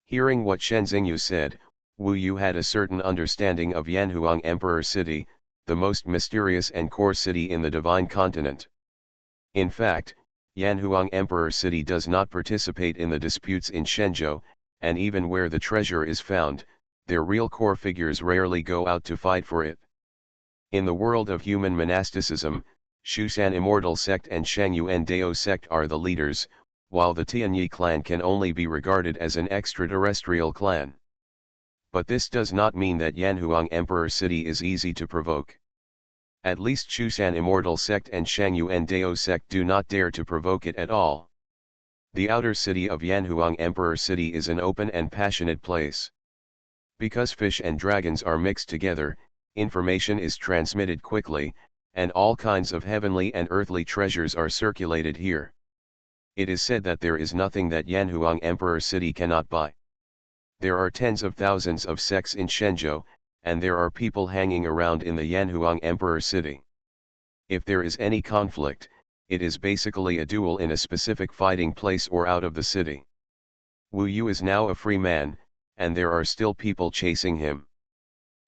Hearing what Shen Xingyu said, Wu Yu had a certain understanding of Yanhuang Emperor City, the most mysterious and core city in the Divine Continent. In fact, Yanhuang Emperor City does not participate in the disputes in Shenzhou, and even where the treasure is found, their real core figures rarely go out to fight for it. In the world of human monasticism, Xuanhuan Immortal sect and Shangyuan Dao sect are the leaders, while the Tianyi clan can only be regarded as an extraterrestrial clan. But this does not mean that Yanhuang Emperor City is easy to provoke. At least Xuanhuan Immortal sect and Shangyuan Dao sect do not dare to provoke it at all. The outer city of Yanhuang Emperor City is an open and passionate place. Because fish and dragons are mixed together, information is transmitted quickly, and all kinds of heavenly and earthly treasures are circulated here. It is said that there is nothing that Yanhuang Emperor City cannot buy. There are tens of thousands of sects in Shenzhou, and there are people hanging around in the Yanhuang Emperor City. If there is any conflict, it is basically a duel in a specific fighting place or out of the city. Wu Yu is now a free man, and there are still people chasing him.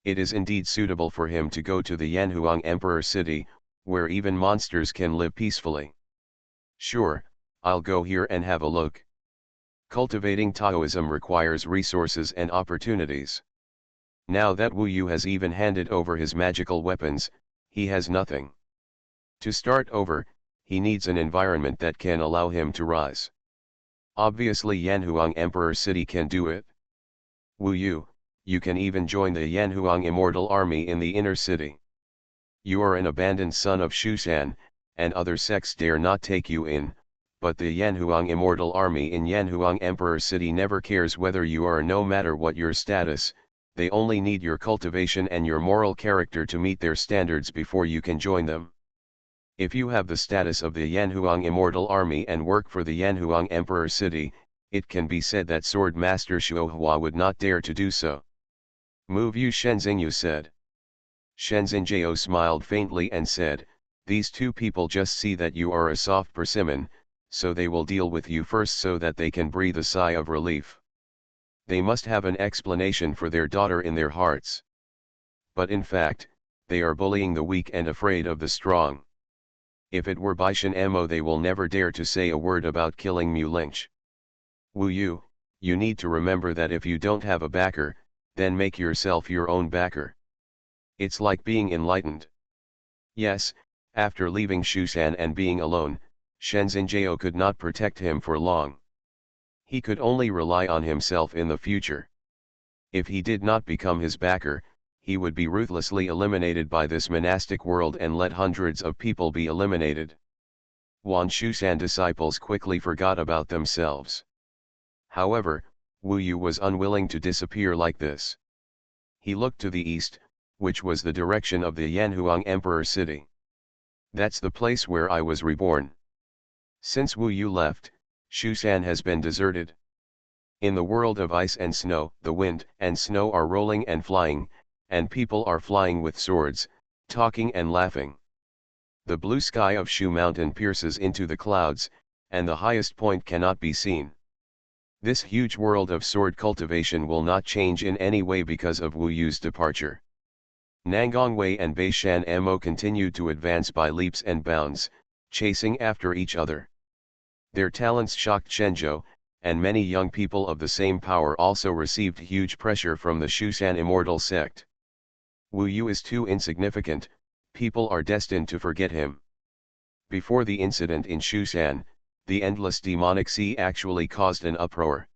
It is indeed suitable for him to go to the Yanhuang Emperor City, where even monsters can live peacefully. Sure, I'll go here and have a look. Cultivating Taoism requires resources and opportunities. Now that Wu Yu has even handed over his magical weapons, he has nothing. To start over, he needs an environment that can allow him to rise. Obviously Yanhuang Emperor City can do it. Wu Yu, you can even join the Yanhuang Immortal Army in the inner city. You are an abandoned son of Xuanhuan, and other sects dare not take you in, but the Yanhuang Immortal Army in Yanhuang Emperor City never cares whether you are no matter what your status, they only need your cultivation and your moral character to meet their standards before you can join them. If you have the status of the Yanhuang Immortal Army and work for the Yanhuang Emperor City, it can be said that Sword Master Xuanhuan would not dare to do so. Move you Shen Xingyu said. Shen Xingjiao smiled faintly and said, these two people just see that you are a soft persimmon, so they will deal with you first so that they can breathe a sigh of relief. They must have an explanation for their daughter in their hearts. But in fact, they are bullying the weak and afraid of the strong. If it were Baishan Mo, they will never dare to say a word about killing Mu Lingch. Wu Yu, you need to remember that if you don't have a backer, then make yourself your own backer. It's like being enlightened. Yes, after leaving Xuanhuan and being alone, Shen Xingjiao could not protect him for long. He could only rely on himself in the future. If he did not become his backer, he would be ruthlessly eliminated by this monastic world and let hundreds of people be eliminated. Wan Xuanhuan disciples quickly forgot about themselves. However, Wu Yu was unwilling to disappear like this. He looked to the east, which was the direction of the Yanhuang Emperor City. That's the place where I was reborn. Since Wu Yu left, Xuanhuan has been deserted. In the world of ice and snow, the wind and snow are rolling and flying, and people are flying with swords, talking and laughing. The blue sky of Shu Mountain pierces into the clouds, and the highest point cannot be seen. This huge world of sword cultivation will not change in any way because of Wu Yu's departure. Nangongwei and Beishan Mo continued to advance by leaps and bounds, chasing after each other. Their talents shocked Shenzhou, and many young people of the same power also received huge pressure from the Shushan Immortal sect. Wu Yu is too insignificant, people are destined to forget him. Before the incident in Shushan, the endless demonic sea actually caused an uproar.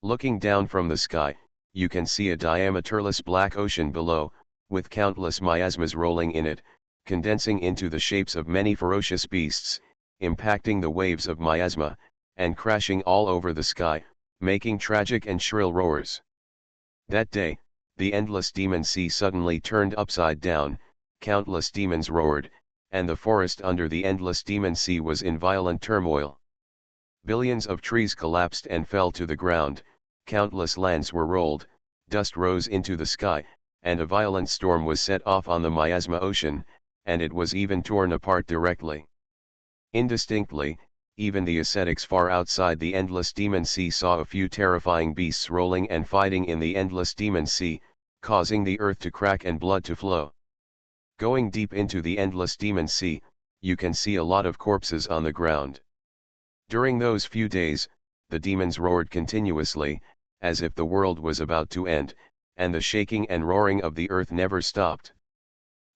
Looking down from the sky, you can see a diameterless black ocean below, with countless miasmas rolling in it, condensing into the shapes of many ferocious beasts, impacting the waves of miasma, and crashing all over the sky, making tragic and shrill roars. That day, the endless demon sea suddenly turned upside down, countless demons roared, and the forest under the endless demon sea was in violent turmoil. Billions of trees collapsed and fell to the ground, countless lands were rolled, dust rose into the sky, and a violent storm was set off on the miasma ocean, and it was even torn apart directly. Indistinctly, even the ascetics far outside the endless demon sea saw a few terrifying beasts rolling and fighting in the endless demon sea, causing the earth to crack and blood to flow. Going deep into the endless demon sea, you can see a lot of corpses on the ground. During those few days, the demons roared continuously, as if the world was about to end, and the shaking and roaring of the earth never stopped.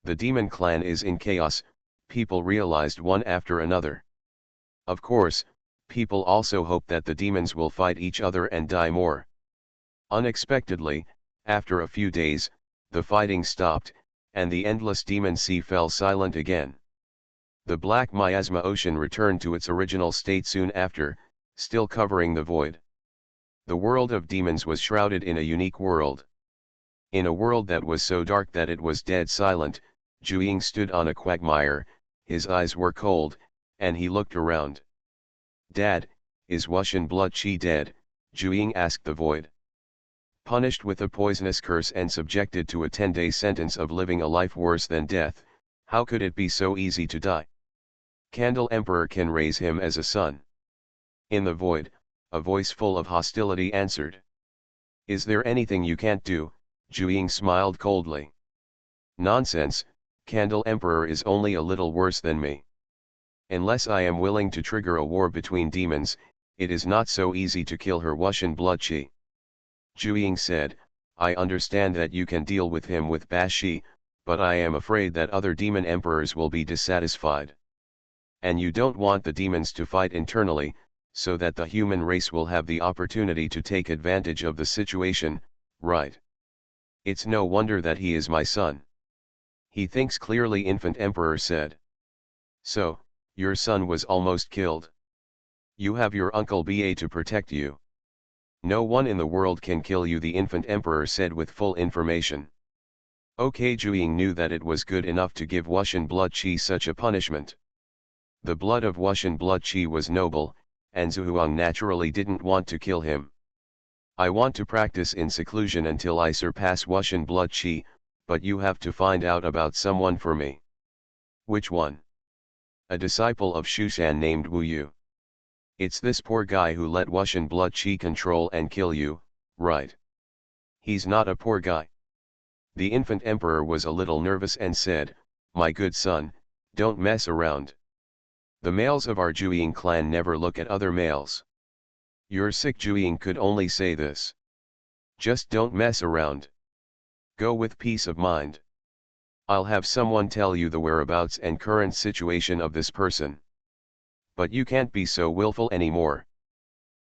The demon clan is in chaos, people realized one after another. Of course, people also hope that the demons will fight each other and die more. Unexpectedly, after a few days, the fighting stopped, and the endless demon sea fell silent again. The black miasma ocean returned to its original state soon after, still covering the void. The world of demons was shrouded in a unique world. In a world that was so dark that it was dead silent, Zhu stood on a quagmire, his eyes were cold, and he looked around. "Dad, is Wuxian blood qi dead?" Zhu asked the void. Punished with a poisonous curse and subjected to a 10-day sentence of living a life worse than death, how could it be so easy to die? Candle Emperor can raise him as a son. In the void, a voice full of hostility answered. "Is there anything you can't do?" Zhu smiled coldly. "Nonsense, Candle Emperor is only a little worse than me. Unless I am willing to trigger a war between demons, it is not so easy to kill her Wuxian blood qi." Zhu said, "I understand that you can deal with him with Bashi, but I am afraid that other demon emperors will be dissatisfied. And you don't want the demons to fight internally, so that the human race will have the opportunity to take advantage of the situation, right? It's no wonder that he is my son." "He thinks clearly," Infant Emperor said. "So, your son was almost killed. You have your uncle Ba to protect you. No one in the world can kill you," the Infant Emperor said with full information. Okay, Zhu knew that it was good enough to give Wuxian blood qi such a punishment. The blood of Wuxian blood qi was noble, and Xuanhuan naturally didn't want to kill him. "I want to practice in seclusion until I surpass Wuxian blood qi, but you have to find out about someone for me." "Which one?" "A disciple of Shushan named Wu Yu. It's this poor guy who let Wuxian blood qi control and kill you, right?" "He's not a poor guy." The Infant Emperor was a little nervous and said, "My good son, don't mess around. The males of our Zhuiying clan never look at other males." Your sick Zhuiying could only say this. "Just don't mess around. Go with peace of mind. I'll have someone tell you the whereabouts and current situation of this person. But you can't be so willful anymore."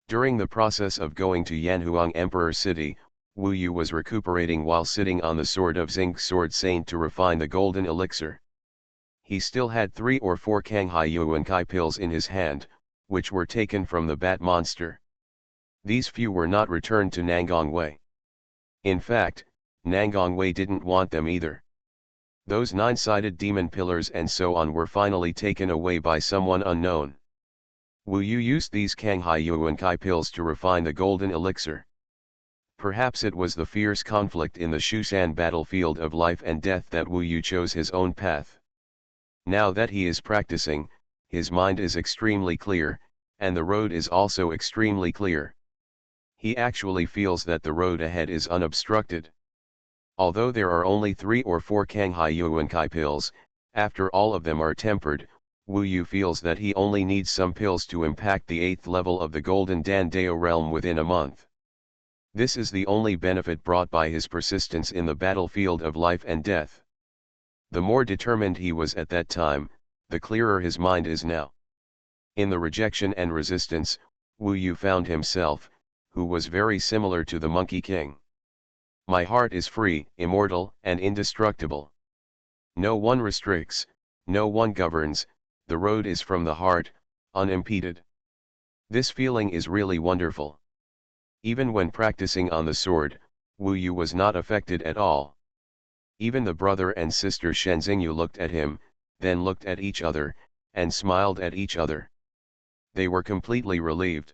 During the process of going to Yanhuang Emperor City, Wu Yu was recuperating while sitting on the sword of zinc sword saint to refine the golden elixir. He still had 3 or 4 Kanghai Yuan Kai pills in his hand, which were taken from the bat monster. These few were not returned to Nangongwei. In fact, Nangongwei didn't want them either. Those 9-sided demon pillars and so on were finally taken away by someone unknown. Wu Yu used these Kanghai Yuan Kai pills to refine the golden elixir. Perhaps it was the fierce conflict in the Xuanhuan battlefield of life and death that Wu Yu chose his own path. Now that he is practicing, his mind is extremely clear, and the road is also extremely clear. He actually feels that the road ahead is unobstructed. Although there are only 3 or 4 Kanghai Yuan Kai pills, after all of them are tempered, Wu Yu feels that he only needs some pills to impact the 8th level of the Golden Dan Dao realm within a month. This is the only benefit brought by his persistence in the battlefield of life and death. The more determined he was at that time, the clearer his mind is now. In the rejection and resistance, Wu Yu found himself, who was very similar to the Monkey King. My heart is free, immortal, and indestructible. No one restricts, no one governs, the road is from the heart, unimpeded. This feeling is really wonderful. Even when practicing on the sword, Wu Yu was not affected at all. Even the brother and sister Shenzingyu looked at him, then looked at each other, and smiled at each other. They were completely relieved.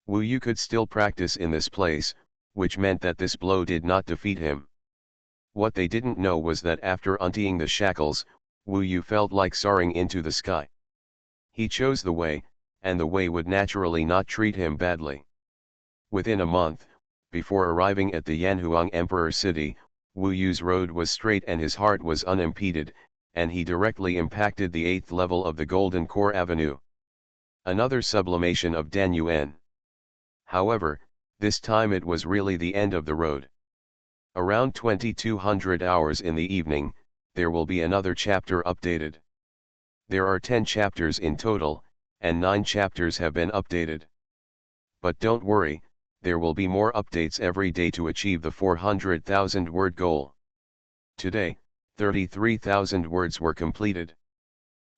Wu Yu could still practice in this place, which meant that this blow did not defeat him. What they didn't know was that after untying the shackles, Wu Yu felt like soaring into the sky. He chose the way, and the way would naturally not treat him badly. Within a month, before arriving at the Yanhuang Emperor city, Wu Yu's road was straight and his heart was unimpeded, and he directly impacted the 8th level of the Golden Core Avenue. Another sublimation of Dan Yuan. However, this time it was really the end of the road. Around 2200 hours in the evening, there will be another chapter updated. There are 10 chapters in total, and 9 chapters have been updated. But don't worry, there will be more updates every day to achieve the 400,000 word goal. Today, 33,000 words were completed.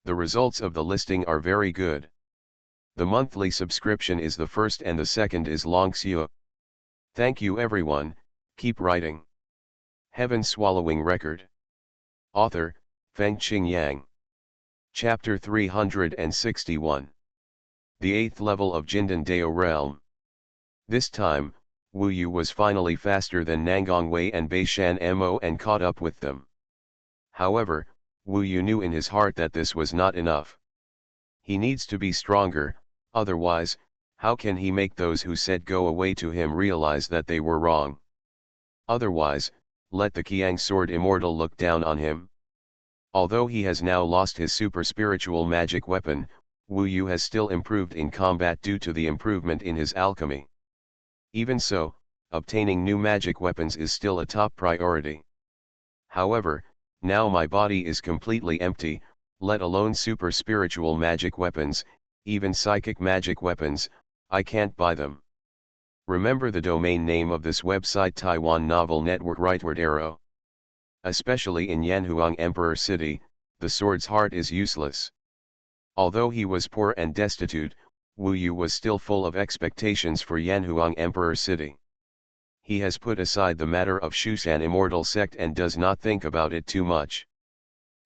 The results of the listing are very good. The monthly subscription is the first and the second is Long Xiu. Thank you everyone, keep writing. Heaven Swallowing Record. Author, Fengqing Yang. Chapter 361. The 8th level of Jindan Dao realm. This time, Wu Yu was finally faster than Nangang Wei and Beishan Mo and caught up with them. However, Wu Yu knew in his heart that this was not enough. He needs to be stronger, otherwise, how can he make those who said go away to him realize that they were wrong? Otherwise, let the Qiang sword immortal look down on him. Although he has now lost his super spiritual magic weapon, Wu Yu has still improved in combat due to the improvement in his alchemy. Even so, obtaining new magic weapons is still a top priority. However, now my body is completely empty, let alone super spiritual magic weapons, even psychic magic weapons, I can't buy them. Remember the domain name of this website Taiwan Novel Network Rightward Arrow. Especially in Yanhuang Emperor City, the sword's heart is useless. Although he was poor and destitute, Wu Yu was still full of expectations for Yanhuang Emperor City. He has put aside the matter of Xuanhuan immortal sect and does not think about it too much.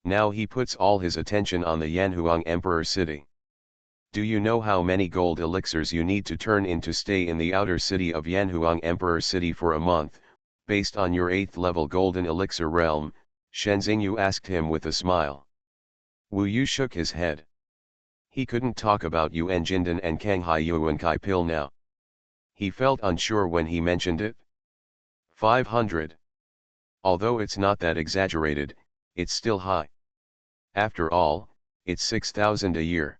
Now he puts all his attention on the Yanhuang Emperor City. Do you know how many gold elixirs you need to turn in to stay in the outer city of Yanhuang Emperor City for a month, based on your 8th level golden elixir realm? Shenzingyu asked him with a smile. Wu Yu shook his head. He couldn't talk about Yuan Jindan and Kanghai Yuan Kai pill now. He felt unsure when he mentioned it. 500. Although it's not that exaggerated, it's still high. After all, it's 6,000 a year.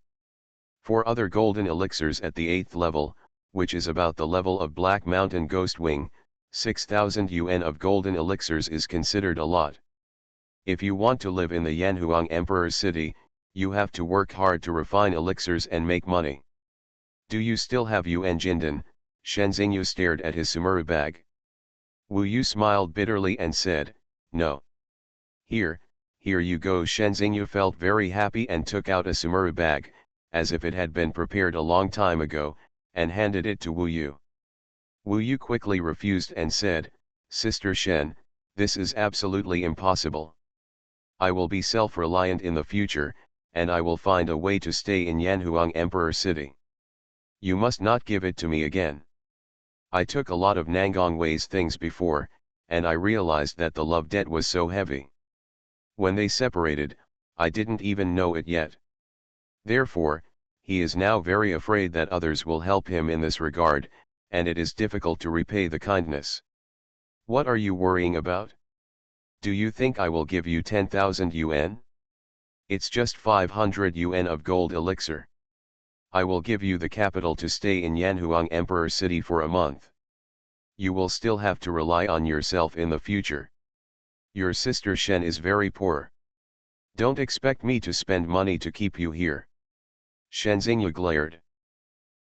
For other golden elixirs at the 8th level, which is about the level of Black Mountain Ghost Wing, 6,000 yuan of golden elixirs is considered a lot. If you want to live in the Yanhuang Emperor City, you have to work hard to refine elixirs and make money. Do you still have Yuan Jindan? Shenzingyu stared at his sumuru bag. Wu Yu smiled bitterly and said, no. Here you go. Shenzingyu felt very happy and took out a sumuru bag, as if it had been prepared a long time ago, and handed it to Wu Yu. Wu Yu quickly refused and said, Sister Shen, this is absolutely impossible. I will be self-reliant in the future, and I will find a way to stay in Yanhuang Emperor City. You must not give it to me again. I took a lot of Nangong Wei's things before, and I realized that the love debt was so heavy. When they separated, I didn't even know it yet. Therefore, he is now very afraid that others will help him in this regard, and it is difficult to repay the kindness. What are you worrying about? Do you think I will give you 10,000 yuan? It's just 500 yuan of gold elixir. I will give you the capital to stay in Yanhuang Emperor City for a month. You will still have to rely on yourself in the future. Your sister Shen is very poor. Don't expect me to spend money to keep you here. Shen Xingyu glared.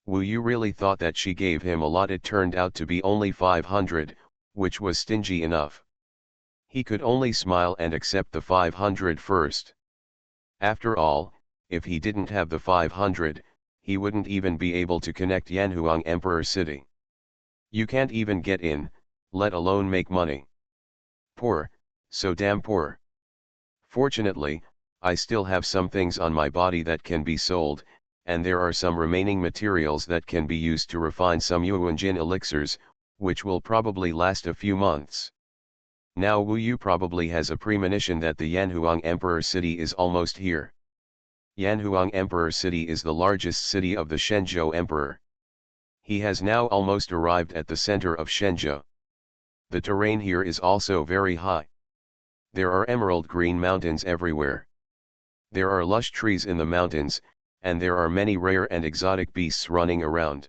Wu Yu really thought that she gave him a lot. It turned out to be only 500, which was stingy enough. He could only smile and accept the 500 first. After all, if he didn't have the 500, he wouldn't even be able to connect Yanhuang Emperor City. You can't even get in, let alone make money. Poor, so damn poor. Fortunately, I still have some things on my body that can be sold, and there are some remaining materials that can be used to refine some Yuanjin elixirs, which will probably last a few months. Now Wu Yu probably has a premonition that the Yanhuang Emperor City is almost here. Yanhuang Emperor City is the largest city of the Shenzhou Emperor. He has now almost arrived at the center of Shenzhou. The terrain here is also very high. There are emerald green mountains everywhere. There are lush trees in the mountains, and there are many rare and exotic beasts running around.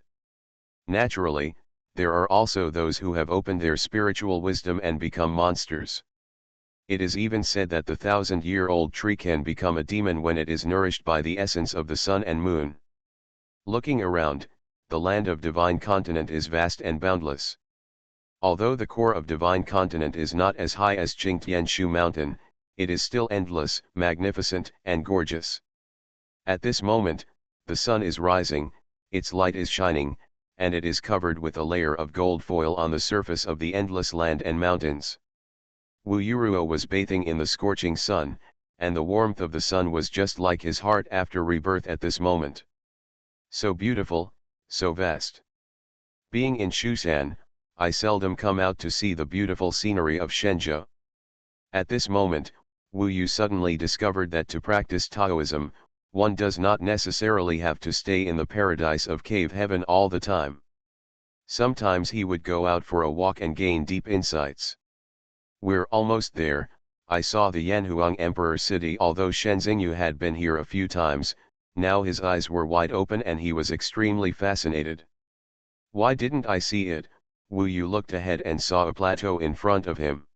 Naturally, there are also those who have opened their spiritual wisdom and become monsters. It is even said that the 1,000-year-old tree can become a demon when it is nourished by the essence of the sun and moon. Looking around, the land of Divine Continent is vast and boundless. Although the core of Divine Continent is not as high as Qingtianshu Mountain, it is still endless, magnificent, and gorgeous. At this moment, the sun is rising, its light is shining, and it is covered with a layer of gold foil on the surface of the endless land and mountains. Wu Yuruo was bathing in the scorching sun, and the warmth of the sun was just like his heart after rebirth at this moment. So beautiful, so vast. Being in Shushan, I seldom come out to see the beautiful scenery of Shenzhou. At this moment, Wu Yu suddenly discovered that to practice Taoism, one does not necessarily have to stay in the paradise of cave heaven all the time. Sometimes he would go out for a walk and gain deep insights. We're almost there. I saw the Yanhuang Emperor City. Although Shen Xingyu had been here a few times, now his eyes were wide open and he was extremely fascinated. Why didn't I see it? Wu Yu looked ahead and saw a plateau in front of him.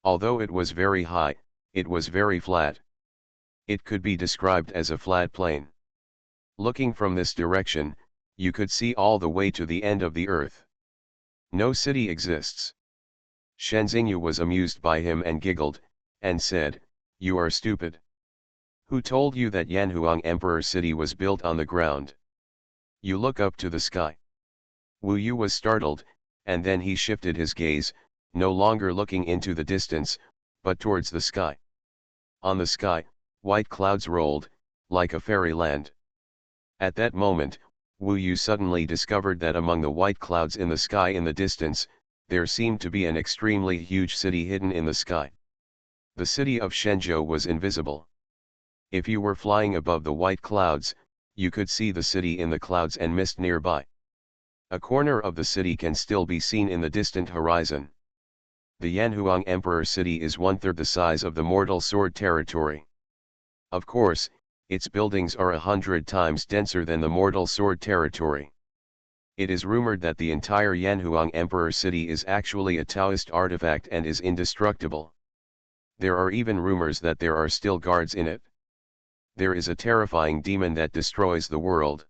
Although it was very high, it was very flat. It could be described as a flat plain. Looking from this direction, you could see all the way to the end of the earth. No city exists. Shen Xingyu was amused by him and giggled, and said, "You are stupid. Who told you that Yanhuang Emperor City was built on the ground? You look up to the sky." Wu Yu was startled, and then he shifted his gaze, no longer looking into the distance, but towards the sky. On the sky, white clouds rolled, like a fairyland. At that moment, Wu Yu suddenly discovered that among the white clouds in the sky in the distance, there seemed to be an extremely huge city hidden in the sky. The city of Shenzhou was invisible. If you were flying above the white clouds, you could see the city in the clouds and mist nearby. A corner of the city can still be seen in the distant horizon. The Yanhuang Emperor City is 1/3 the size of the Mortal Sword territory. Of course, its buildings are 100 times denser than the Mortal Sword territory. It is rumored that the entire Yanhuang Emperor City is actually a Taoist artifact and is indestructible. There are even rumors that there are still guards in it. There is a terrifying demon that destroys the world.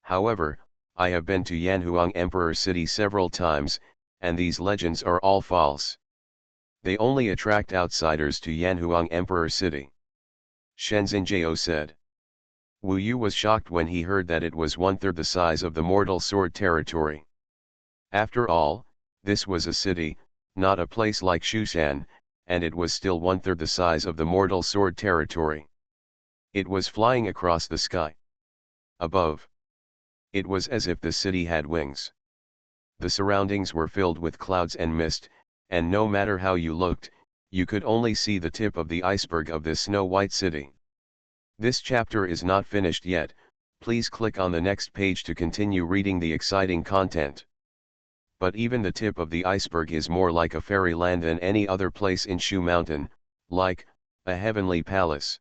However, I have been to Yanhuang Emperor City several times, and these legends are all false. They only attract outsiders to Yanhuang Emperor City. Shen Xinjiao said. Wu Yu was shocked when he heard that it was 1/3 the size of the Mortal Sword territory. After all, this was a city, not a place like Shushan, and it was still 1/3 the size of the Mortal Sword territory. It was flying across the sky. Above. It was as if the city had wings. The surroundings were filled with clouds and mist, and no matter how you looked, you could only see the tip of the iceberg of this snow-white city. This chapter is not finished yet, please click on the next page to continue reading the exciting content. But even the tip of the iceberg is more like a fairyland than any other place in Shu Mountain, like a heavenly palace.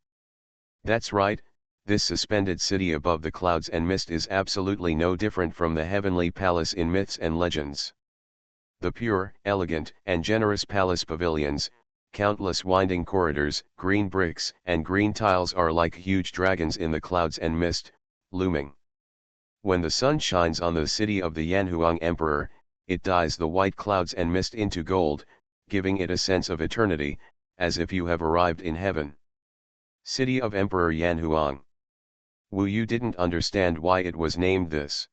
That's right, this suspended city above the clouds and mist is absolutely no different from the heavenly palace in myths and legends. The pure, elegant, and generous palace pavilions, countless winding corridors, green bricks, and green tiles are like huge dragons in the clouds and mist, looming. When the sun shines on the city of the Yanhuang Emperor, it dyes the white clouds and mist into gold, giving it a sense of eternity, as if you have arrived in heaven. City of Emperor Yanhuang. Wu Yu didn't understand why it was named this.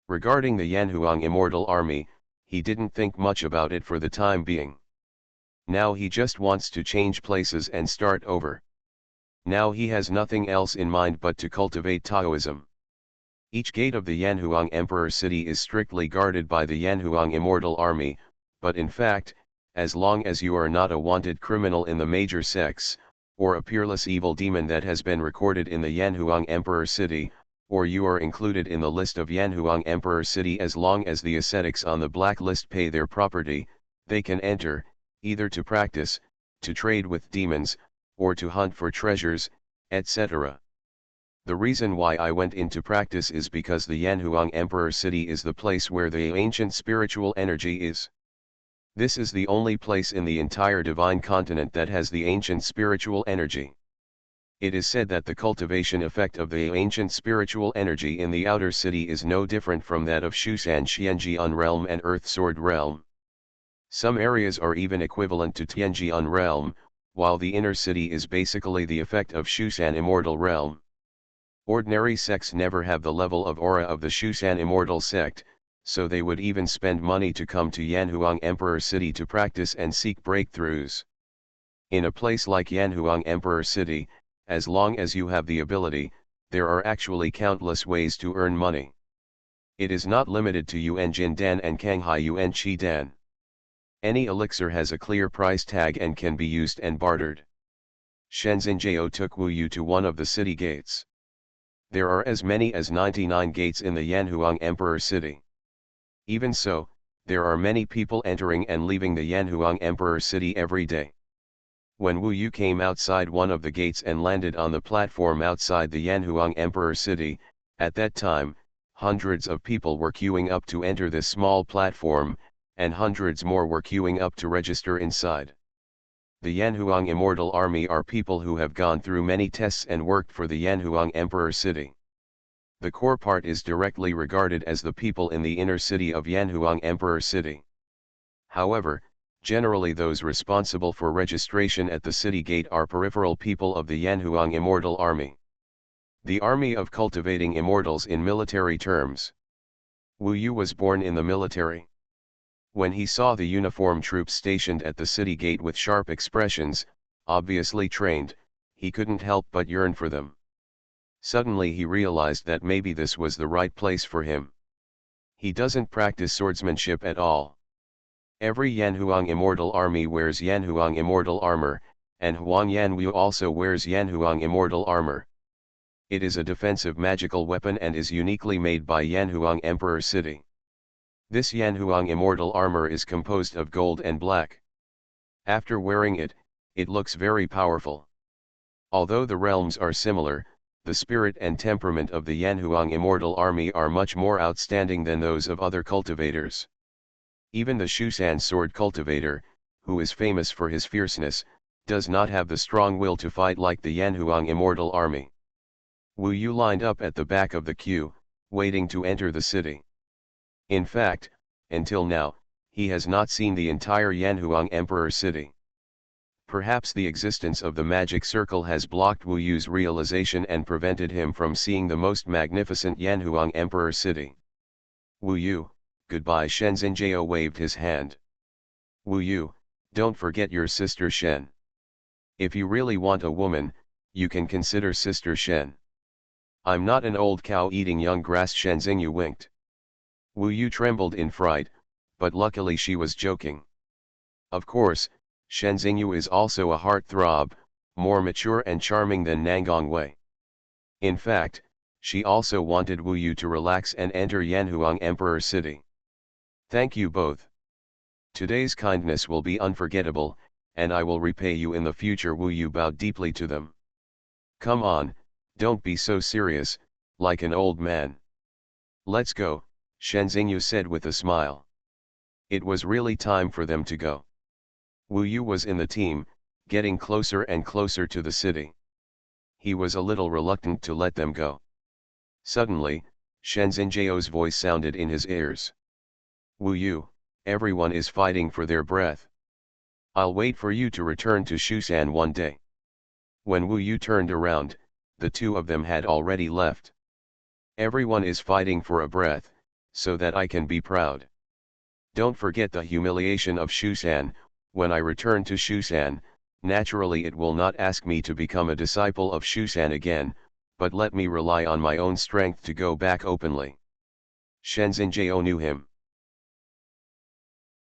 Regarding the Yanhuang Immortal Army, he didn't think much about it for the time being. Now he just wants to change places and start over. Now he has nothing else in mind but to cultivate Taoism. Each gate of the Yanhuang Emperor City is strictly guarded by the Yanhuang Immortal Army, but in fact, as long as you are not a wanted criminal in the major sects, or a peerless evil demon that has been recorded in the Yanhuang Emperor City, or you are included in the list of Yanhuang Emperor City, as long as the ascetics on the black list pay their property, they can enter, either to practice, to trade with demons, or to hunt for treasures, etc. The reason why I went into practice is because the Yanhuang Emperor City is the place where the ancient spiritual energy is. This is the only place in the entire divine continent that has the ancient spiritual energy. It is said that the cultivation effect of the ancient spiritual energy in the outer city is no different from that of Shushan Xianjian realm and Earth Sword realm. Some areas are even equivalent to Tianjian realm, while the inner city is basically the effect of Shushan Immortal realm. Ordinary sects never have the level of aura of the Shushan Immortal sect, so they would even spend money to come to Yanhuang Emperor City to practice and seek breakthroughs. In a place like Yanhuang Emperor City, as long as you have the ability, there are actually countless ways to earn money. It is not limited to Yuan Jin Dan and Kanghai Yuan Qi Dan. Any elixir has a clear price tag and can be used and bartered. Shenzhen Jiao took Wu Yu to one of the city gates. There are as many as 99 gates in the Yanhuang Emperor City. Even so, there are many people entering and leaving the Yanhuang Emperor City every day. When Wu Yu came outside one of the gates and landed on the platform outside the Yanhuang Emperor City, at that time, hundreds of people were queuing up to enter this small platform, and hundreds more were queuing up to register inside. The Yanhuang Immortal Army are people who have gone through many tests and worked for the Yanhuang Emperor City. The core part is directly regarded as the people in the inner city of Yanhuang Emperor City. However, generally those responsible for registration at the city gate are peripheral people of the Yanhuang Immortal Army. The army of cultivating immortals in military terms. Wu Yu was born in the military. When he saw the uniformed troops stationed at the city gate with sharp expressions, obviously trained, he couldn't help but yearn for them. Suddenly he realized that maybe this was the right place for him. He doesn't practice swordsmanship at all. Every Yanhuang Immortal Army wears Yanhuang Immortal Armor, and Huang Yanwu also wears Yanhuang Immortal Armor. It is a defensive magical weapon and is uniquely made by Yanhuang Emperor City. This Yanhuang Immortal Armor is composed of gold and black. After wearing it, it looks very powerful. Although the realms are similar, the spirit and temperament of the Yanhuang Immortal Army are much more outstanding than those of other cultivators. Even the Shushan sword cultivator, who is famous for his fierceness, does not have the strong will to fight like the Yanhuang Immortal Army. Wu Yu lined up at the back of the queue, waiting to enter the city. In fact, until now, he has not seen the entire Yanhuang Emperor City. Perhaps the existence of the magic circle has blocked Wu Yu's realization and prevented him from seeing the most magnificent Yanhuang Emperor City. Wu Yu, goodbye. Shenzhen Jiao waved his hand. Wu Yu, don't forget your sister Shen. If you really want a woman, you can consider Sister Shen. I'm not an old cow eating young grass. Shenzhenyu winked. Wu Yu trembled in fright, but luckily she was joking. Of course, Shenzhenyu is also a heartthrob, more mature and charming than Nangang Wei. In fact, she also wanted Wu Yu to relax and enter Yanhuang Emperor City. Thank you both. Today's kindness will be unforgettable, and I will repay you in the future. Wu Yu bowed deeply to them. Come on, don't be so serious, like an old man. Let's go, Shenzhenyu said with a smile. It was really time for them to go. Wu Yu was in the team, getting closer and closer to the city. He was a little reluctant to let them go. Suddenly, Shenzhenju's voice sounded in his ears. Wu Yu, everyone is fighting for their breath. I'll wait for you to return to Xuanhuan one day. When Wu Yu turned around, the two of them had already left. Everyone is fighting for a breath, so that I can be proud. Don't forget the humiliation of Xuanhuan. When I return to Xuanhuan, naturally it will not ask me to become a disciple of Xuanhuan again, but let me rely on my own strength to go back openly. Shenzhenju knew him.